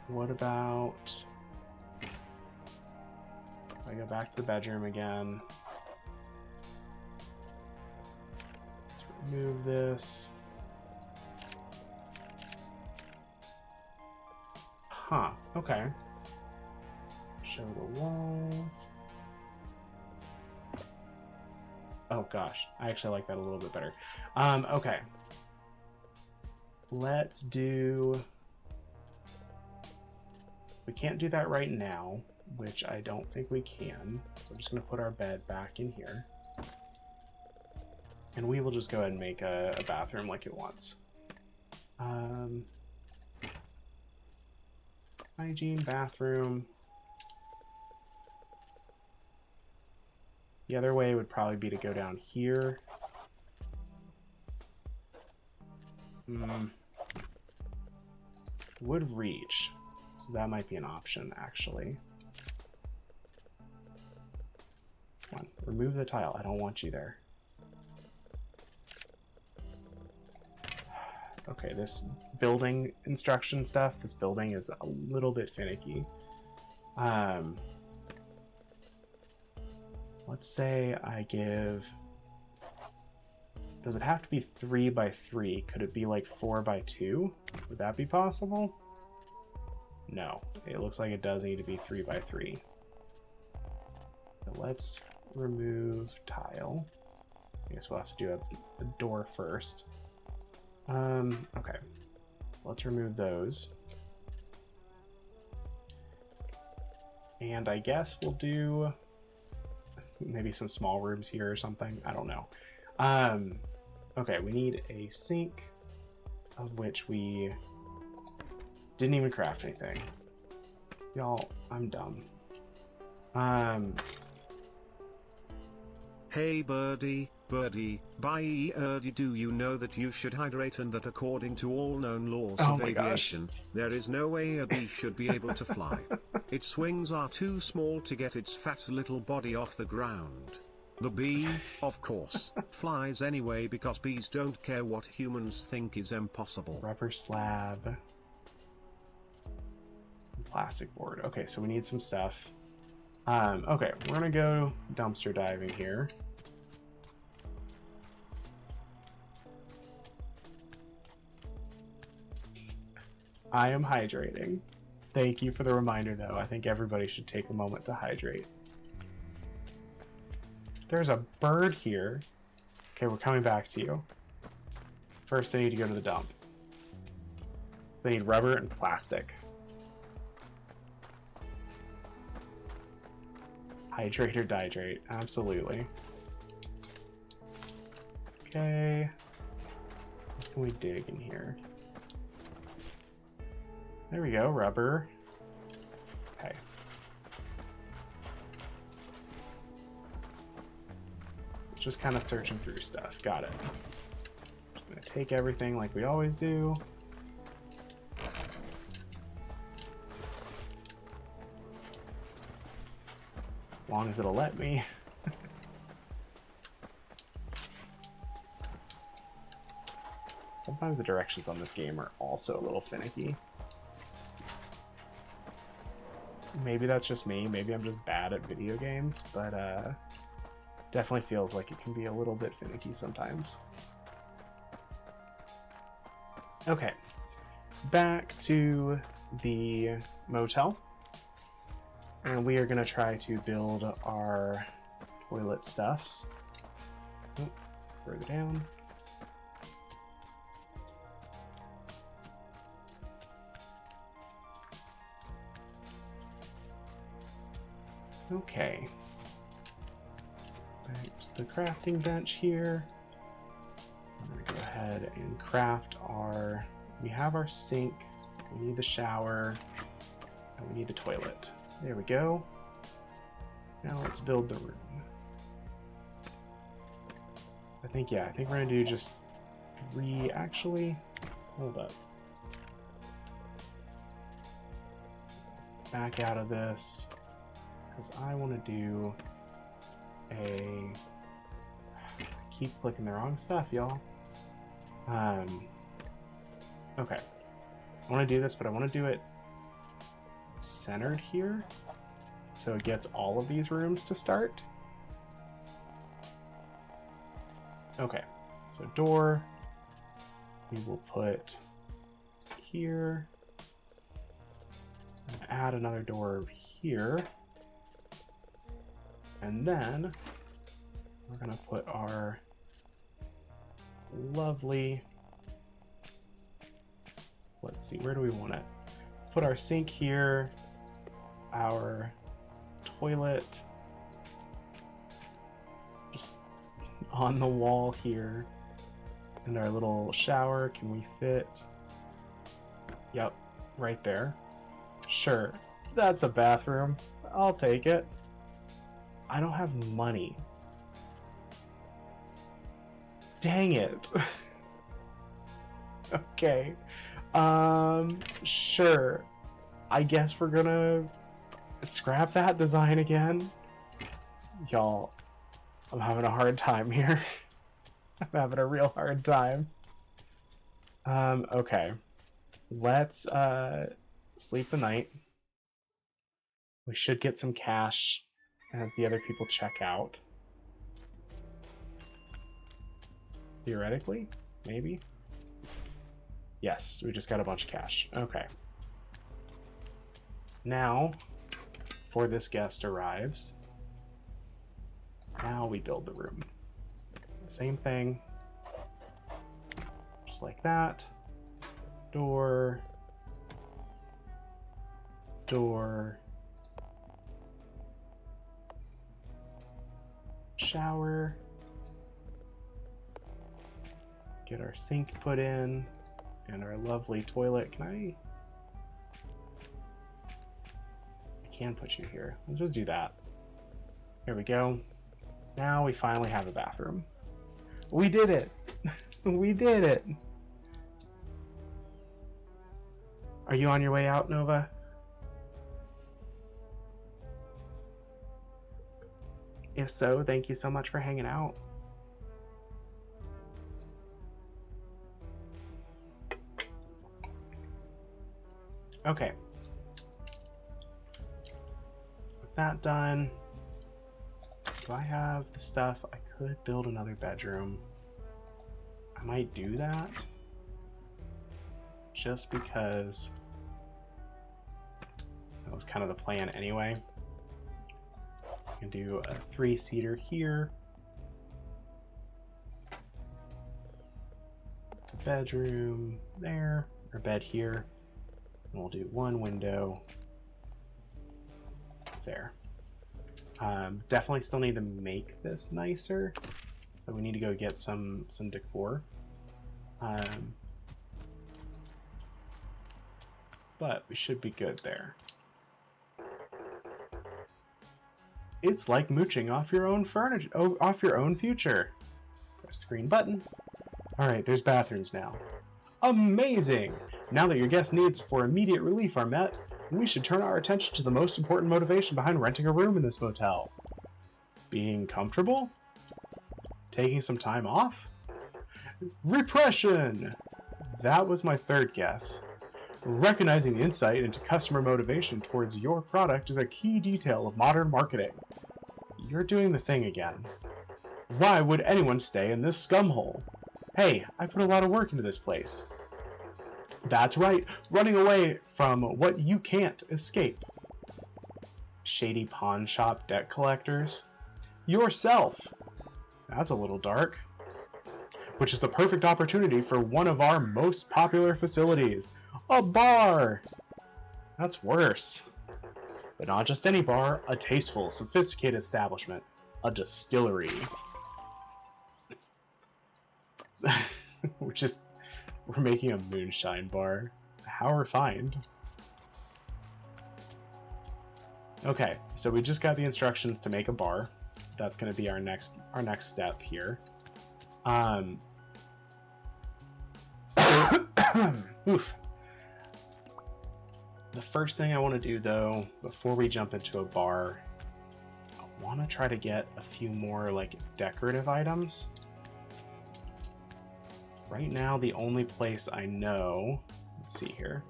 What about... I go back to the bedroom again. Let's remove this. Huh, okay. Show the walls. Oh gosh, I actually like that a little bit better. Okay. Let's do... We can't do that right now, which I don't think we can. So I'm just gonna put our bed back in here. And we will just go ahead and make a bathroom like it wants. Hygiene, bathroom. The other way would probably be to go down here. Would reach. So that might be an option, actually. Come on, remove the tile. I don't want you there. Okay, this building instruction stuff, this building is a little bit finicky. Let's say I give... Does it have to be 3x3? Could it be like 4x2? Would that be possible? No, it looks like it does need to be 3x3. So let's remove tile. I guess we'll have to do a door first. Okay. So let's remove those. And I guess we'll do maybe some small rooms here or something. I don't know. Okay, we need a sink, of which we didn't even craft anything. Y'all, I'm dumb. Hey birdie, do you know that you should hydrate and that according to all known laws of aviation, there is no way a bee should be able to fly. Its wings are too small to get its fat little body off the ground. The bee, of course, flies anyway because bees don't care what humans think is impossible. Rubber slab. Plastic board. Okay, so we need some stuff. Okay, we're gonna go dumpster diving here. I am hydrating. Thank you for the reminder, though. I think everybody should take a moment to hydrate. There's a bird here. Okay, we're coming back to you. First, I need to go to the dump. They need rubber and plastic. Hydrate or dihydrate, absolutely. Okay. What can we dig in here? There we go, rubber. Okay. Just kind of searching through stuff. Got it. Just gonna take everything like we always do. As long as it'll let me. Sometimes the directions on this game are also a little finicky. Maybe that's just me. Maybe I'm just bad at video games, but definitely feels like it can be a little bit finicky sometimes. Okay, back to the motel. And we are going to try to build our toilet stuffs. Oh, further down. Okay. Back to the crafting bench here. I'm going to go ahead and craft our... We have our sink, we need the shower, and we need the toilet. There we go. Now let's build the room. I think we're gonna do just 3, actually. Hold up. Back out of this, because I want to do a... I keep clicking the wrong stuff, y'all. Okay. I want to do this, but I want to do it centered here, so it gets all of these rooms to start. Okay, so door we will put here, and add another door here, and then we're gonna put our lovely, let's see, where do we want it? Put our sink here, our toilet just on the wall here, and our little shower. Can we fit? Yep, right there. Sure, that's a bathroom. I'll take it. I don't have money. Dang it. Okay. Sure. I guess we're gonna scrap that design again. Y'all, I'm having a hard time here. I'm having a real hard time. Okay. Let's sleep the night. We should get some cash as the other people check out. Theoretically, maybe. Yes, we just got a bunch of cash. Okay. Now, before this guest arrives, Now we build the room. Same thing. Just like that. Door. Door. Shower. Get our sink put in. And our lovely toilet. I can put you here. Let's just do that. Here we go. Now we finally have a bathroom. We did it! We did it! Are you on your way out, Nova? If so, thank you so much for hanging out. Okay. With that done, do I have the stuff? I could build another bedroom. I might do that. Just because that was kind of the plan anyway. I can do a 3-seater here. Bedroom there, or bed here. And we'll do one window there. Definitely still need to make this nicer. So we need to go get some decor. But we should be good there. It's like mooching off your own furniture, off your own future. Press the green button. All right, there's bathrooms now. Amazing! Now that your guest needs for immediate relief are met, we should turn our attention to the most important motivation behind renting a room in this motel. Being comfortable? Taking some time off? Repression! That was my third guess. Recognizing the insight into customer motivation towards your product is a key detail of modern marketing. You're doing the thing again. Why would anyone stay in this scumhole? Hey, I put a lot of work into this place. That's right, running away from what you can't escape. Shady pawn shop debt collectors. Yourself. That's a little dark. Which is the perfect opportunity for one of our most popular facilities. A bar! That's worse. But not just any bar, a tasteful, sophisticated establishment. A distillery. We're making a moonshine bar. How refined. Okay, so we just got the instructions to make a bar. That's going to be our next step here. Oof. The first thing I want to do, though, before we jump into a bar, I want to try to get a few more like decorative items. Right now, the only place I know, let's see here.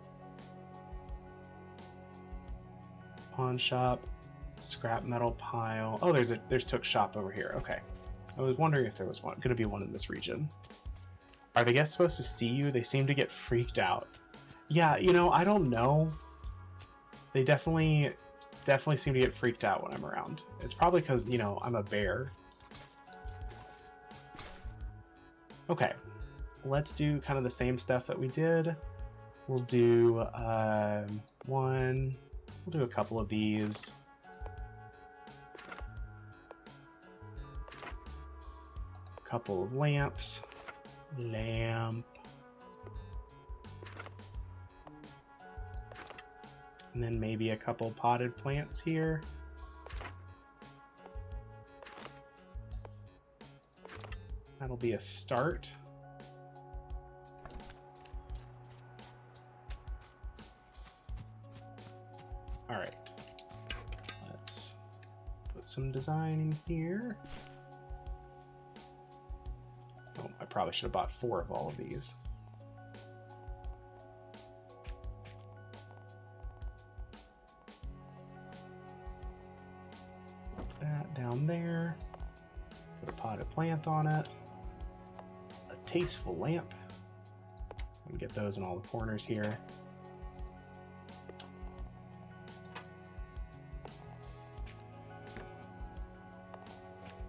Pawn shop, scrap metal pile. Oh, there's Took shop over here. Okay. I was wondering if there was going to be one in this region. Are the guests supposed to see you? They seem to get freaked out. Yeah, I don't know. They definitely seem to get freaked out when I'm around. It's probably because, I'm a bear. Okay. Let's do kind of the same stuff that we did. We'll do we'll do a couple of these. A couple of lamps. Lamp. And then maybe a couple potted plants here. That'll be a start. All right, let's put some design in here. Oh, I probably should have bought 4 of all of these. Put that down there. Put a potted plant on it. A tasteful lamp. We can get those in all the corners here.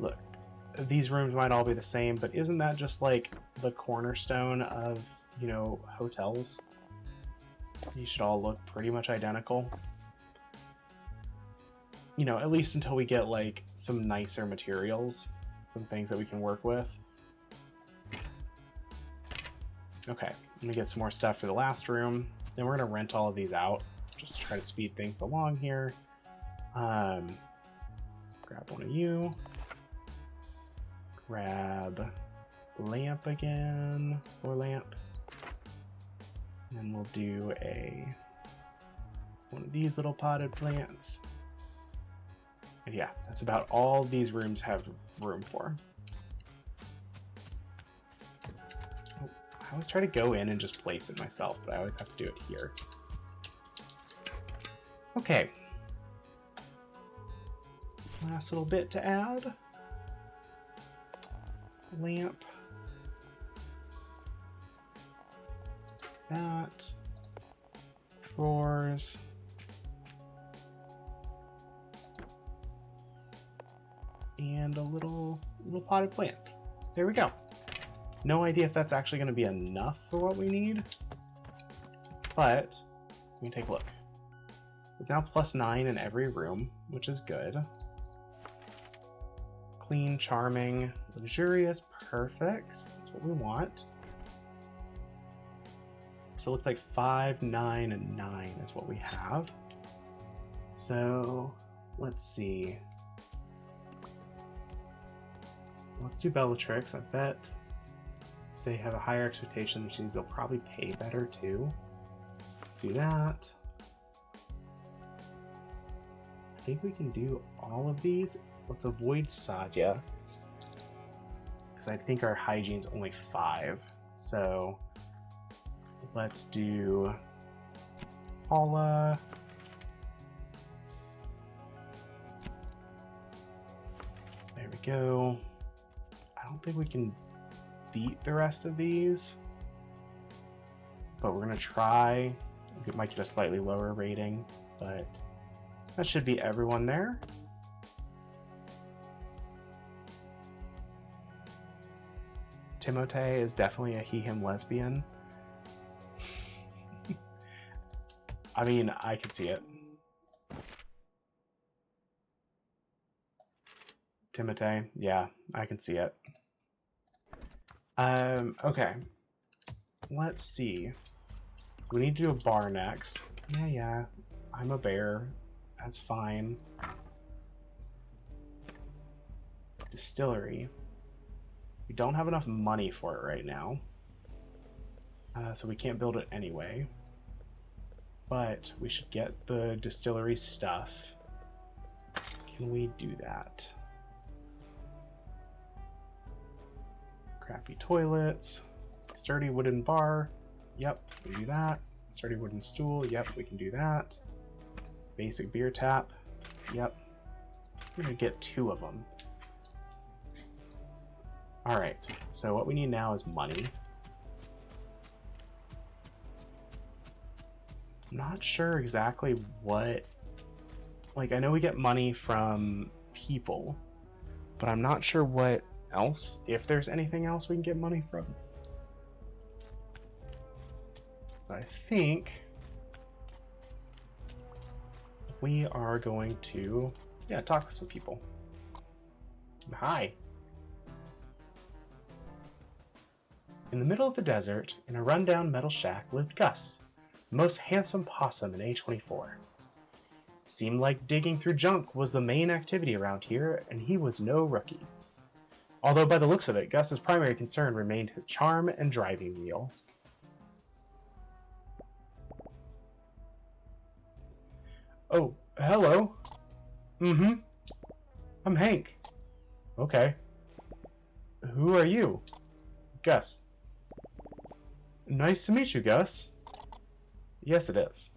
Look, these rooms might all be the same, but isn't that just like the cornerstone of, you know, hotels? These should all look pretty much identical. You know, at least until we get like some nicer materials, some things that we can work with. Okay, I'm gonna get some more stuff for the last room. Then we're gonna rent all of these out, just to try to speed things along here. Grab one of you. Grab lamp again, or lamp. And we'll do one of these little potted plants. And yeah, that's about all these rooms have room for. I always try to go in and just place it myself, but I always have to do it here. Okay. Last little bit to add. Lamp. That. Drawers. And a little potted plant. There we go. No idea if that's actually going to be enough for what we need, but we can take a look. It's now +9 in every room, which is good. Clean, charming, luxurious, perfect. That's what we want. So it looks like 5, 9, and 9 is what we have. So let's see. Let's do Bellatrix. I bet they have a higher expectation, which means they'll probably pay better too. Do that. I think we can do all of these. Let's avoid Sadia, because I think our hygiene's only 5. So let's do Paula. There we go. I don't think we can beat the rest of these, but we're gonna try. We might get a slightly lower rating, but that should be everyone there. Timothée is definitely a he/him lesbian. I mean, I can see it. Timothée, yeah, I can see it. Okay. Let's see. So we need to do a bar next. Yeah, I'm a bear. That's fine. Distillery. We don't have enough money for it right now. So we can't build it anyway. But we should get the distillery stuff. Can we do that? Crappy toilets. Sturdy wooden bar. Yep, we do that. Sturdy wooden stool. Yep, we can do that. Basic beer tap. Yep. We're gonna get 2 of them. Alright, so what we need now is money. I'm not sure exactly what... Like, I know we get money from people, but I'm not sure what else, if there's anything else we can get money from. I think we are going to, talk with some people. Hi. In the middle of the desert, in a rundown metal shack, lived Gus, the most handsome possum in A24. Seemed like digging through junk was the main activity around here, and he was no rookie. Although by the looks of it, Gus's primary concern remained his charm and driving wheel. Oh, hello. I'm Hank. Okay. Who are you? Gus. Nice to meet you, Gus. Yes, it is.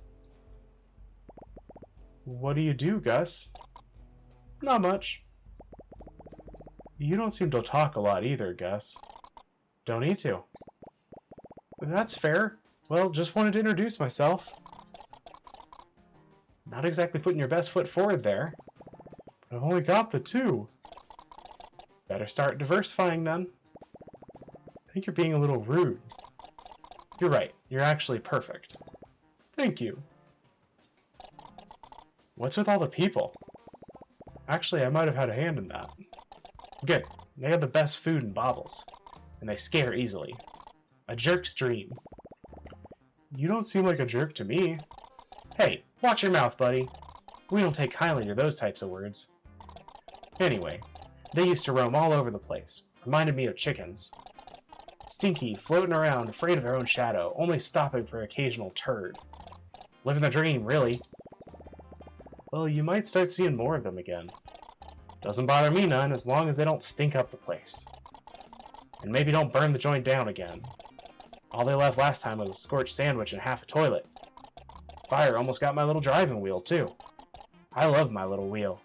What do you do, Gus? Not much. You don't seem to talk a lot either, Gus. Don't need to. That's fair. Well, just wanted to introduce myself. Not exactly putting your best foot forward there. But I've only got the 2. Better start diversifying then. I think you're being a little rude. You're right. You're actually perfect. Thank you. What's with all the people? Actually, I might have had a hand in that. Good. They have the best food and baubles. And they scare easily. A jerk's dream. You don't seem like a jerk to me. Hey, watch your mouth, buddy. We don't take kindly to those types of words. Anyway, they used to roam all over the place. Reminded me of chickens. Stinky, floating around, afraid of their own shadow, only stopping for an occasional turd. Living the dream, really. Well, you might start seeing more of them again. Doesn't bother me none, as long as they don't stink up the place. And maybe don't burn the joint down again. All they left last time was a scorched sandwich and half a toilet. Fire almost got my little driving wheel, too. I love my little wheel.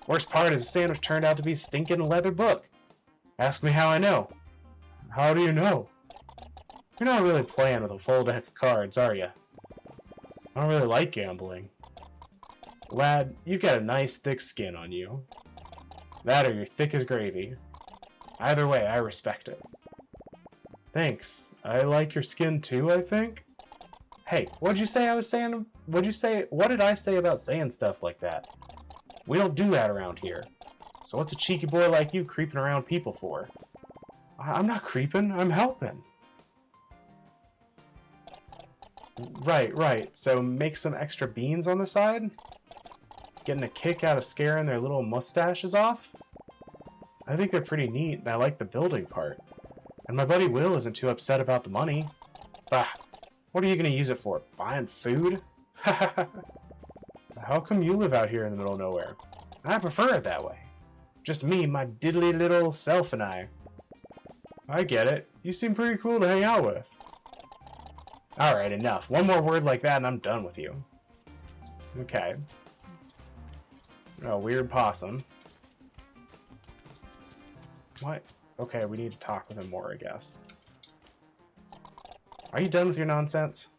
Worst part is the sandwich turned out to be a stinking leather book. Ask me how I know. How do you know? You're not really playing with a full deck of cards, are you? I don't really like gambling. Lad, you've got a nice thick skin on you. That or you're thick as gravy. Either way, I respect it. Thanks. I like your skin too, I think? Hey, what'd you say I was saying? What did I say about saying stuff like that? We don't do that around here. So what's a cheeky boy like you creeping around people for? I'm not creeping, I'm helping. Right. So make some extra beans on the side? Getting a kick out of scaring their little mustaches off? I think they're pretty neat, and I like the building part. And my buddy Will isn't too upset about the money. Bah, what are you going to use it for? Buying food? How come you live out here in the middle of nowhere? I prefer it that way. Just me, my diddly little self, and I. I get it. You seem pretty cool to hang out with. Alright, enough. One more word like that and I'm done with you. Okay. Oh, weird possum. What? Okay, we need to talk with him more, I guess. Are you done with your nonsense?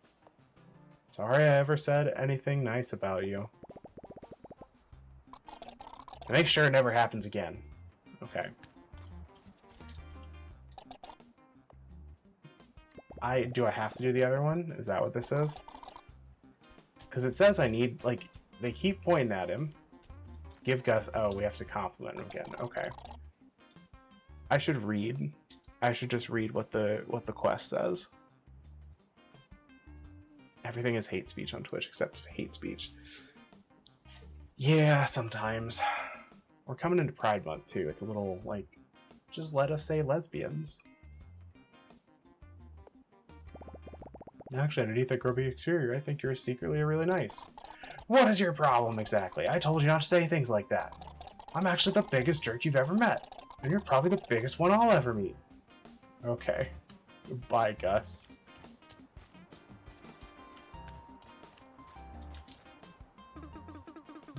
Sorry I ever said anything nice about you. Make sure it never happens again. Okay. Do I have to do the other one? Is that what this is? Because it says I need, like, they keep pointing at him. Give Gus... Oh, we have to compliment him again. Okay. I should read. I should just read what the quest says. Everything is hate speech on Twitch except hate speech. Yeah, sometimes. We're coming into Pride Month, too. It's a little, like, just let us say lesbians. Actually, underneath that grumpy exterior, I think you're secretly really nice. What is your problem, exactly? I told you not to say things like that. I'm actually the biggest jerk you've ever met. And you're probably the biggest one I'll ever meet. Okay. Bye, Gus.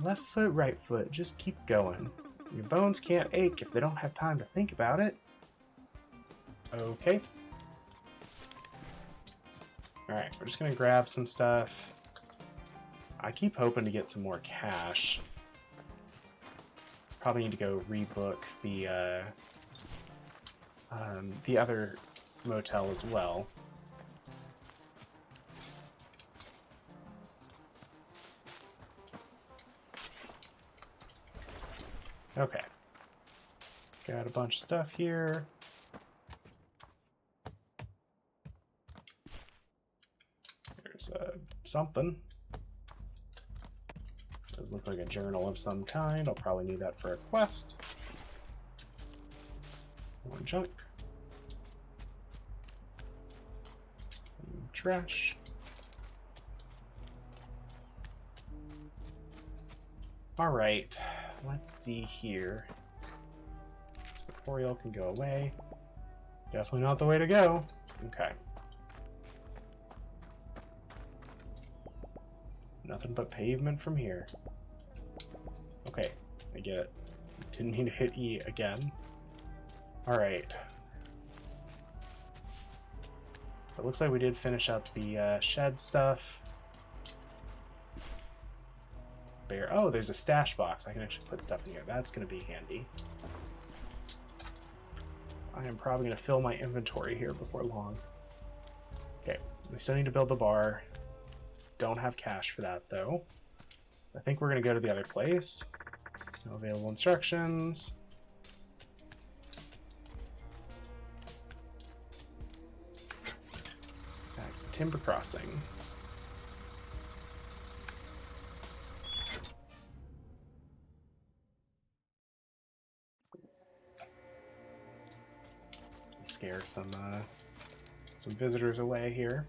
Left foot, right foot. Just keep going. Your bones can't ache if they don't have time to think about it. Okay. Alright, we're just gonna grab some stuff. I keep hoping to get some more cash. Probably need to go rebook the other motel as well. Okay. Got a bunch of stuff here. There's something. Does look like a journal of some kind. I'll probably need that for a quest. More junk. Some trash. Alright, let's see here. Tutorial can go away. Definitely not the way to go. Okay. Nothing but pavement from here. Okay, I get it. Didn't mean to hit E again. Alright. It looks like we did finish up the shed stuff. Oh, there's a stash box. I can actually put stuff in here. That's going to be handy. I am probably going to fill my inventory here before long. Okay, we still need to build the bar. Don't have cash for that, though. I think we're going to go to the other place. No available instructions. Back to Timber Crossing. Scare some visitors away here.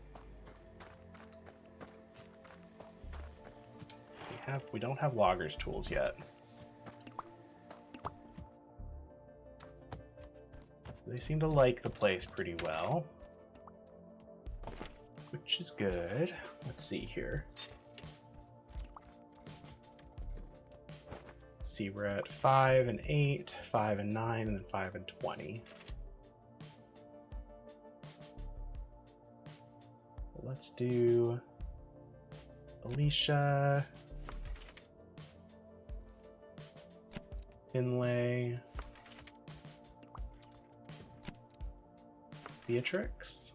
We don't have loggers tools yet. They seem to like the place pretty well, which is good. Let's see here. Let's see, we're at 5 and 8, 5 and 9, and then 5 and 20. Let's do Alicia, Finlay, Beatrix.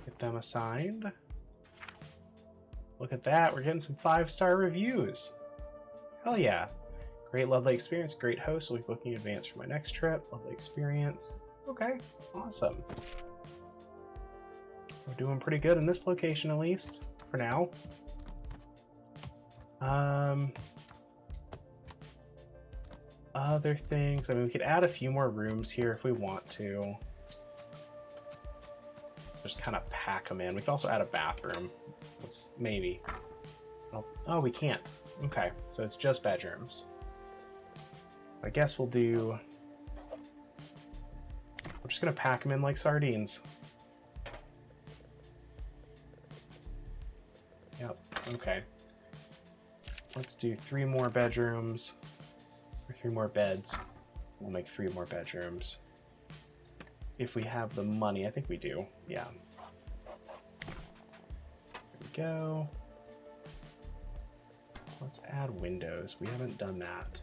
Get them assigned. Look at that, we're getting some 5-star reviews. Hell yeah. Great, lovely experience, great host. We'll be booking in advance for my next trip. Lovely experience. Okay, awesome. We're doing pretty good in this location, at least, for now. Other things, I mean, we could add a few more rooms here if we want to. Just kind of pack them in. We could also add a bathroom. Maybe. Oh, we can't. Okay, so it's just bedrooms. I guess we're just gonna pack them in like sardines. Yep, okay. Let's do 3 more bedrooms, or 3 more beds. We'll make 3 more bedrooms. If we have the money, I think we do, yeah. There we go. Let's add windows. We haven't done that.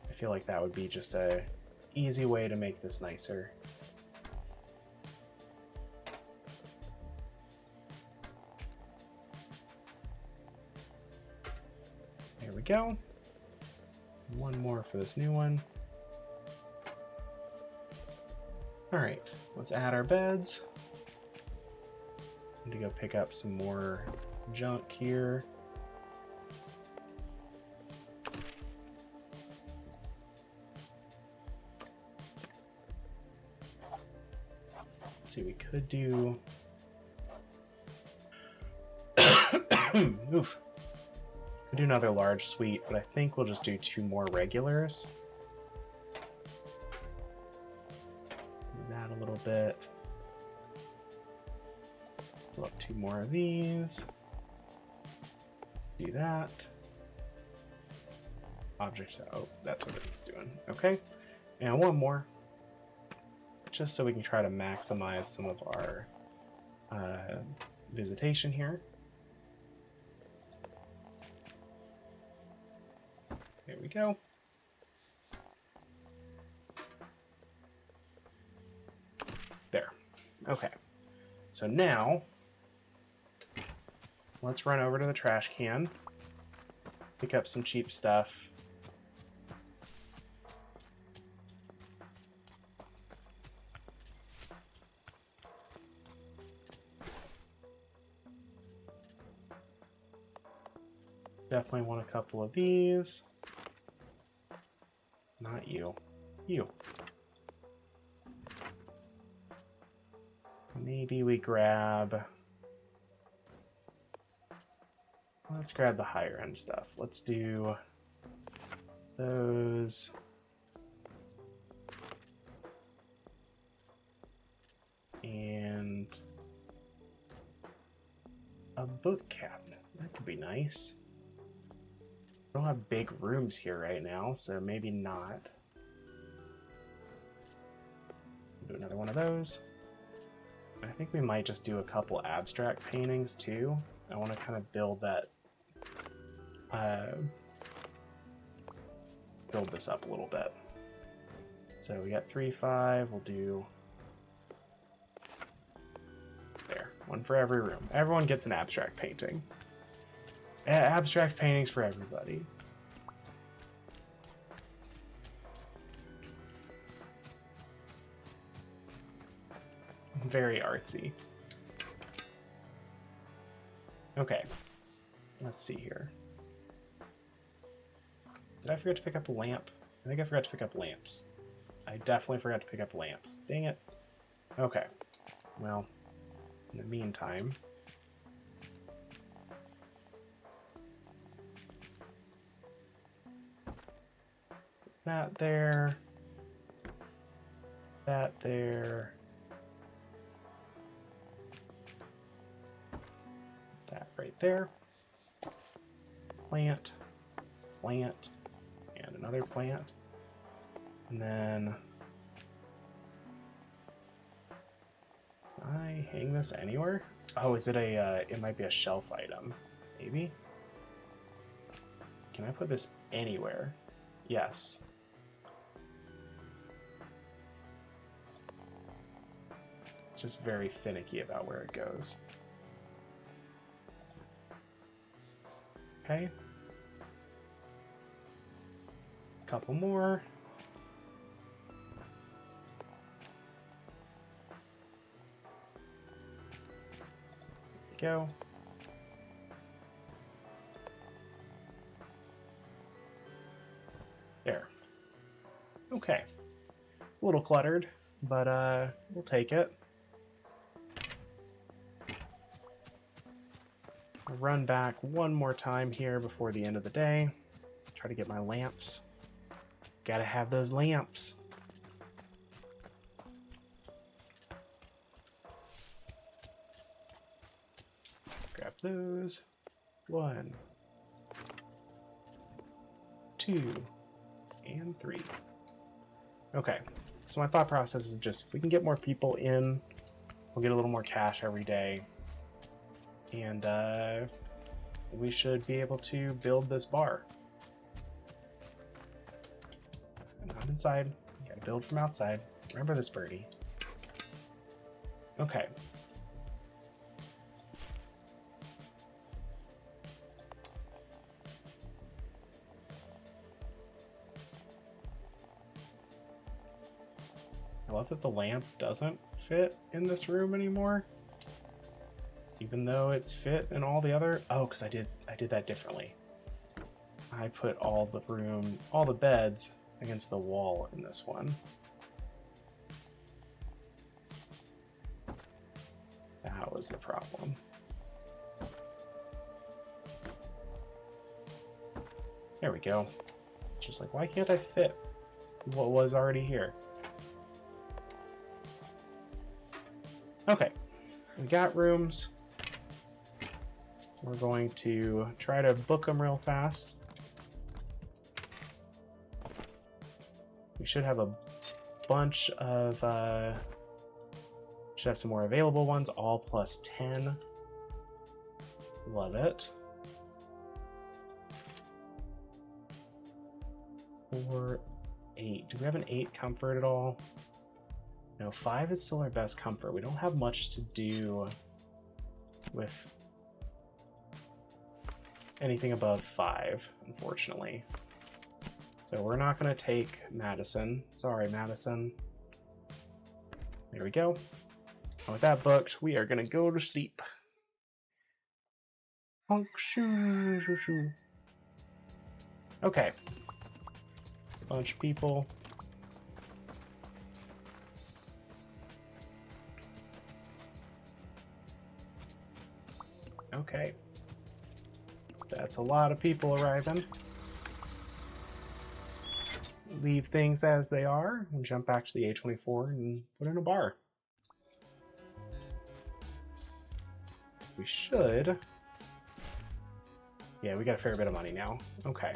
I feel like that would be just a easy way to make this nicer. There we go. 1 more for this new one. All right, let's add our beds. Need to go pick up some more junk here. Let's see, we could do... Oof. Could do another large suite, but I think we'll just do 2 more regulars. A little bit. Pull up 2 more of these. Do that. Objects. Oh, that's what it's doing. Okay. And 1 more. Just so we can try to maximize some of our visitation here. There we go. There. Okay. So now, let's run over to the trash can, pick up some cheap stuff. Definitely want a couple of these. Not you. You. Maybe we grab... Let's grab the higher end stuff. Let's do those. And a book cabinet. That could be nice. We don't have big rooms here right now, so maybe not. Do another one of those. I think we might just do a couple abstract paintings too. I want to kind of build that, build this up a little bit. So we got 3, 5. We'll do there. One for every room. Everyone gets an abstract painting. Abstract paintings for everybody. Very artsy. Okay. Let's see here. Did I forget to pick up a lamp? I think I forgot to pick up lamps. I definitely forgot to pick up lamps. Dang it. Okay. Well, in the meantime... that there. That there. That right there. Plant. Plant. And another plant. And then... can I hang this anywhere? Oh, is it a... it might be a shelf item. Maybe? Can I put this anywhere? Yes. It's just very finicky about where it goes. Okay. Couple more. There we go. There. Okay. A little cluttered, but we'll take it. I'll run back one more time here before the end of the day. Try to get my lamps. Gotta have those lamps. Grab those. 1, 2, and 3. Okay, so my thought process is just if we can get more people in, we'll get a little more cash every day. And we should be able to build this bar. And I'm inside. You gotta build from outside. Remember this, birdie. Okay. I love that the lamp doesn't fit in this room anymore. Even though it's fit in all the other... oh, because I did that differently. I put all the beds against the wall in this one. That was the problem. There we go. Just like, why can't I fit what was already here? Okay, we got rooms. We're going to try to book them real fast. We should have a bunch of, should have some more available ones, all plus 10. Love it. 4, 8. Do we have an 8 comfort at all? No, 5 is still our best comfort. We don't have much to do with anything above 5, unfortunately. So we're not going to take Madison. Sorry, Madison. There we go. And with that booked, we are going to go to sleep. Okay. Bunch of people. Okay. That's a lot of people arriving. Leave things as they are and jump back to the A24 and put in a bar. We should. Yeah, we got a fair bit of money now. Okay.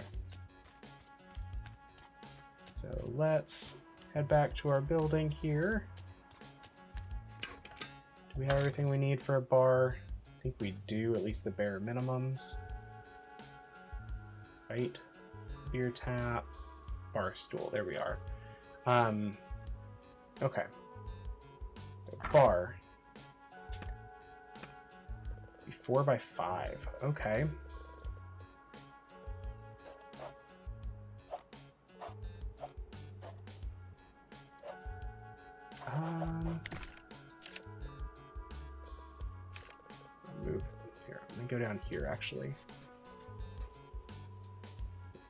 So let's head back to our building here. Do we have everything we need for a bar? I think we do, at least the bare minimums. Right? Beer tap, bar stool, there we are. Okay. Bar. 4x5. Okay. Move here. Let me go down here actually.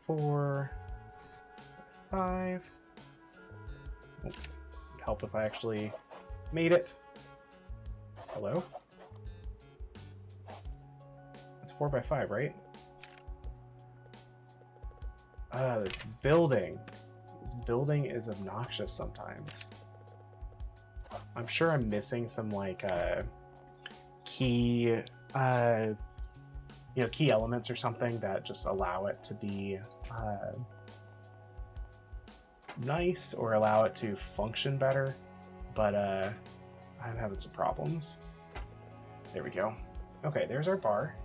4, 5. Oh, it'd help if I actually made it. Hello? It's 4x5, right? This building. This building is obnoxious sometimes. I'm sure I'm missing some like key key elements or something that just allow it to be nice or allow it to function better, but I'm having some problems. There we go. Okay, there's our bar.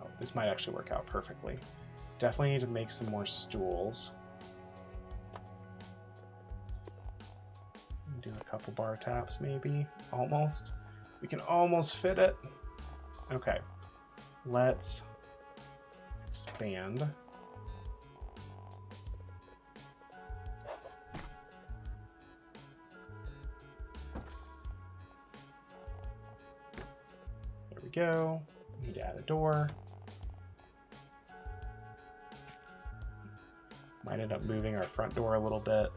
Oh, this might actually work out perfectly. Definitely need to make some more stools. Do a couple bar taps maybe. Almost. We can almost fit it. Okay. Let's expand. There we go. Need to add a door. Might end up moving our front door a little bit.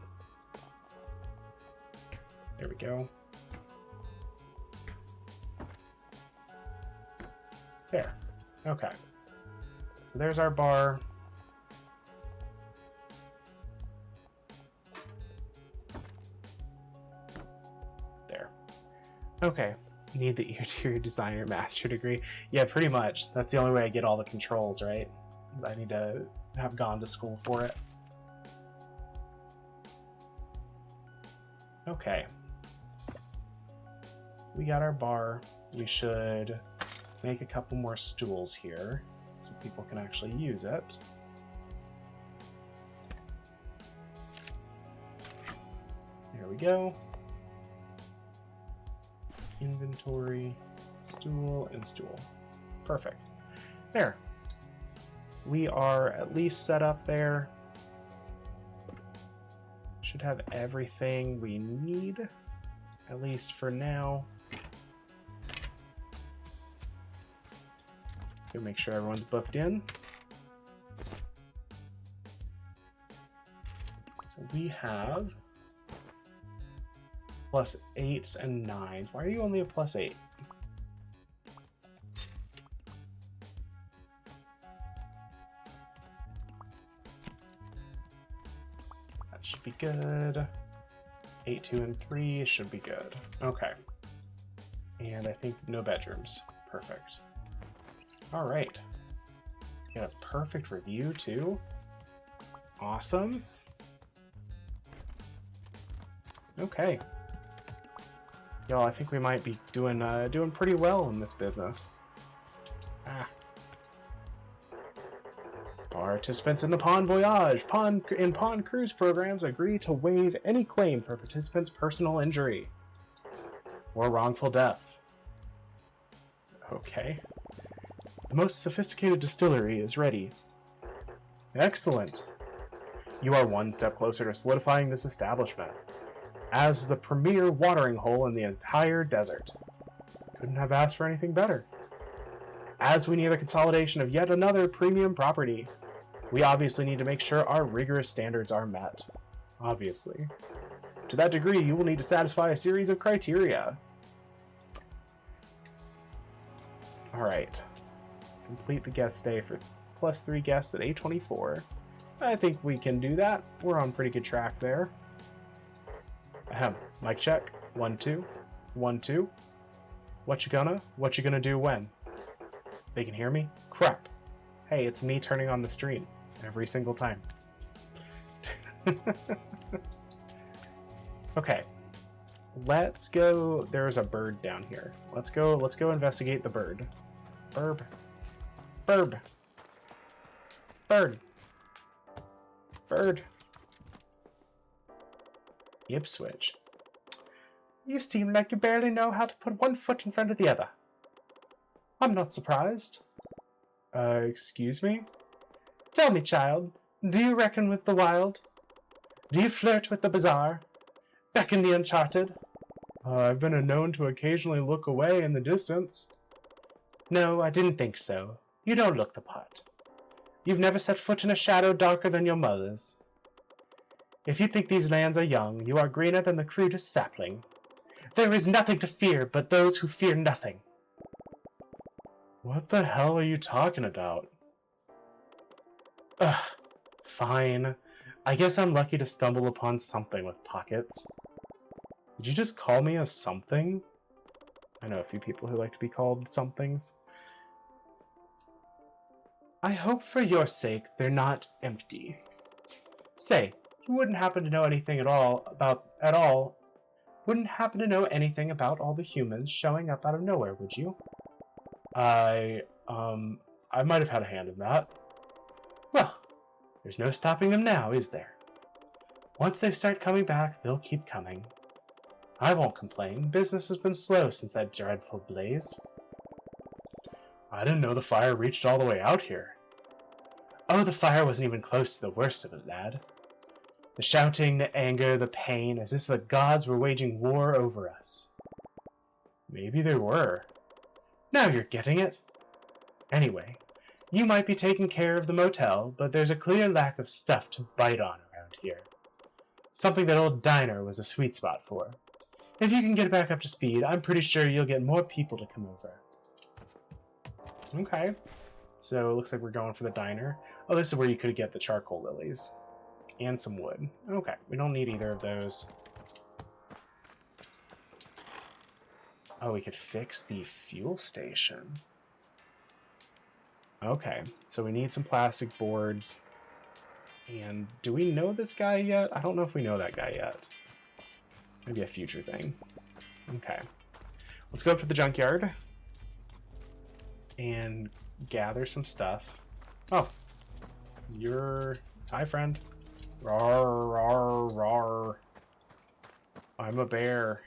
There we go. There. Okay. So there's our bar. There. Okay. Need the interior designer master degree. Yeah, pretty much. That's the only way I get all the controls, right? I need to have gone to school for it. Okay. We got our bar. We should make a couple more stools here so people can actually use it. There we go. Inventory, stool, and stool. Perfect. There. We are at least set up there. Should have everything we need, at least for now. Gonna make sure everyone's booked in. So we have +8s and 9s. Why are you only a +8? That should be good. 8, 2, and 3 should be good. Okay. And I think no bedrooms. Perfect. All right. Got a perfect review too. Awesome. Okay. Y'all, I think we might be doing pretty well in this business. Participants in the Pawn Voyage and Pawn Cruise programs agree to waive any claim for participants' personal injury or wrongful death. Okay. The most sophisticated distillery is ready. Excellent. You are one step closer to solidifying this establishment as the premier watering hole in the entire desert. Couldn't have asked for anything better. As we near the consolidation of yet another premium property, we obviously need to make sure our rigorous standards are met. Obviously. To that degree, you will need to satisfy a series of criteria. Alright. Complete the guest stay for +3 guests at 824. I think we can do that. We're on pretty good track there. Ahem. Mic check. 1, 2. 1, 2. What you gonna do when? They can hear me? Crap. Hey, it's me turning on the stream every single time. Okay. Let's go. There's a bird down here. Let's go investigate the bird. Burb. Bird. Bird. Ipswich. You seem like you barely know how to put one foot in front of the other. I'm not surprised. Excuse me? Tell me, child, do you reckon with the wild? Do you flirt with the bizarre? Beckon the uncharted? I've been known to occasionally look away in the distance. No, I didn't think so. You don't look the part. You've never set foot in a shadow darker than your mother's. If you think these lands are young, you are greener than the crudest sapling. There is nothing to fear but those who fear nothing. What the hell are you talking about? Ugh, fine. I guess I'm lucky to stumble upon something with pockets. Did you just call me a something? I know a few people who like to be called somethings. I hope for your sake they're not empty. Say, you wouldn't happen to know anything wouldn't happen to know anything about all the humans showing up out of nowhere, would you? I might have had a hand in that. Well, there's no stopping them now, is there? Once they start coming back, they'll keep coming. I won't complain. Business has been slow since that dreadful blaze. I didn't know the fire reached all the way out here. Oh, the fire wasn't even close to the worst of it, lad. The shouting, the anger, the pain, as if the gods were waging war over us. Maybe they were. Now you're getting it. Anyway, you might be taking care of the motel, but there's a clear lack of stuff to bite on around here. Something that old diner was a sweet spot for. If you can get back up to speed, I'm pretty sure you'll get more people to come over. Okay. So it looks like we're going for the diner. Oh, this is where you could get the charcoal lilies. And some wood. Okay, we don't need either of those. Oh, we could fix the fuel station. Okay, so we need some plastic boards. And do we know this guy yet? I don't know if we know that guy yet. Maybe a future thing. Okay. Let's go up to the junkyard. And gather some stuff. Oh. Hi, friend. Rawr, rawr, rawr. I'm a bear.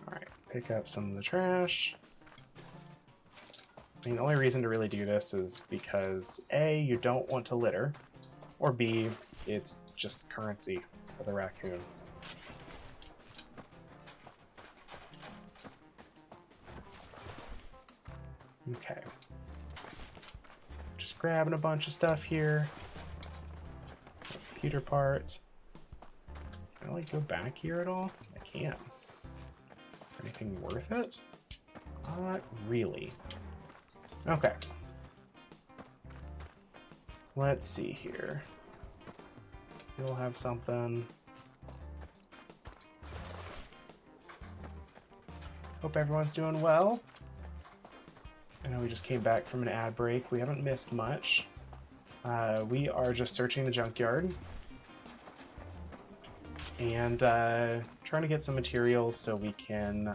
Alright, pick up some of the trash. I mean, the only reason to really do this is because A, you don't want to litter, or B, it's just currency for the raccoon. Okay. Just grabbing a bunch of stuff here. Computer parts. Can I like go back here at all? I can't. Anything worth it? Not really. Okay. Let's see here. We'll have something. Hope everyone's doing well. I know we just came back from an ad break. We haven't missed much. We are just searching the junkyard and trying to get some materials so we can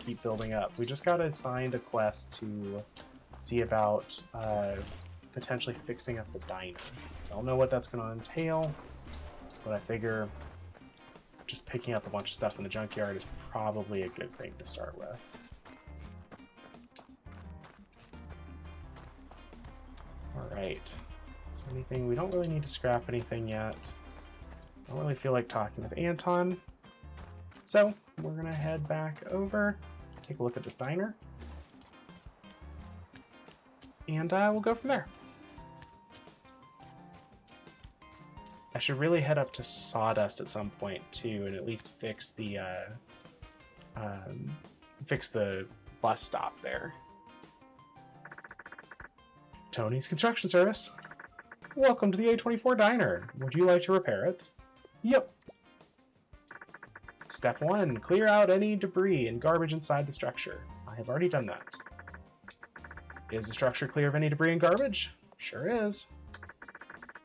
keep building up. We just got assigned a quest to see about potentially fixing up the diner. I don't know what that's going to entail, but I figure just picking up a bunch of stuff in the junkyard is probably a good thing to start with. Alright, is there anything? We don't really need to scrap anything yet. I don't really feel like talking with Anton. So, we're going to head back over, take a look at this diner, and we'll go from there. I should really head up to Sawdust at some point too, and at least fix the bus stop there. Tony's Construction Service. Welcome to the A24 Diner. Would you like to repair it? Yep. Step 1. Clear out any debris and garbage inside the structure. I have already done that. Is the structure clear of any debris and garbage? Sure is.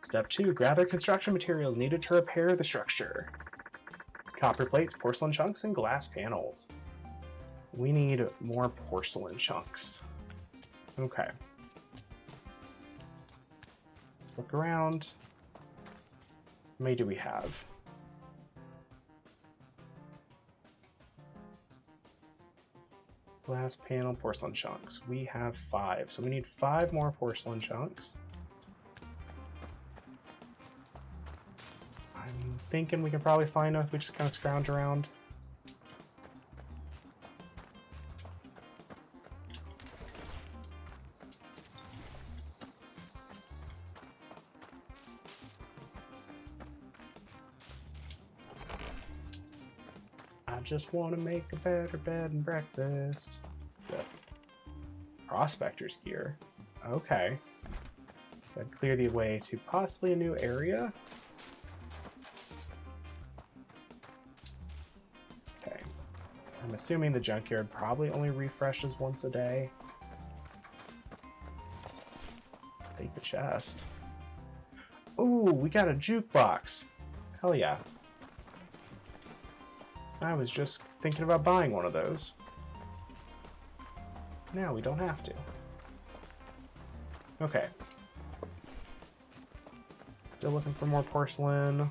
Step 2. Gather construction materials needed to repair the structure. Copper plates, porcelain chunks, and glass panels. We need more porcelain chunks. Okay. Look around. How many do we have? Glass panel, porcelain chunks. We have 5, so we need 5 more porcelain chunks. I'm thinking we can probably find them if we just kind of scrounge around. I just want to make a better bed and breakfast. What's this? Prospector's gear. Okay. That'd clear the way to possibly a new area. Okay. I'm assuming the junkyard probably only refreshes once a day. Take the chest. Ooh, we got a jukebox. Hell yeah. I was just thinking about buying one of those. Now we don't have to. Okay. Still looking for more porcelain.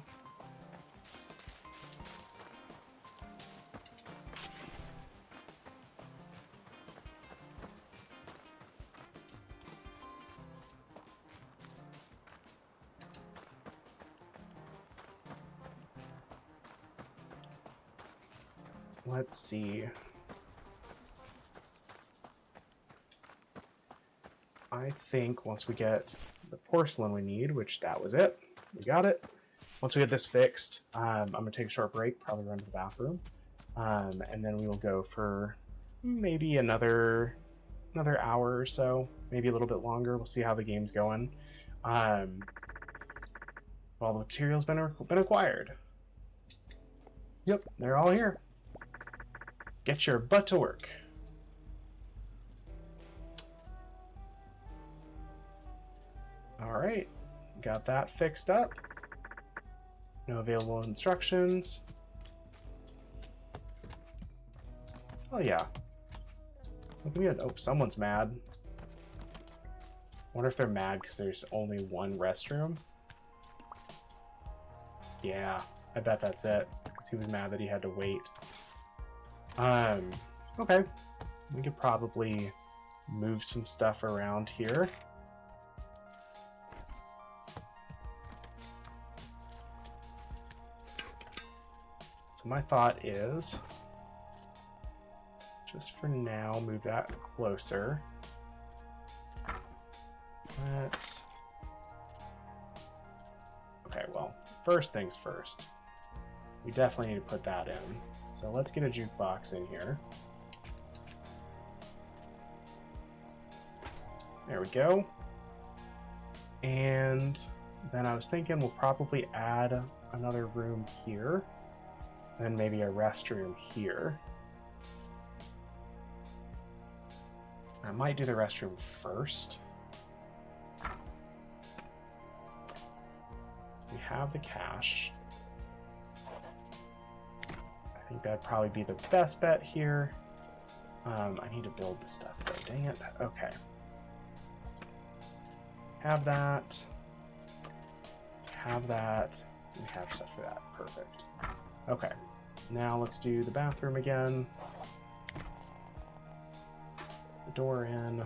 Let's see. I think once we get the porcelain we need, which that was it, we got it. Once we get this fixed, I'm gonna take a short break, probably run to the bathroom, and then we will go for maybe another hour or so, maybe a little bit longer. We'll see how the game's going. All the materials been acquired. Yep, they're all here. Get your butt to work. All right, got that fixed up. No available instructions. Oh yeah. Look at me. Oh, someone's mad. Wonder if they're mad because there's only one restroom. Yeah, I bet that's it. Because he was mad that he had to wait. Okay. We could probably move some stuff around here. So my thought is, just for now, move that closer. Let's... Okay, well, first things first. We definitely need to put that in. So let's get a jukebox in here. There we go. And then I was thinking we'll probably add another room here. And maybe a restroom here. I might do the restroom first. We have the cash. I think that'd probably be the best bet here. I need to build the stuff though, dang it. Okay. Have that. Have that. We have stuff for that. Perfect. Okay. Now let's do the bathroom again. The door in.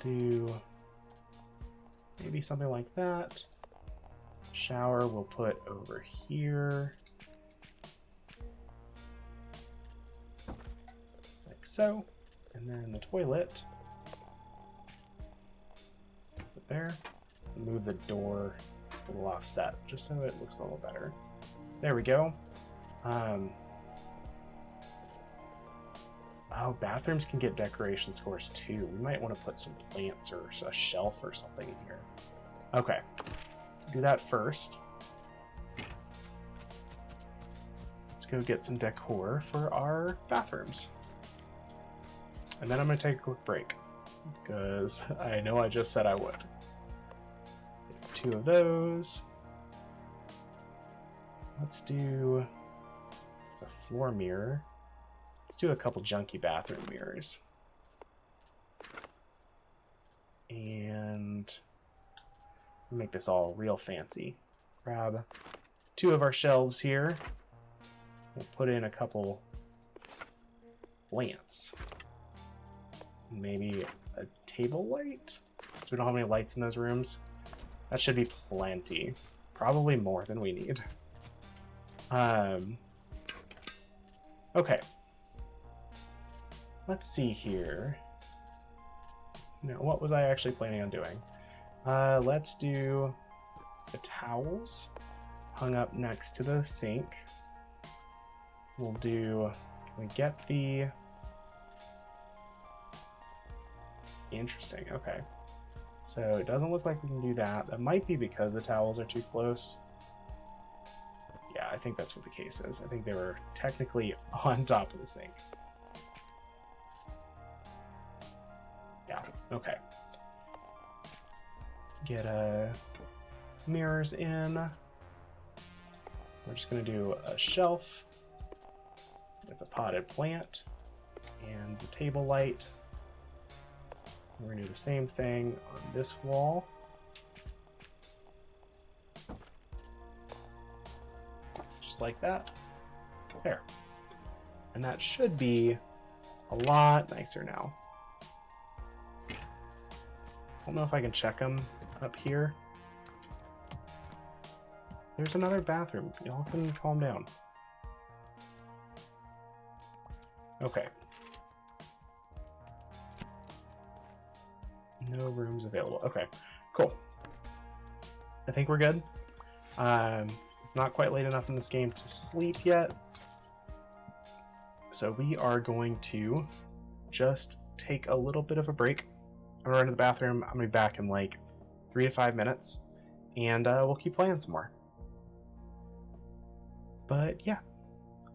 Do maybe something like that. Shower we'll put over here. Like so. And then the toilet. Put there. Move the door a little offset, just so it looks a little better. There we go. Oh, bathrooms can get decoration scores too. We might want to put some plants or a shelf or something in here. Okay, do that first. Let's go get some decor for our bathrooms. And then I'm going to take a quick break, because I know I just said I would. 2 of those. Let's do a floor mirror. Let's do a couple junky bathroom mirrors. And make this all real fancy. Grab 2 of our shelves here. We'll put in a couple lamps. Maybe a table light? So we don't have any lights in those rooms. That should be plenty. Probably more than we need. Okay. Let's see here. Now, what was I actually planning on doing? Let's do the towels hung up next to the sink. We'll do, can we get the... Interesting, okay. So it doesn't look like we can do that. That might be because the towels are too close. Yeah, I think that's what the case is. I think they were technically on top of the sink. Yeah, okay. Get mirrors in. We're just going to do a shelf with a potted plant and the table light. We're going to do the same thing on this wall. Just like that. There. And that should be a lot nicer now. I don't know if I can check them up here. There's another bathroom. Y'all can calm down. Okay. No rooms available. Okay, cool. I think we're good. It's not quite late enough in this game to sleep yet. So we are going to just take a little bit of a break. I'm gonna run to the bathroom. I'm gonna be back in like 3 to 5 minutes, and we'll keep playing some more. But yeah,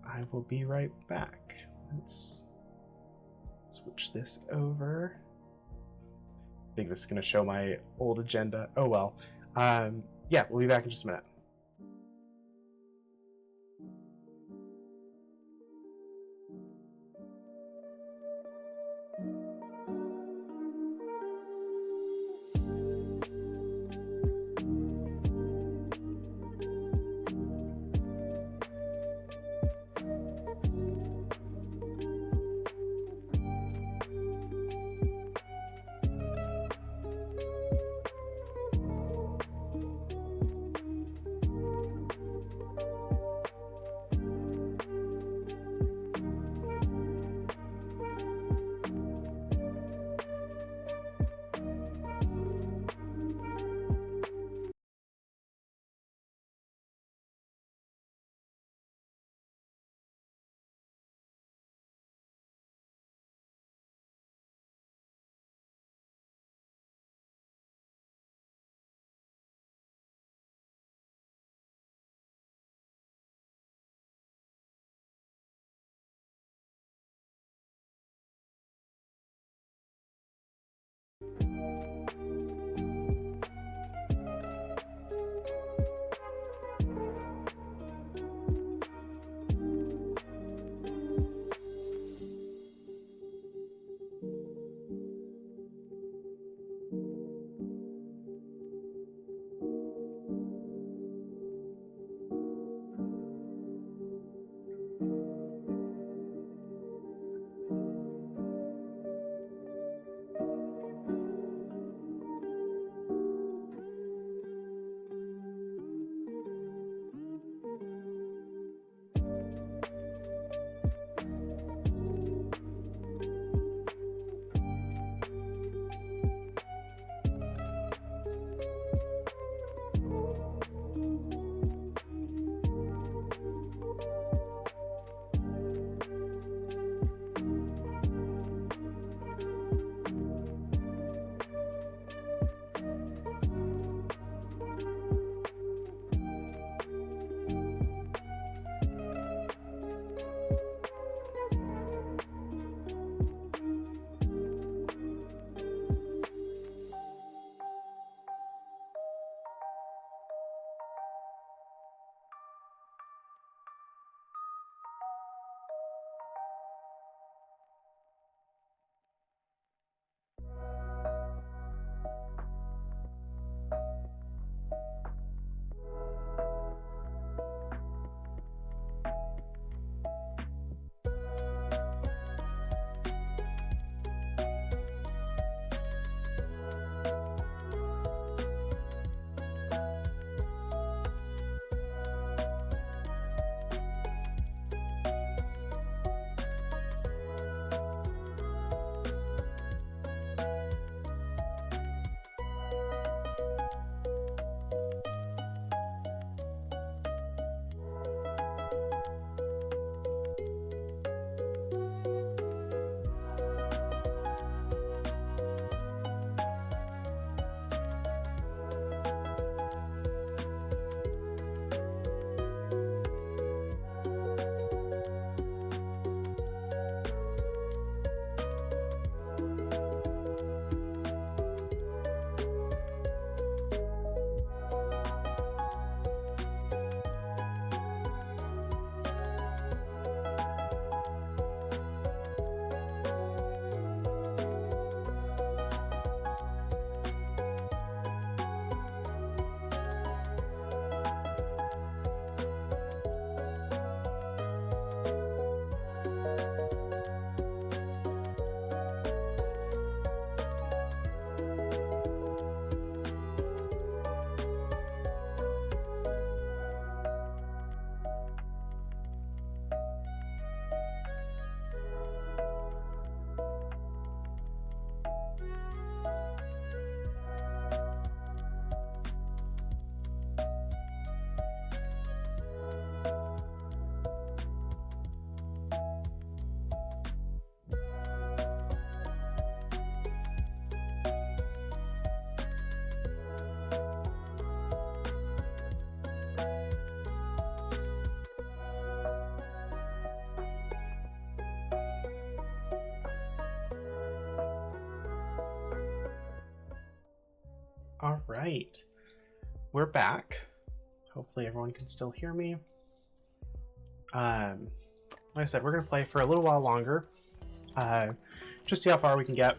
I will be right back. Let's switch this over. I think this is gonna show my old agenda. Oh well. Yeah, we'll be back in just a minute. All right. We're back. Hopefully everyone can still hear me. Like I said, we're going to play for a little while longer. Just see how far we can get.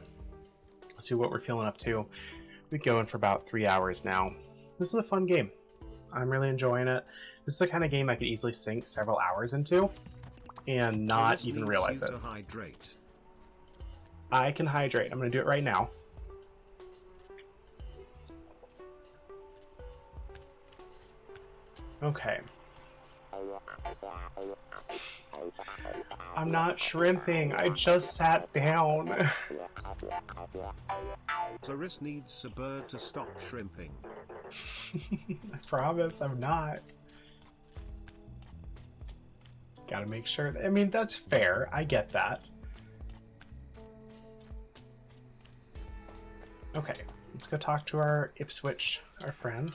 See what we're feeling up to. We're going for about 3 hours now. This is a fun game. I'm really enjoying it. This is the kind of game I could easily sink several hours into and not even realize it. Hydrate. I can hydrate. I'm going to do it right now. Okay. I'm not shrimping. I just sat down. Saris needs a bird to stop shrimping. I promise I'm not. Gotta make sure. I mean, that's fair. I get that. Okay, let's go talk to our Ipswich, our friend.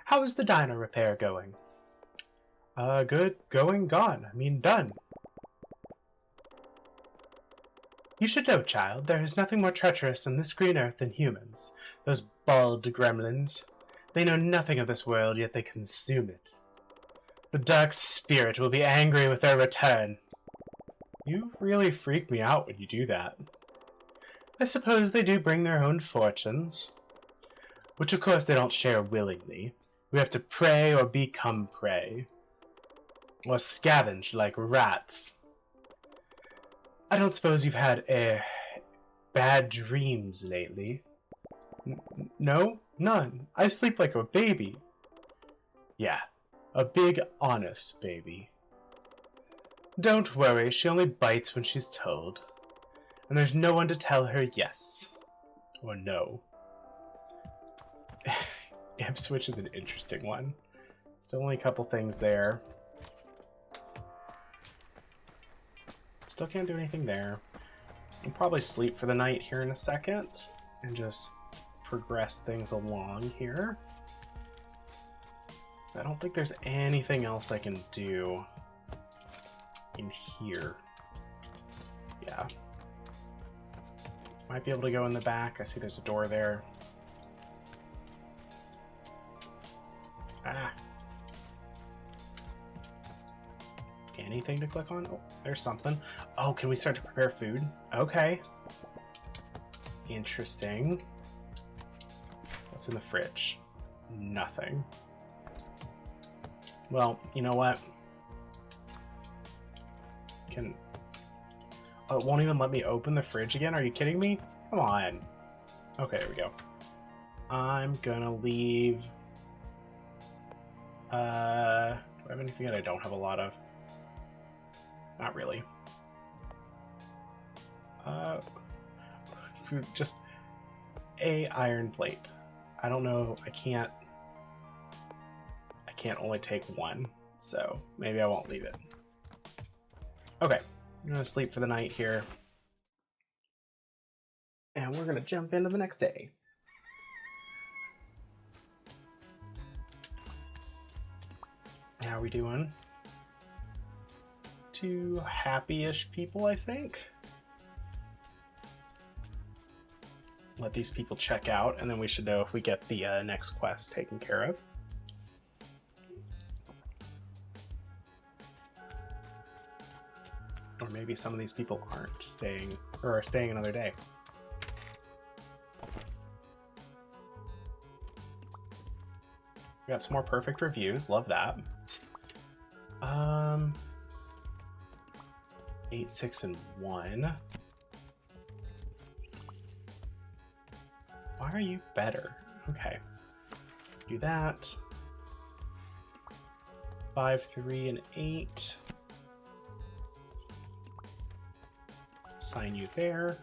How is the dino repair going? Good. Going, gone. I mean, done. You should know, child, there is nothing more treacherous on this green earth than humans. Those bald gremlins. They know nothing of this world, yet they consume it. The dark spirit will be angry with their return. You really freak me out when you do that. I suppose they do bring their own fortunes. Which of course they don't share willingly. We have to prey or become prey. Or scavenge like rats. I don't suppose you've had bad dreams lately? No? None. I sleep like a baby. Yeah, a big, honest baby. Don't worry, she only bites when she's told. And there's no one to tell her yes. Or no. Ipswich is an interesting one. Still only a couple things there. Still can't do anything there. I'll probably sleep for the night here in a second. And just progress things along here. I don't think there's anything else I can do in here. Yeah. Might be able to go in the back. I see there's a door there. Ah. Anything to click on? Oh, there's something. Oh, can we start to prepare food? Okay. Interesting. What's in the fridge? Nothing. Well, you know what? Oh, it won't even let me open the fridge again? Are you kidding me? Come on. Okay, there we go. I'm gonna leave... do I have anything that I don't have a lot of? Not really. Just a iron plate. I don't know, I can't only take one, so maybe I won't leave it. Okay, I'm gonna sleep for the night here. And we're gonna jump into the next day. How are we doing? 2 happy-ish people, I think. Let these people check out, and then we should know if we get the next quest taken care of. Or maybe some of these people aren't staying, or are staying another day. We got some more perfect reviews, love that. 8, 6, and 1. Why are you better? Okay. Do that. 5, 3, and 8. Assign you there.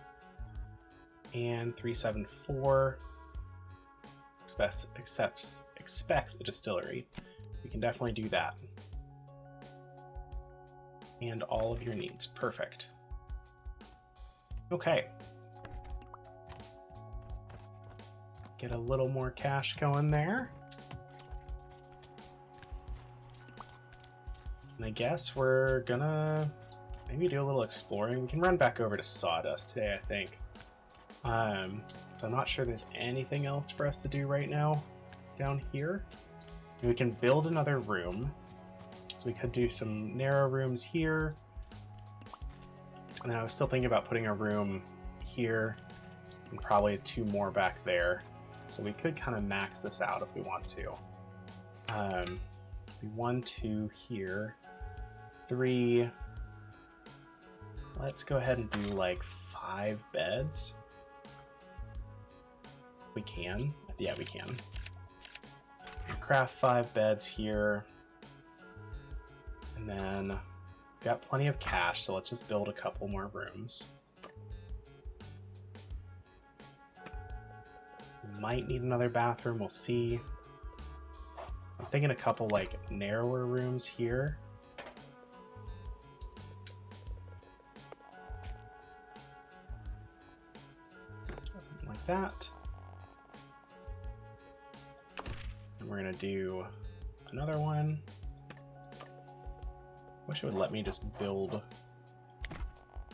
And 3, 7, 4. Expects a distillery. We can definitely do that. And all of your needs. Perfect. Okay. Get a little more cash going there. And I guess we're gonna maybe do a little exploring. We can run back over to Sawdust today, I think. So I'm not sure there's anything else for us to do right now down here. We can build another room. So we could do some narrow rooms here. And I was still thinking about putting a room here and probably 2 more back there. So we could kind of max this out if we want to. 1, 2 here, 3. Let's go ahead and do like 5 beds. We can. Yeah, we can. Craft 5 beds here. And then got plenty of cash, so let's just build a couple more rooms. We might need another bathroom, we'll see. I'm thinking a couple like narrower rooms here. Something like that. And we're gonna do another one. Wish it would let me just build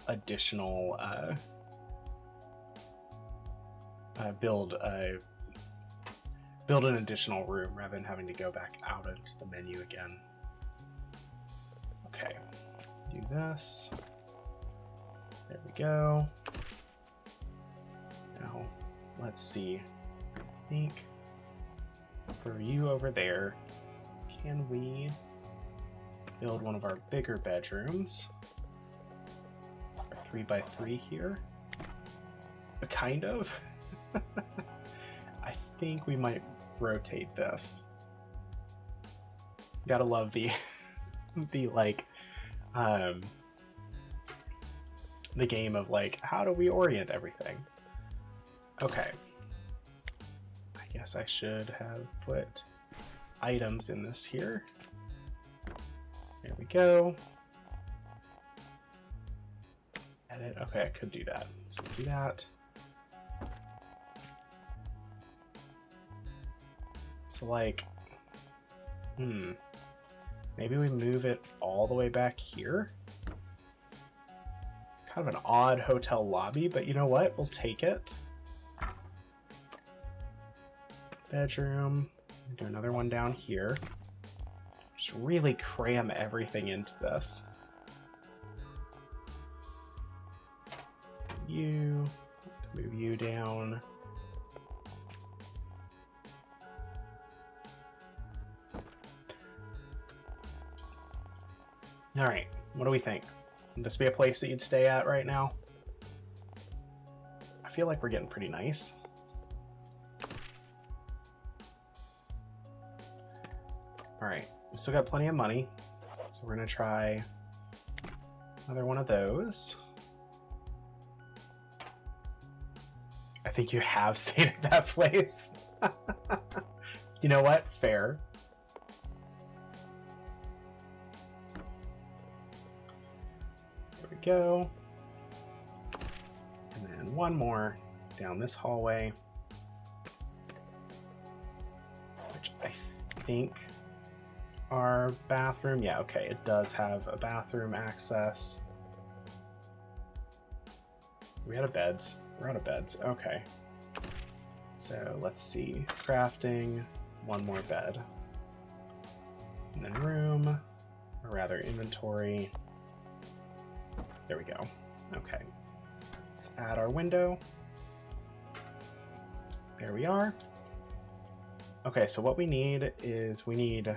additional build an additional room rather than having to go back out into the menu again. Okay, do this. There we go. Now let's see. I think for you over there, can we build one of our bigger bedrooms? 3x3 here. Kind of. I think we might rotate this. Gotta love the like the game of like, how do we orient everything? Okay. I guess I should have put items in this here. There we go. Edit. Okay, I could do that. So do that. So like, maybe we move it all the way back here. Kind of an odd hotel lobby, but you know what? We'll take it. Bedroom. Do another one down here. Just really cram everything into this. You, move you down. All right, what do we think? Would this be a place that you'd stay at right now? I feel like we're getting pretty nice. All right, we still got plenty of money, so we're gonna try another one of those. I think you have stayed at that place. You know what? Fair. There we go. And then one more down this hallway, which I think our bathroom, yeah, okay, it does have a bathroom access. Are we out of beds? We're out of beds, okay. So let's see, crafting, one more bed. And then room, or rather inventory. There we go, okay. Let's add our window. There we are. Okay, so what we need is, we need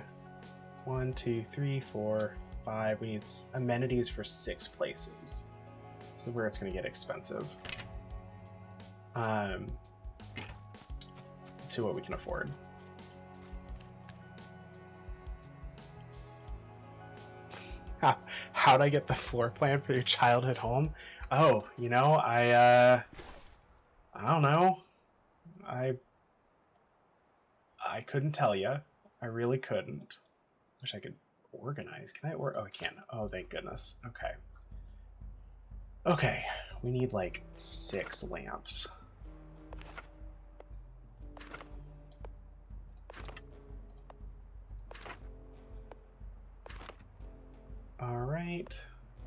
1, 2, 3, 4, 5. We need amenities for 6 places. This is where it's going to get expensive. Let's see what we can afford. How'd I get the floor plan for your childhood home? Oh, you know, I don't know. I couldn't tell you. I really couldn't. Wish I could organize. Can I oh, I can. Oh, thank goodness. Okay. Okay, we need like 6 lamps. All right,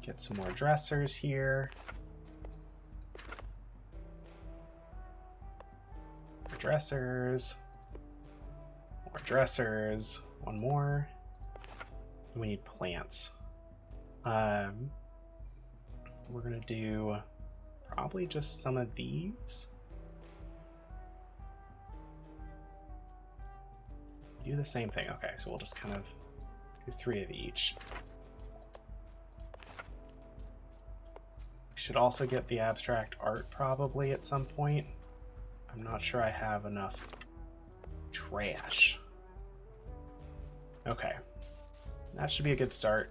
get some more dressers here. Dressers. More dressers. One more. We need plants. We're gonna do probably just some of these. Do the same thing. Okay, so we'll just kind of do 3 of each. Should also get the abstract art probably at some point. I'm not sure I have enough trash. Okay, that should be a good start.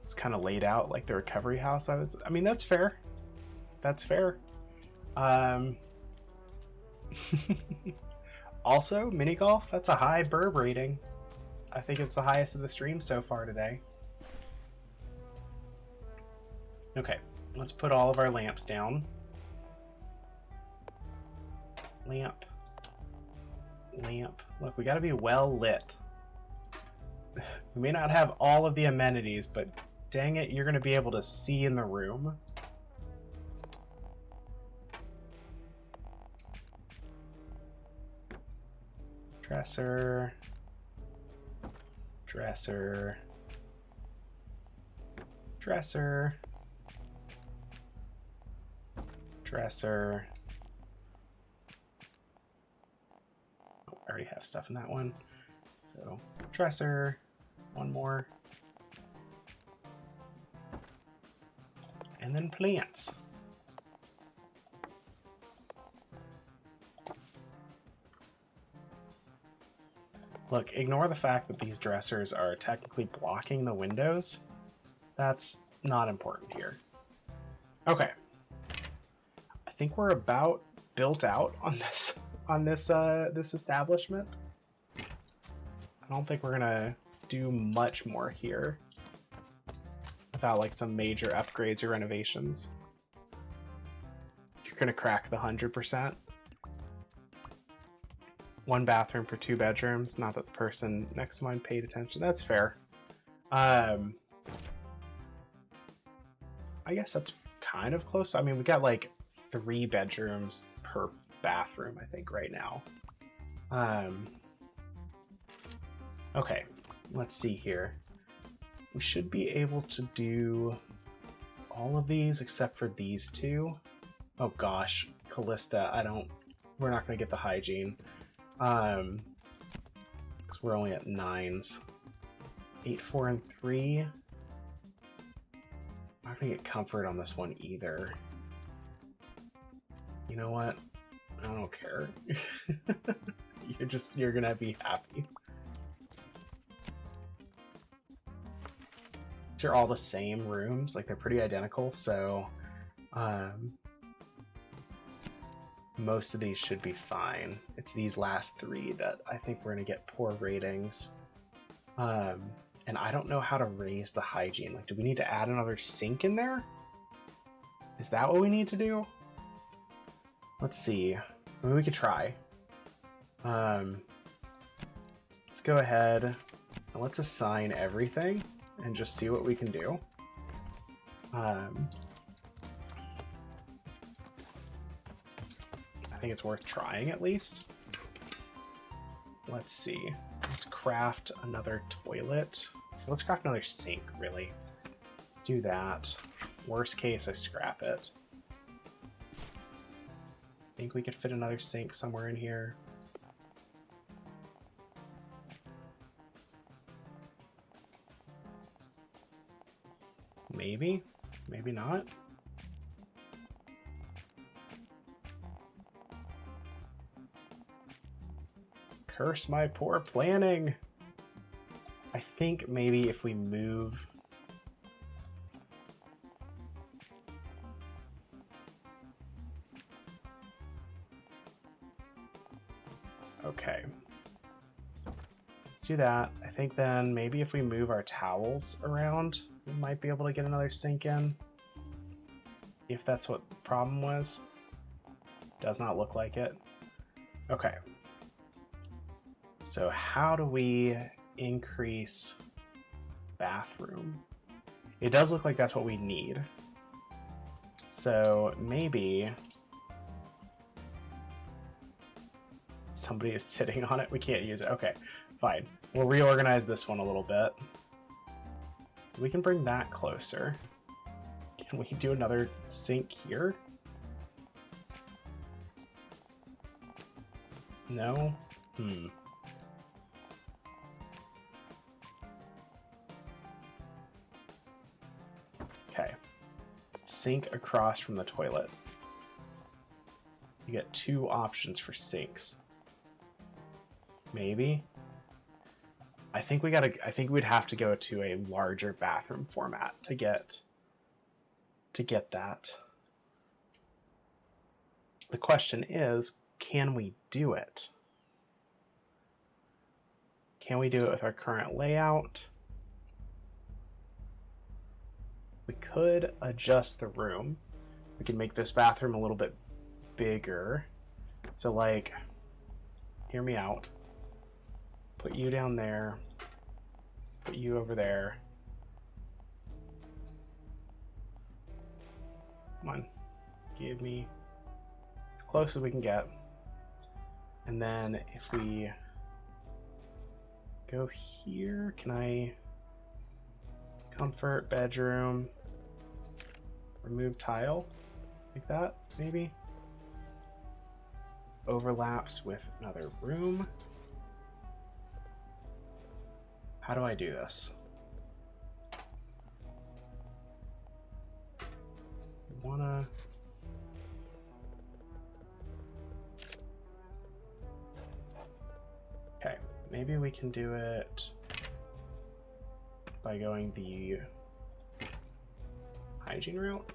It's kind of laid out like the recovery house. I mean, that's fair. That's fair. Also, mini golf, that's a high burb rating. I think it's the highest of the stream so far today. Okay, let's put all of our lamps down. Lamp. Lamp. Look, we gotta be well lit. We may not have all of the amenities, but dang it, you're gonna be able to see in the room. Dresser. Dresser. Dresser. Dresser. Oh, I already have stuff in that one. So, dresser. One more. And then plants. Look, ignore the fact that these dressers are technically blocking the windows. That's not important here. Okay. I think we're about built out on this establishment. I don't think we're gonna do much more here without like some major upgrades or renovations. You're gonna crack the 100%. 1 bathroom for 2 bedrooms. Not that the person next to mine paid attention. That's fair. I guess that's kind of close. I mean, we got like 3 bedrooms per bathroom, I think, right now. Okay, let's see here. We should be able to do all of these except for these 2. Oh gosh, Callista, we're not gonna get the hygiene. Because we're only at 9s. 8, 4, and 3. I'm not gonna get comfort on this one either. You know what? I don't care. You're gonna be happy. They're all the same rooms, like they're pretty identical, so most of these should be fine. It's these last 3 that I think we're gonna get poor ratings. And I don't know how to raise the hygiene. Like, do we need to add another sink in there? Is that what we need to do? Let's see. I mean, we could try. Let's go ahead and let's assign everything and just see what we can do. I think it's worth trying at least. Let's see. Let's craft another toilet. Let's craft another sink, really. Let's do that. Worst case, I scrap it. Think we could fit another sink somewhere in here. Maybe, maybe not. Curse my poor planning. I think maybe if we move... Okay. Let's do that. I think then maybe if we move our towels around, we might be able to get another sink in. If that's what the problem was. Does not look like it. Okay. So how do we increase bathroom? It does look like that's what we need. So maybe somebody is sitting on it. We can't use it. Okay, fine. We'll reorganize this one a little bit. We can bring that closer. Can we do another sink here? No? Okay. Sink across from the toilet. You get 2 options for sinks. Maybe. I think we'd have to go to a larger bathroom format to get that. The question is, can we do it? Can we do it with our current layout? We could adjust the room. We can make this bathroom a little bit bigger. So like, hear me out. Put you down there. Put you over there. Come on. Give me as close as we can get. And then if we go here, can I comfort, bedroom, remove tile? Like that, maybe? Overlaps with another room. How do I do this? I wanna... Okay, maybe we can do it by going the hygiene route.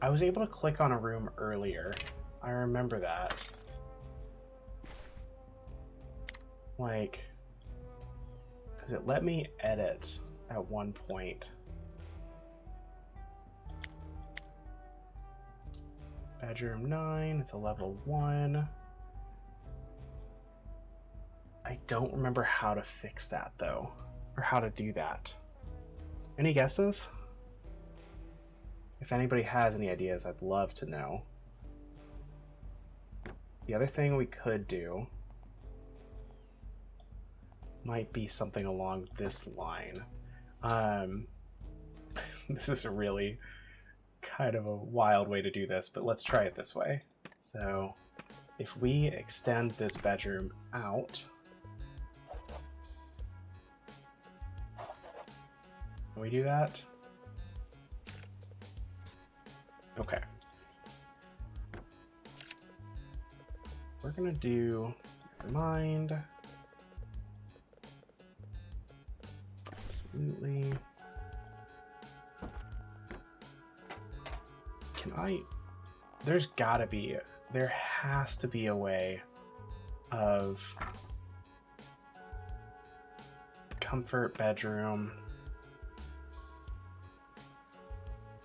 I was able to click on a room earlier. I remember that. Like, because it let me edit at one point. Bedroom 9, it's a level 1. I don't remember how to fix that though, or how to do that. Any guesses? If anybody has any ideas, I'd love to know. The other thing we could do might be something along this line. This is a really kind of a wild way to do this, but let's try it this way. So if we extend this bedroom out, can we do that? Okay. We're gonna do, never mind. Absolutely. Can I, there has to be a way of comfort, bedroom,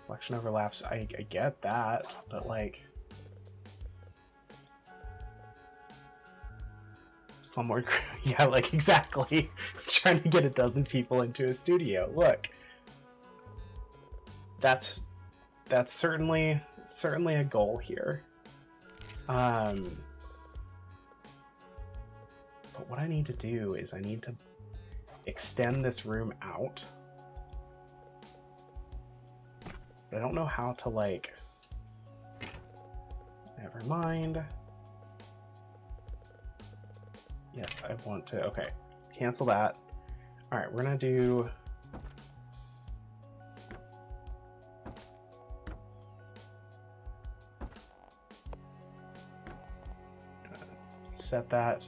collection overlaps. I get that, but like, slumlord, yeah, like exactly. Trying to get a dozen people into a studio. Look, that's certainly a goal here. But what I need to do is I need to extend this room out. But I don't know how to, like, never mind. Yes, I want to, okay, cancel that. All right, we're gonna do, set that,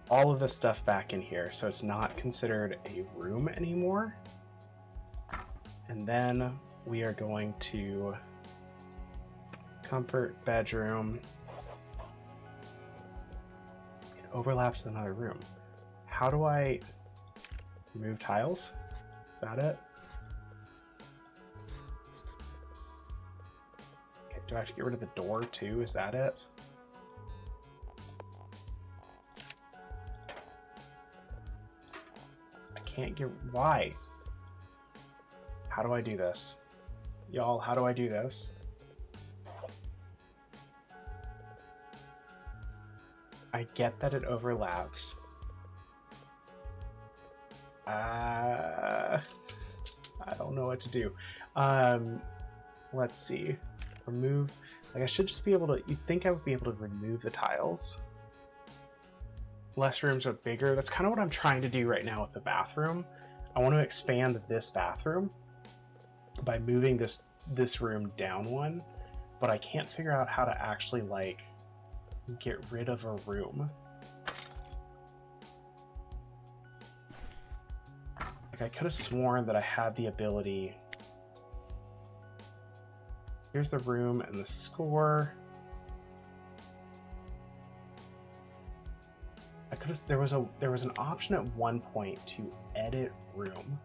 all of this stuff back in here so it's not considered a room anymore. And then we are going to comfort, bedroom. It overlaps with another room. How do I remove tiles? Is that it? Okay, do I have to get rid of the door too? Is that it? can't get... Why? How do I do this? Y'all, how do I do this? I get that it overlaps. I don't know what to do. Let's see. Remove... Like, I should just be able to... You'd think I would be able to remove the tiles. Less rooms but bigger. That's kind of what I'm trying to do right now with the bathroom. I want to expand this bathroom by moving this room down one, but I can't figure out how to actually, like, get rid of a room. Like, I could have sworn that I had the ability... Here's the room and the score. I could have... There was an option at one point to edit room.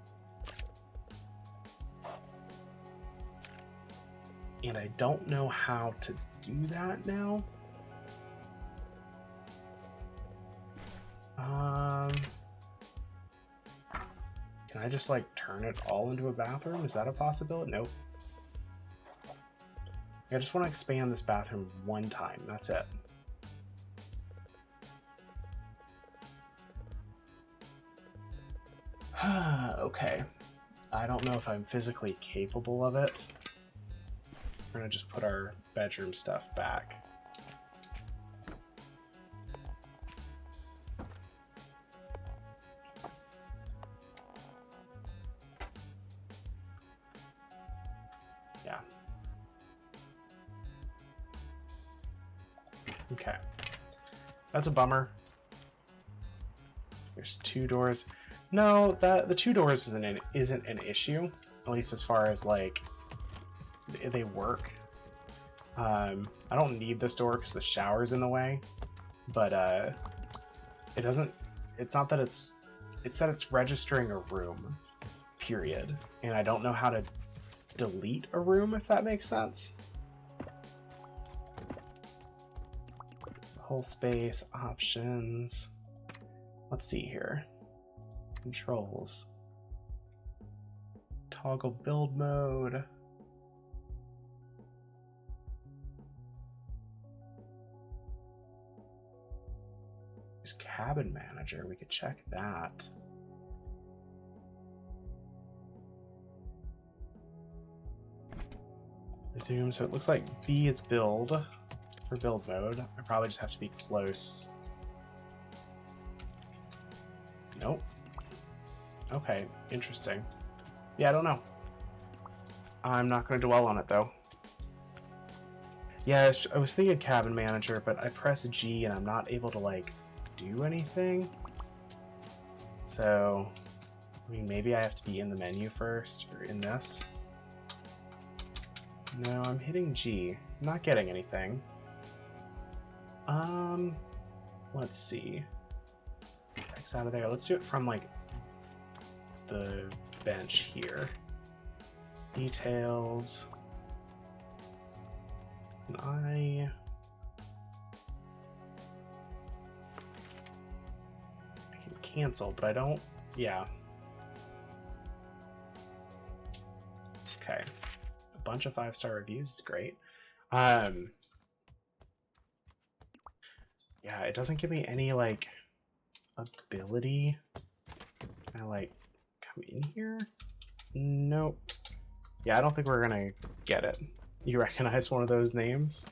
And I don't know how to do that now. Can I just, like, turn it all into a bathroom? Is that a possibility? Nope. I just want to expand this bathroom one time. That's it. Okay. I don't know if I'm physically capable of it. We're going to just put our bedroom stuff back. Yeah. Okay. That's a bummer. There's 2 doors. No, the 2 doors isn't an issue, at least as far as, like, they work. I don't need this door because the shower's in the way, but it doesn't. It's not that it's that it's registering a room, period, and I don't know how to delete a room, if that makes sense. It's a whole space options. Let's see here. Controls. Toggle build mode. There's cabin manager. We could check that. Resume. So it looks like B is build for build mode. I probably just have to be close. Nope. Okay, interesting. Yeah, I don't know. I'm not going to dwell on it, though. Yeah, I was thinking cabin manager, but I press G and I'm not able to, like, do anything. So, I mean, maybe I have to be in the menu first, or in this. No, I'm hitting G. I'm not getting anything. Let's see. X out of there. Let's do it from, like, the bench here. Details. And I can cancel, but I don't. Yeah. Okay. A bunch of 5-star reviews is great. Yeah, it doesn't give me any, like, ability. Can I, like, come in here? Nope. Yeah, I don't think we're gonna get it. You recognize one of those names?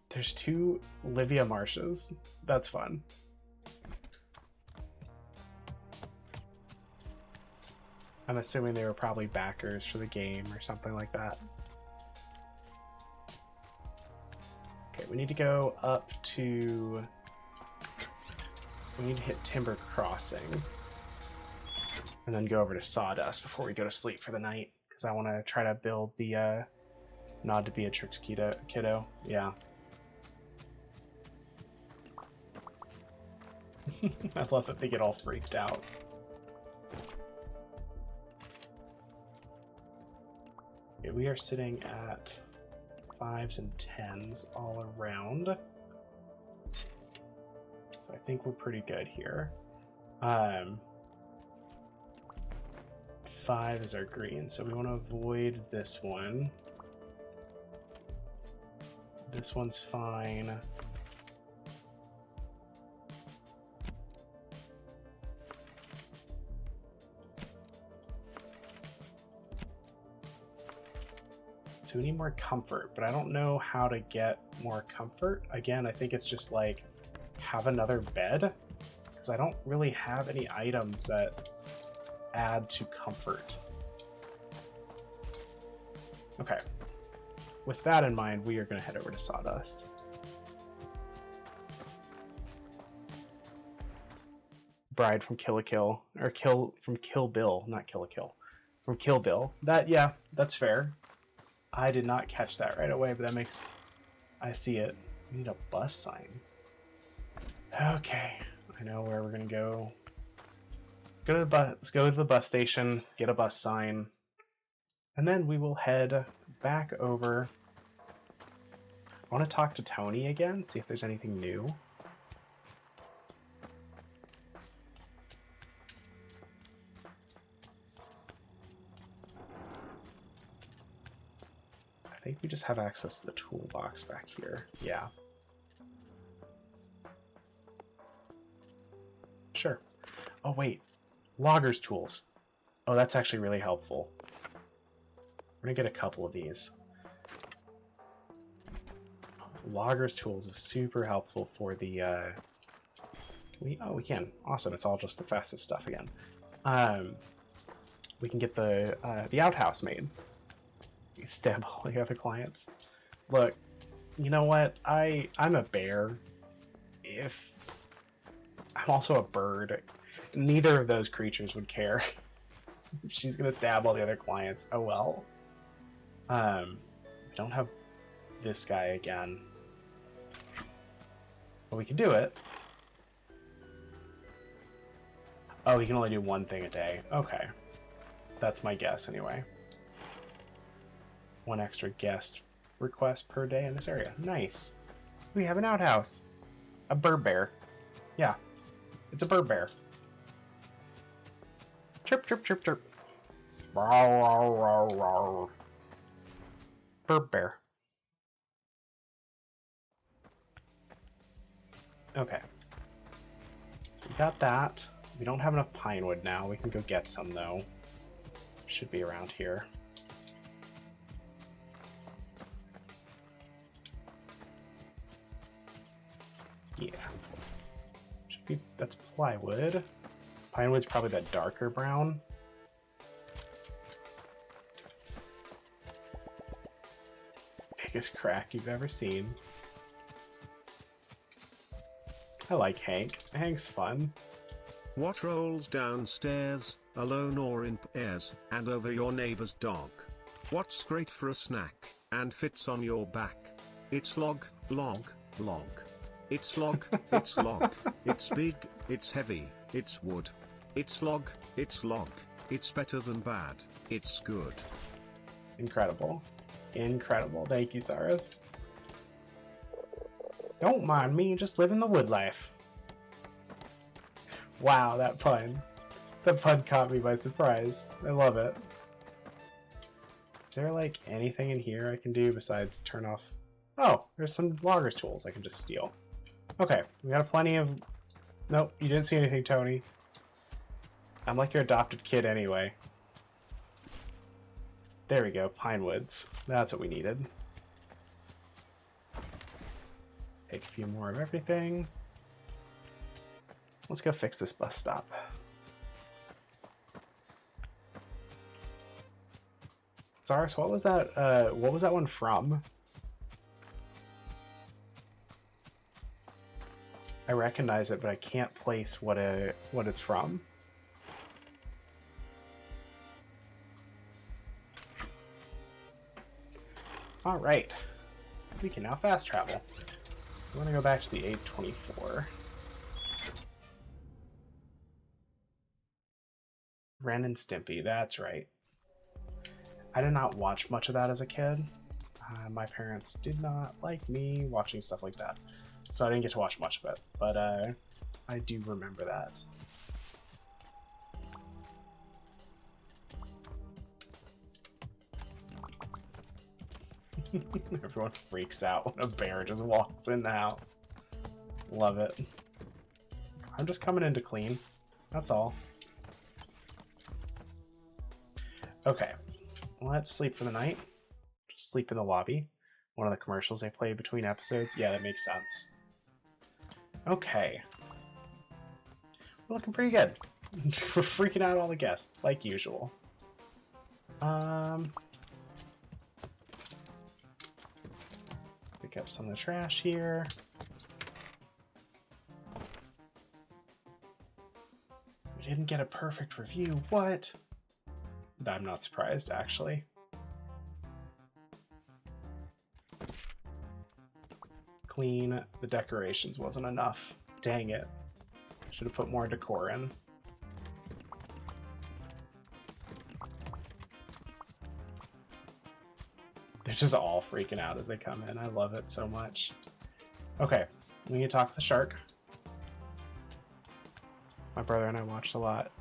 There's 2 Livia Marshes. That's fun. I'm assuming they were probably backers for the game or something like that. Okay, we need to go up to... We need to hit Timber Crossing. And then go over to Sawdust before we go to sleep for the night. Because I want to try to build the Nod to Beatrix kiddo. Yeah. I love that they get all freaked out. Okay, we are sitting at 5s and 10s all around. So I think we're pretty good here. 5 is our green, so we want to avoid this one. This one's fine. So we need more comfort, but I don't know how to get more comfort. Again, I think it's just like have another bed, because I don't really have any items that add to comfort. Okay. With that in mind, we are going to head over to Sawdust. Bride from Kill a Kill, or Kill from Kill Bill, not Kill a Kill, from Kill Bill. That, yeah, that's fair. I did not catch that right away, but that makes, I see it. We need a bus sign. Okay, I know where we're gonna go. Go to the bus. Let's go to the bus station, get a bus sign, and then we will head back over. I want to talk to Tony again, see if there's anything new. I think we just have access to the toolbox back here. Yeah. Sure. Oh, wait. Logger's tools. Oh, that's actually really helpful. We're going to get a couple of these. Logger's tools is super helpful for the... Oh, we can. Awesome. It's all just the festive stuff again. We can get the outhouse made. Stab all the other clients. Look, you know what? I'm a bear. If I'm also a bird, neither of those creatures would care. She's gonna stab all the other clients. Oh well. We don't have this guy again, but we can do it. Oh, he can only do one thing a day. Okay, that's my guess anyway. One extra guest request per day in this area. Nice. We have an outhouse. A bird bear. Yeah, it's a bird bear. Chirp, chirp, chirp, chirp. Bird bear. Okay. We got that. We don't have enough pine wood now. We can go get some, though. Should be around here. Yeah. Should be, that's plywood. Pine wood's probably that darker brown. Biggest crack you've ever seen. I like Hank. Hank's fun. What rolls downstairs, alone or in pairs, and over your neighbor's dog? What's great for a snack, and fits on your back? It's log, log, log. It's log, it's log. It's big, it's heavy, it's wood. It's log, it's log. It's better than bad, it's good. Incredible. Incredible. Thank you, Cyrus. Don't mind me, just living the wood life. Wow, that pun. That pun caught me by surprise. I love it. Is there, like, anything in here I can do besides turn off? Oh, there's some logger's tools I can just steal. Okay, we got plenty of... Nope, you didn't see anything, Tony. I'm like your adopted kid anyway. There we go, pine woods. That's what we needed. Take a few more of everything. Let's go fix this bus stop. Zaris, what was that one from? I recognize it, but I can't place what it's from. All right, we can now fast travel. I want to go back to the 824. Ren and Stimpy, that's right. I did not watch much of that as a kid. My parents did not like me watching stuff like that, so I didn't get to watch much of it, but I do remember that. Everyone freaks out when a bear just walks in the house. Love it. I'm just coming in to clean. That's all. Okay, let's sleep for the night. Just sleep in the lobby. One of the commercials they play between episodes. Yeah, that makes sense. Okay. We're looking pretty good. We're freaking out all the guests, like usual. Pick up some of the trash here. We didn't get a perfect review. What? I'm not surprised, actually. Clean. The decorations wasn't enough. Dang it. Should have put more decor in. They're just all freaking out as they come in. I love it so much. Okay, we need to talk to the shark. My brother and I watched a lot.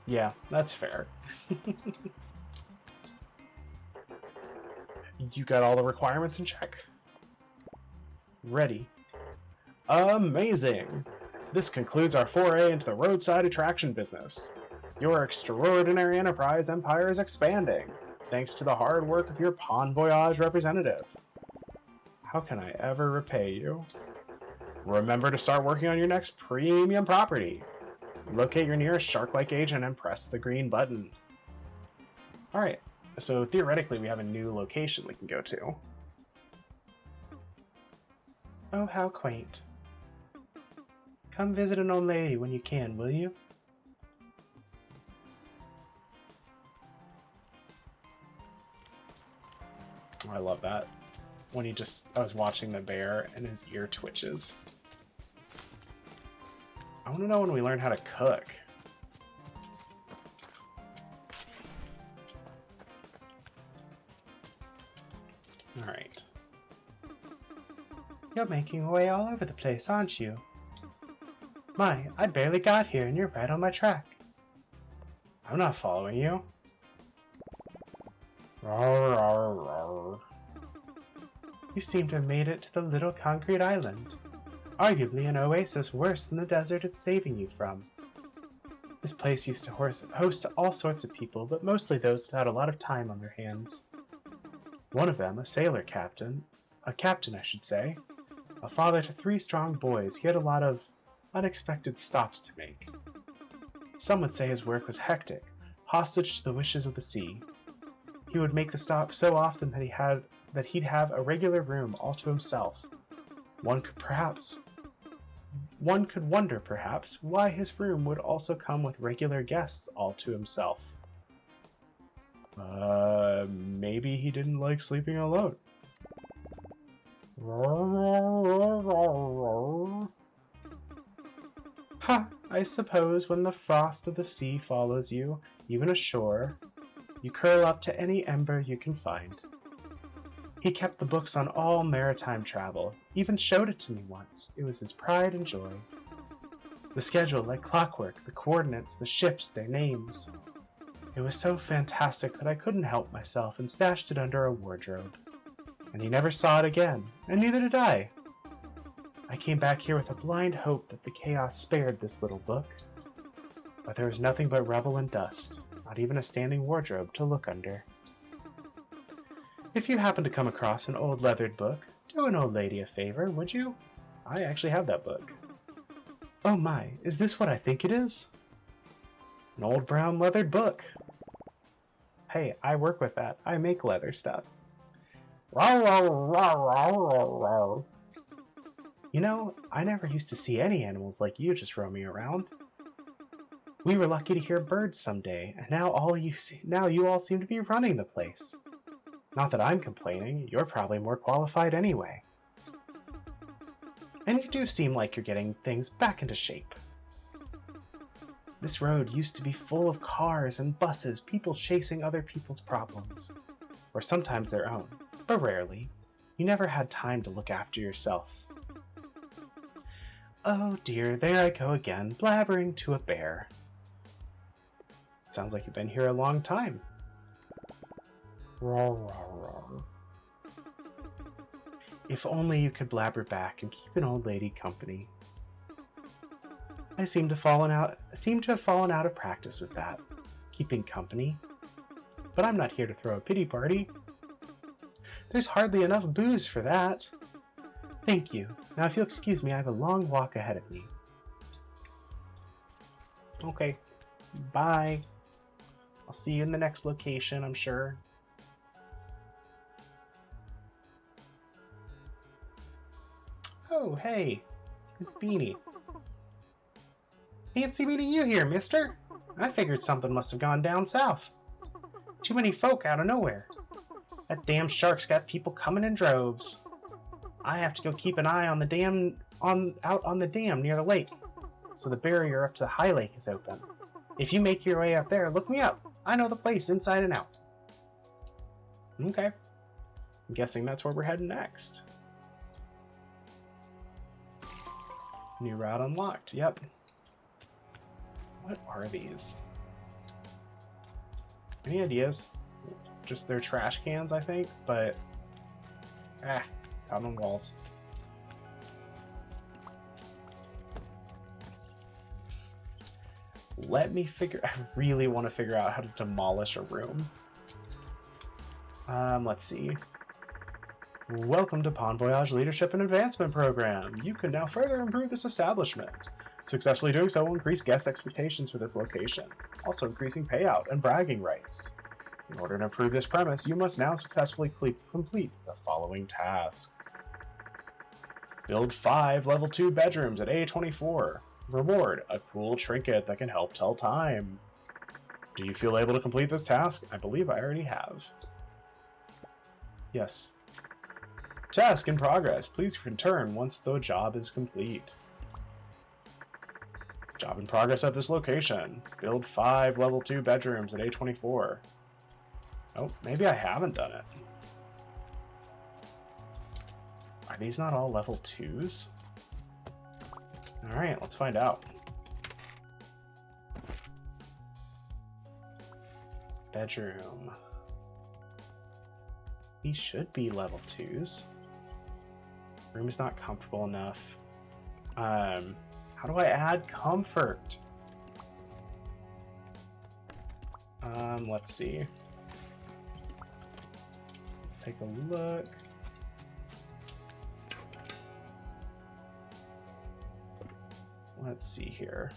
Yeah, that's fair. You got all the requirements in check? Ready. Amazing! This concludes our foray into the roadside attraction business. Your extraordinary enterprise empire is expanding, thanks to the hard work of your Bon Voyage representative. How can I ever repay you? Remember to start working on your next premium property. Locate your nearest shark-like agent and press the green button. Alright, so theoretically we have a new location we can go to. Oh, how quaint. Come visit an old lady when you can, will you? Oh, I love that. When I was watching the bear and his ear twitches. I want to know when we learn how to cook. Alright. You're making your way all over the place, aren't you? My, I barely got here and you're right on my track. I'm not following you. Rawr, rawr, rawr. You seem to have made it to the little concrete island. Arguably an oasis worse than the desert it's saving you from. This place used to host all sorts of people, but mostly those without a lot of time on their hands. One of them, a captain I should say, a father to 3 strong boys, he had a lot of unexpected stops to make. Some would say his work was hectic, hostage to the wishes of the sea. He would make the stop so often that he'd have a regular room all to himself. One could wonder, perhaps, why his room would also come with regular guests all to himself. Maybe he didn't like sleeping alone. Ha! I suppose when the frost of the sea follows you, even ashore, you curl up to any ember you can find. He kept the books on all maritime travel, even showed it to me once. It was his pride and joy. The schedule, like clockwork, the coordinates, the ships, their names. It was so fantastic that I couldn't help myself and stashed it under a wardrobe. And he never saw it again, and neither did I. I came back here with a blind hope that the chaos spared this little book. But there was nothing but rubble and dust, not even a standing wardrobe to look under. If you happen to come across an old leathered book, do an old lady a favor, would you? I actually have that book. Oh my, is this what I think it is? An old brown leathered book. Hey, I work with that. I make leather stuff. You know, I never used to see any animals like you just roaming around. We were lucky to hear birds someday, and now you all seem to be running the place. Not that I'm complaining, you're probably more qualified anyway. And you do seem like you're getting things back into shape. This road used to be full of cars and buses, people chasing other people's problems. or sometimes their own, but rarely. You never had time to look after yourself. Oh dear, there I go again, blabbering to a bear. Sounds like you've been here a long time. Roar, roar, roar. If only you could blabber back and keep an old lady company. I seem to have fallen out of practice with that, keeping company. But I'm not here to throw a pity party. There's hardly enough booze for that. Thank you. Now if you'll excuse me, I have a long walk ahead of me. Okay. Bye. I'll see you in the next location, I'm sure. Oh, hey. It's Beanie. Fancy meeting you here, mister. I figured something must have gone down south. Too many folk out of nowhere. That damn shark's got people coming in droves. I have to go keep an eye on the dam out on the dam near the lake, so the barrier up to the high lake is open. If you make your way up there, look me up. I know the place inside and out. Okay. I'm guessing that's where we're heading next. New route unlocked. Yep. What are these? Any ideas? Just their trash cans, I think, but out on walls. I really want to figure out how to demolish a room. Let's see. Welcome to Pawn Voyage Leadership and Advancement Program. You can now further improve this establishment. Successfully doing so will increase guest expectations for this location, also increasing payout and bragging rights. In order to improve this premise, you must now successfully complete the following task. Build 5 level 2 bedrooms at A24. Reward, a cool trinket that can help tell time. Do you feel able to complete this task? I believe I already have. Yes. Task in progress. Please return once the job is complete. Job in progress at this location. Build 5 level 2 bedrooms at A24. Oh, maybe I haven't done it. Are these not all level 2s? Alright, let's find out. Bedroom. These should be level 2s. Room is not comfortable enough. How do I add comfort? Let's see. Let's take a look. Let's see here.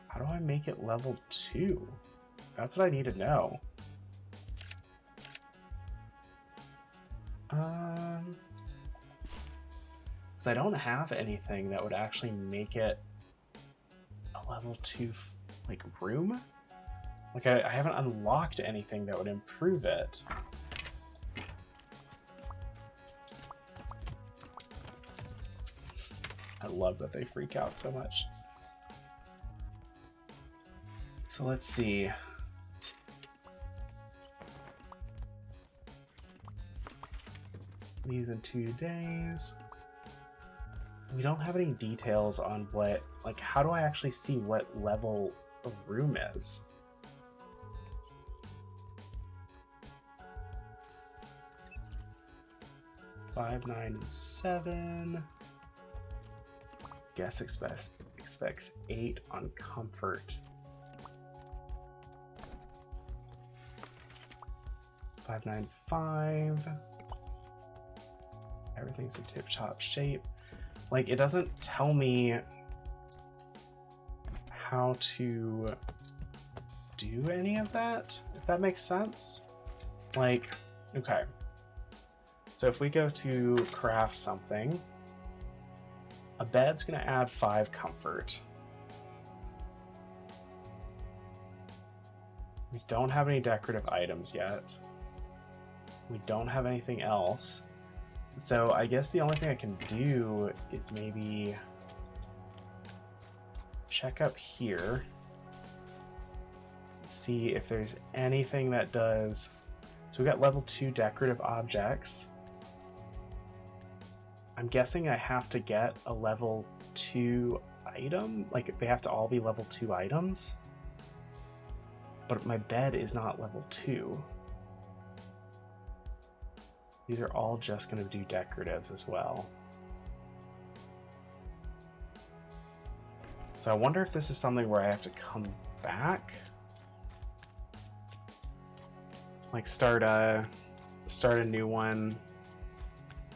How do I make it level 2? That's what I need to know. Because I don't have anything that would actually make it a level 2 like room. Like I haven't unlocked anything that would improve it. I love that they freak out so much. So let's see. These in 2 days. We don't have any details on what, like, how do I actually see what level a room is? Five, 9, and 7. Guess expects 8 on comfort. 5, 9, 5. Everything's in tip-top shape. Like, it doesn't tell me how to do any of that, if that makes sense. Like, okay. So if we go to craft something, a bed's gonna add 5 comfort. We don't have any decorative items yet. We don't have anything else. So I guess the only thing I can do is maybe check up here. See if there's anything that does. So we got level 2 decorative objects. I'm guessing I have to get a level 2 item. Like they have to all be level 2 items. But my bed is not level 2. These are all just going to do decoratives as well. So I wonder if this is something where I have to come back. Like start a new one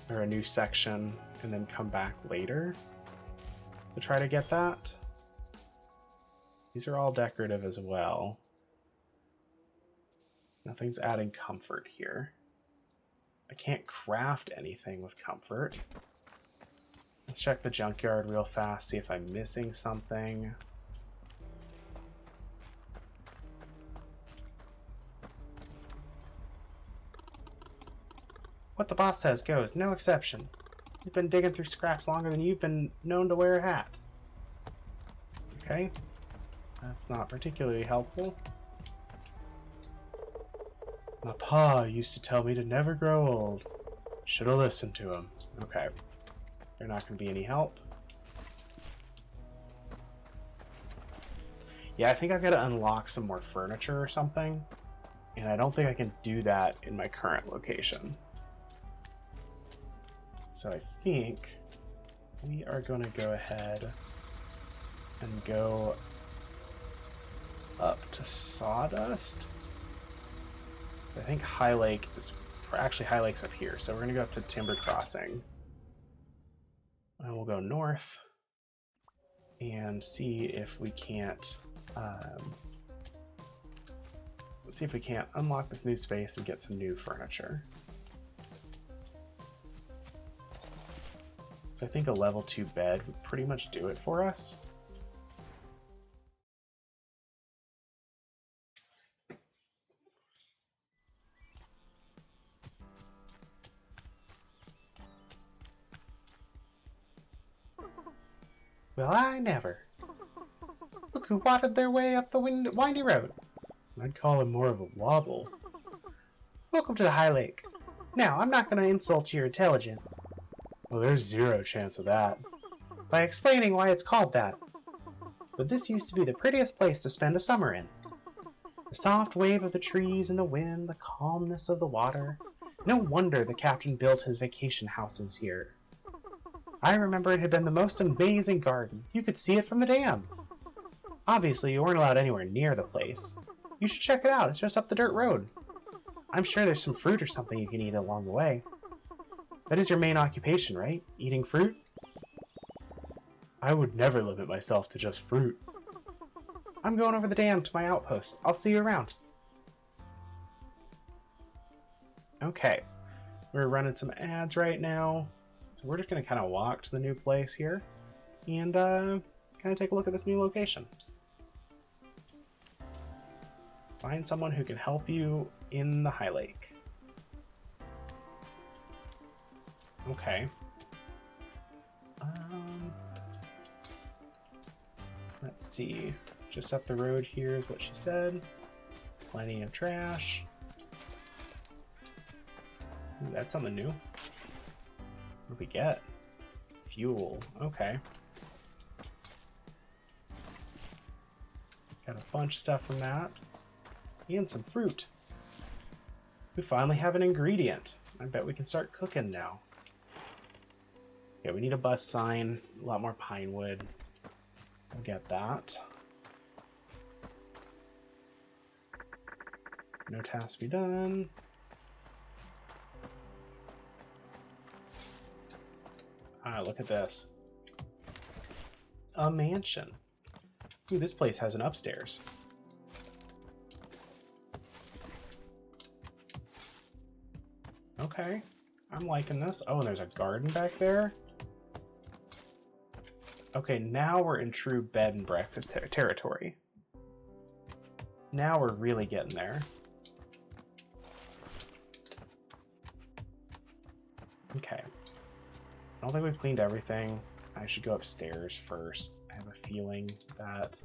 or a new section and then come back later to try to get that. These are all decorative as well. Nothing's adding comfort here. I can't craft anything with comfort. Let's check the junkyard real fast, see if I'm missing something. What the boss says goes, no exception. You've been digging through scraps longer than you've been known to wear a hat. Okay, that's not particularly helpful. My pa used to tell me to never grow old. Should have listened to him. Okay, they're not going to be any help. Yeah, I think I've got to unlock some more furniture or something. And I don't think I can do that in my current location. So I think we are going to go ahead and go up to Sawdust. I think High Lake is actually High Lake's up here, so we're going to go up to Timber Crossing. And we'll go north and see if we can't unlock this new space and get some new furniture. So I think a level 2 bed would pretty much do it for us. Well, I never. Look who waddled their way up the windy road. I'd call him more of a wobble. Welcome to the High Lake. Now, I'm not going to insult your intelligence. Well, there's zero chance of that. By explaining why it's called that. But this used to be the prettiest place to spend a summer in. The soft wave of the trees and the wind, the calmness of the water. No wonder the captain built his vacation houses here. I remember it had been the most amazing garden. You could see it from the dam. Obviously, you weren't allowed anywhere near the place. You should check it out. It's just up the dirt road. I'm sure there's some fruit or something you can eat along the way. That is your main occupation, right? Eating fruit? I would never limit myself to just fruit. I'm going over the dam to my outpost. I'll see you around. Okay. We're running some ads right now. So we're just going to kind of walk to the new place here and kind of take a look at this new location. Find someone who can help you in the High Lake. Okay. Let's see. Just up the road here is what she said. Plenty of trash. Ooh, that's something new. What do we get? Fuel. Okay. Got a bunch of stuff from that. And some fruit. We finally have an ingredient. I bet we can start cooking now. Yeah, we need a bus sign, a lot more pine wood. We'll get that. No tasks to be done. Ah, look at this. A mansion. Ooh, this place has an upstairs. Okay, I'm liking this. Oh, and there's a garden back there. Okay, now we're in true bed and breakfast territory. Now we're really getting there. Okay. I don't think we've cleaned everything. I should go upstairs first. I have a feeling that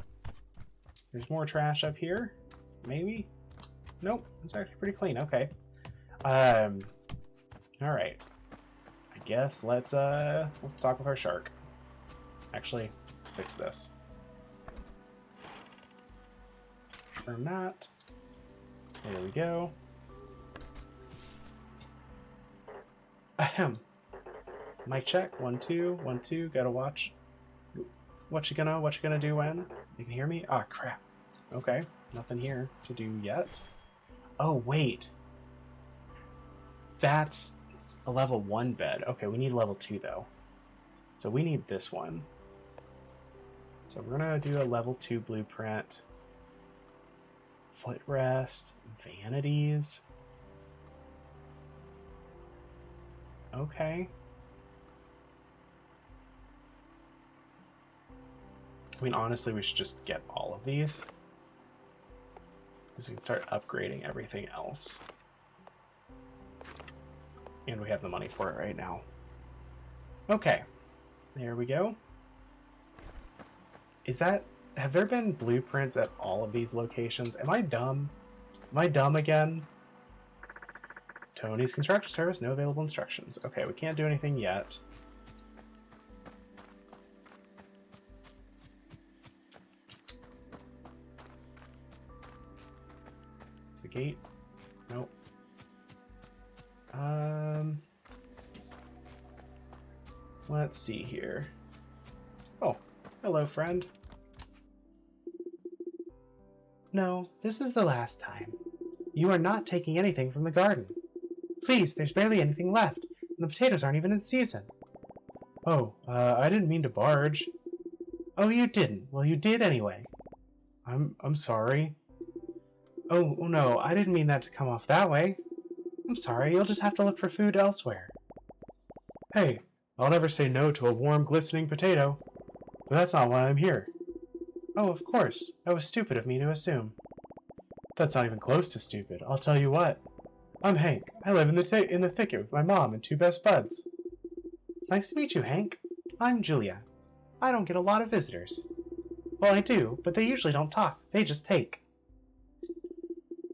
there's more trash up here. Maybe? Nope, it's actually pretty clean. Okay. All right. I guess let's talk with our shark. Actually, let's fix this. Confirm that. There we go. Ahem. Mic check. 1 2 1 2. Gotta watch. What you gonna do when? You can hear me? Ah, crap. Okay. Nothing here to do yet. Oh wait. That's a level 1 bed. Okay, we need level 2 though. So we need this one. So we're gonna do a level 2 blueprint. Footrest, vanities. Okay. I mean, honestly, we should just get all of these. Because we can start upgrading everything else. And we have the money for it right now. Okay. There we go. Have there been blueprints at all of these locations? Am I dumb? Am I dumb again? Tony's construction service, no available instructions. Okay, we can't do anything yet. Is the gate? Nope. Let's see here. Oh, hello, friend. No, this is the last time. You are not taking anything from the garden. Please, there's barely anything left, and the potatoes aren't even in season. Oh, I didn't mean to barge. Oh, you didn't. Well, you did anyway. I'm sorry. Oh no, I didn't mean that to come off that way. I'm sorry, you'll just have to look for food elsewhere. Hey, I'll never say no to a warm, glistening potato. But that's not why I'm here. Oh, of course. That was stupid of me to assume. That's not even close to stupid. I'll tell you what. I'm Hank. I live in the thicket with my mom and 2 best buds. It's nice to meet you, Hank. I'm Julia. I don't get a lot of visitors. Well, I do, but they usually don't talk. They just take.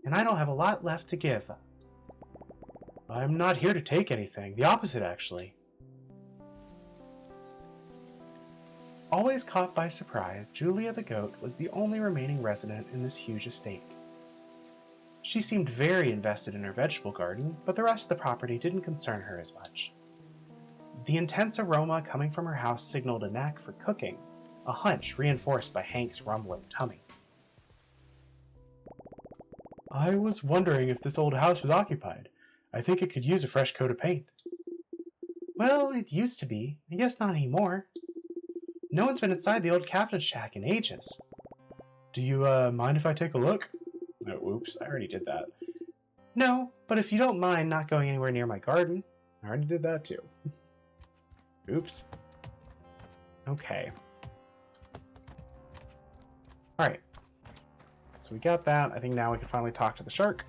And I don't have a lot left to give. I'm not here to take anything. The opposite, actually. Always caught by surprise, Julia the goat was the only remaining resident in this huge estate. She seemed very invested in her vegetable garden, but the rest of the property didn't concern her as much. The intense aroma coming from her house signaled a knack for cooking, a hunch reinforced by Hank's rumbling tummy. I was wondering if this old house was occupied. I think it could use a fresh coat of paint. Well, it used to be. I guess not anymore. No one's been inside the old captain's shack in ages. Do you, mind if I take a look? Oh, oops, I already did that. No, but if you don't mind not going anywhere near my garden. I already did that too. Oops. Okay. Alright. So we got that. I think now we can finally talk to the shark.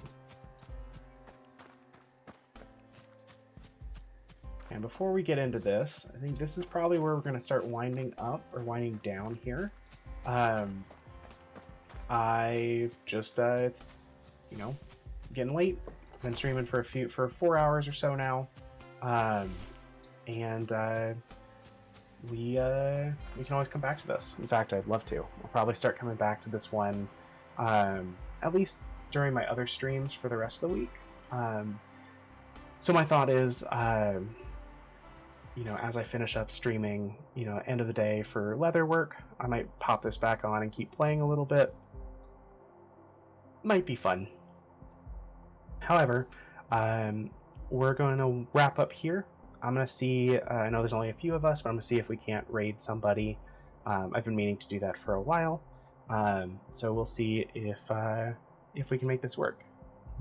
And before we get into this, I think this is probably where we're going to start winding up or winding down here. I just, it's, you know, getting late. I've been streaming for 4 hours or so now. We can always come back to this. In fact, I'd love to. I'll probably start coming back to this one, at least during my other streams for the rest of the week. So my thought is, you know, as I finish up streaming, you know, end of the day for leather work, I might pop this back on and keep playing a little bit. Might be fun. However, we're going to wrap up here. I'm going to see, I know there's only a few of us, but I'm going to see if we can't raid somebody. I've been meaning to do that for a while. So we'll see if we can make this work.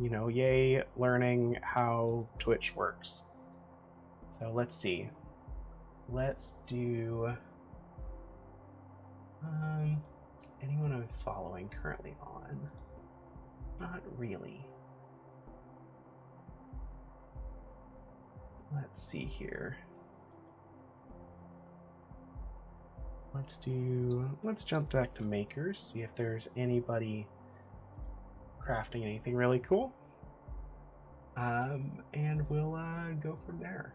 You know, yay, learning how Twitch works. So let's see. Let's do anyone I'm following currently on. Not really. Let's see here. let's jump back to makers, see if there's anybody crafting anything really cool. And we'll go from there.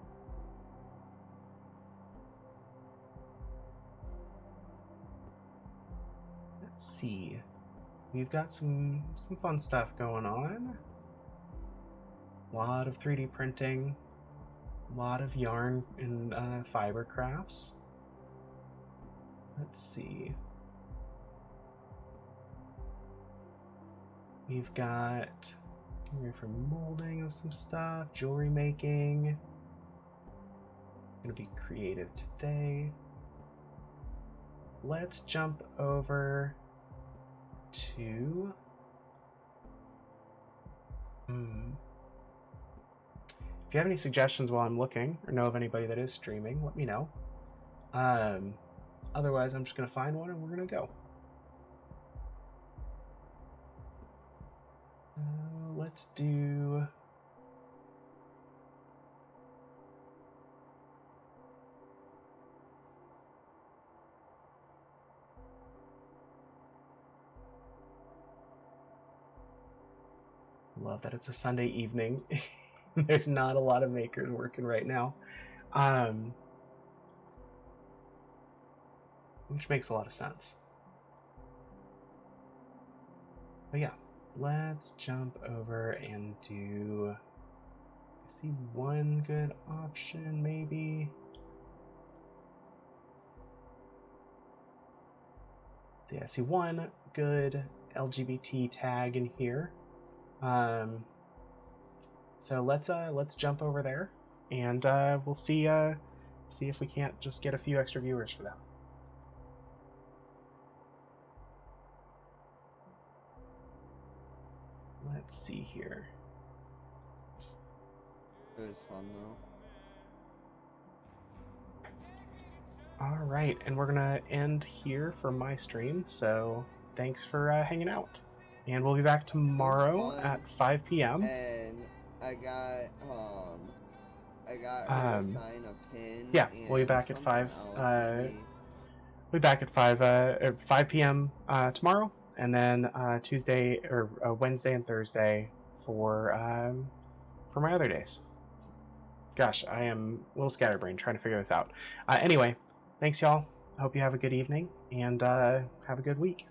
Let's see. We've got some fun stuff going on. A lot of 3D printing, a lot of yarn and fiber crafts. Let's see. We've got for molding of some stuff, jewelry making. Gonna be creative today. Let's jump over to if you have any suggestions while I'm looking, or know of anybody that is streaming, let me know. Otherwise, I'm just gonna find one and we're gonna go. Let's do. Love that it's a Sunday evening. There's not a lot of makers working right now, which makes a lot of sense. But yeah, let's jump over and do. I see one good option, maybe. So yeah, I see one good LGBT tag in here. So let's jump over there, and we'll see if we can't just get a few extra viewers for that. Let's see here. It was fun though. All right, and we're gonna end here for my stream. So thanks for hanging out, and we'll be back tomorrow at 5 p.m. And I got her to sign a pin. Yeah, we'll be back at 5. We'll be back at 5 p.m. Tomorrow, and then Tuesday or Wednesday and Thursday for my other days. Gosh, I am a little scatterbrained trying to figure this out. Anyway, thanks y'all. I hope you have a good evening and have a good week.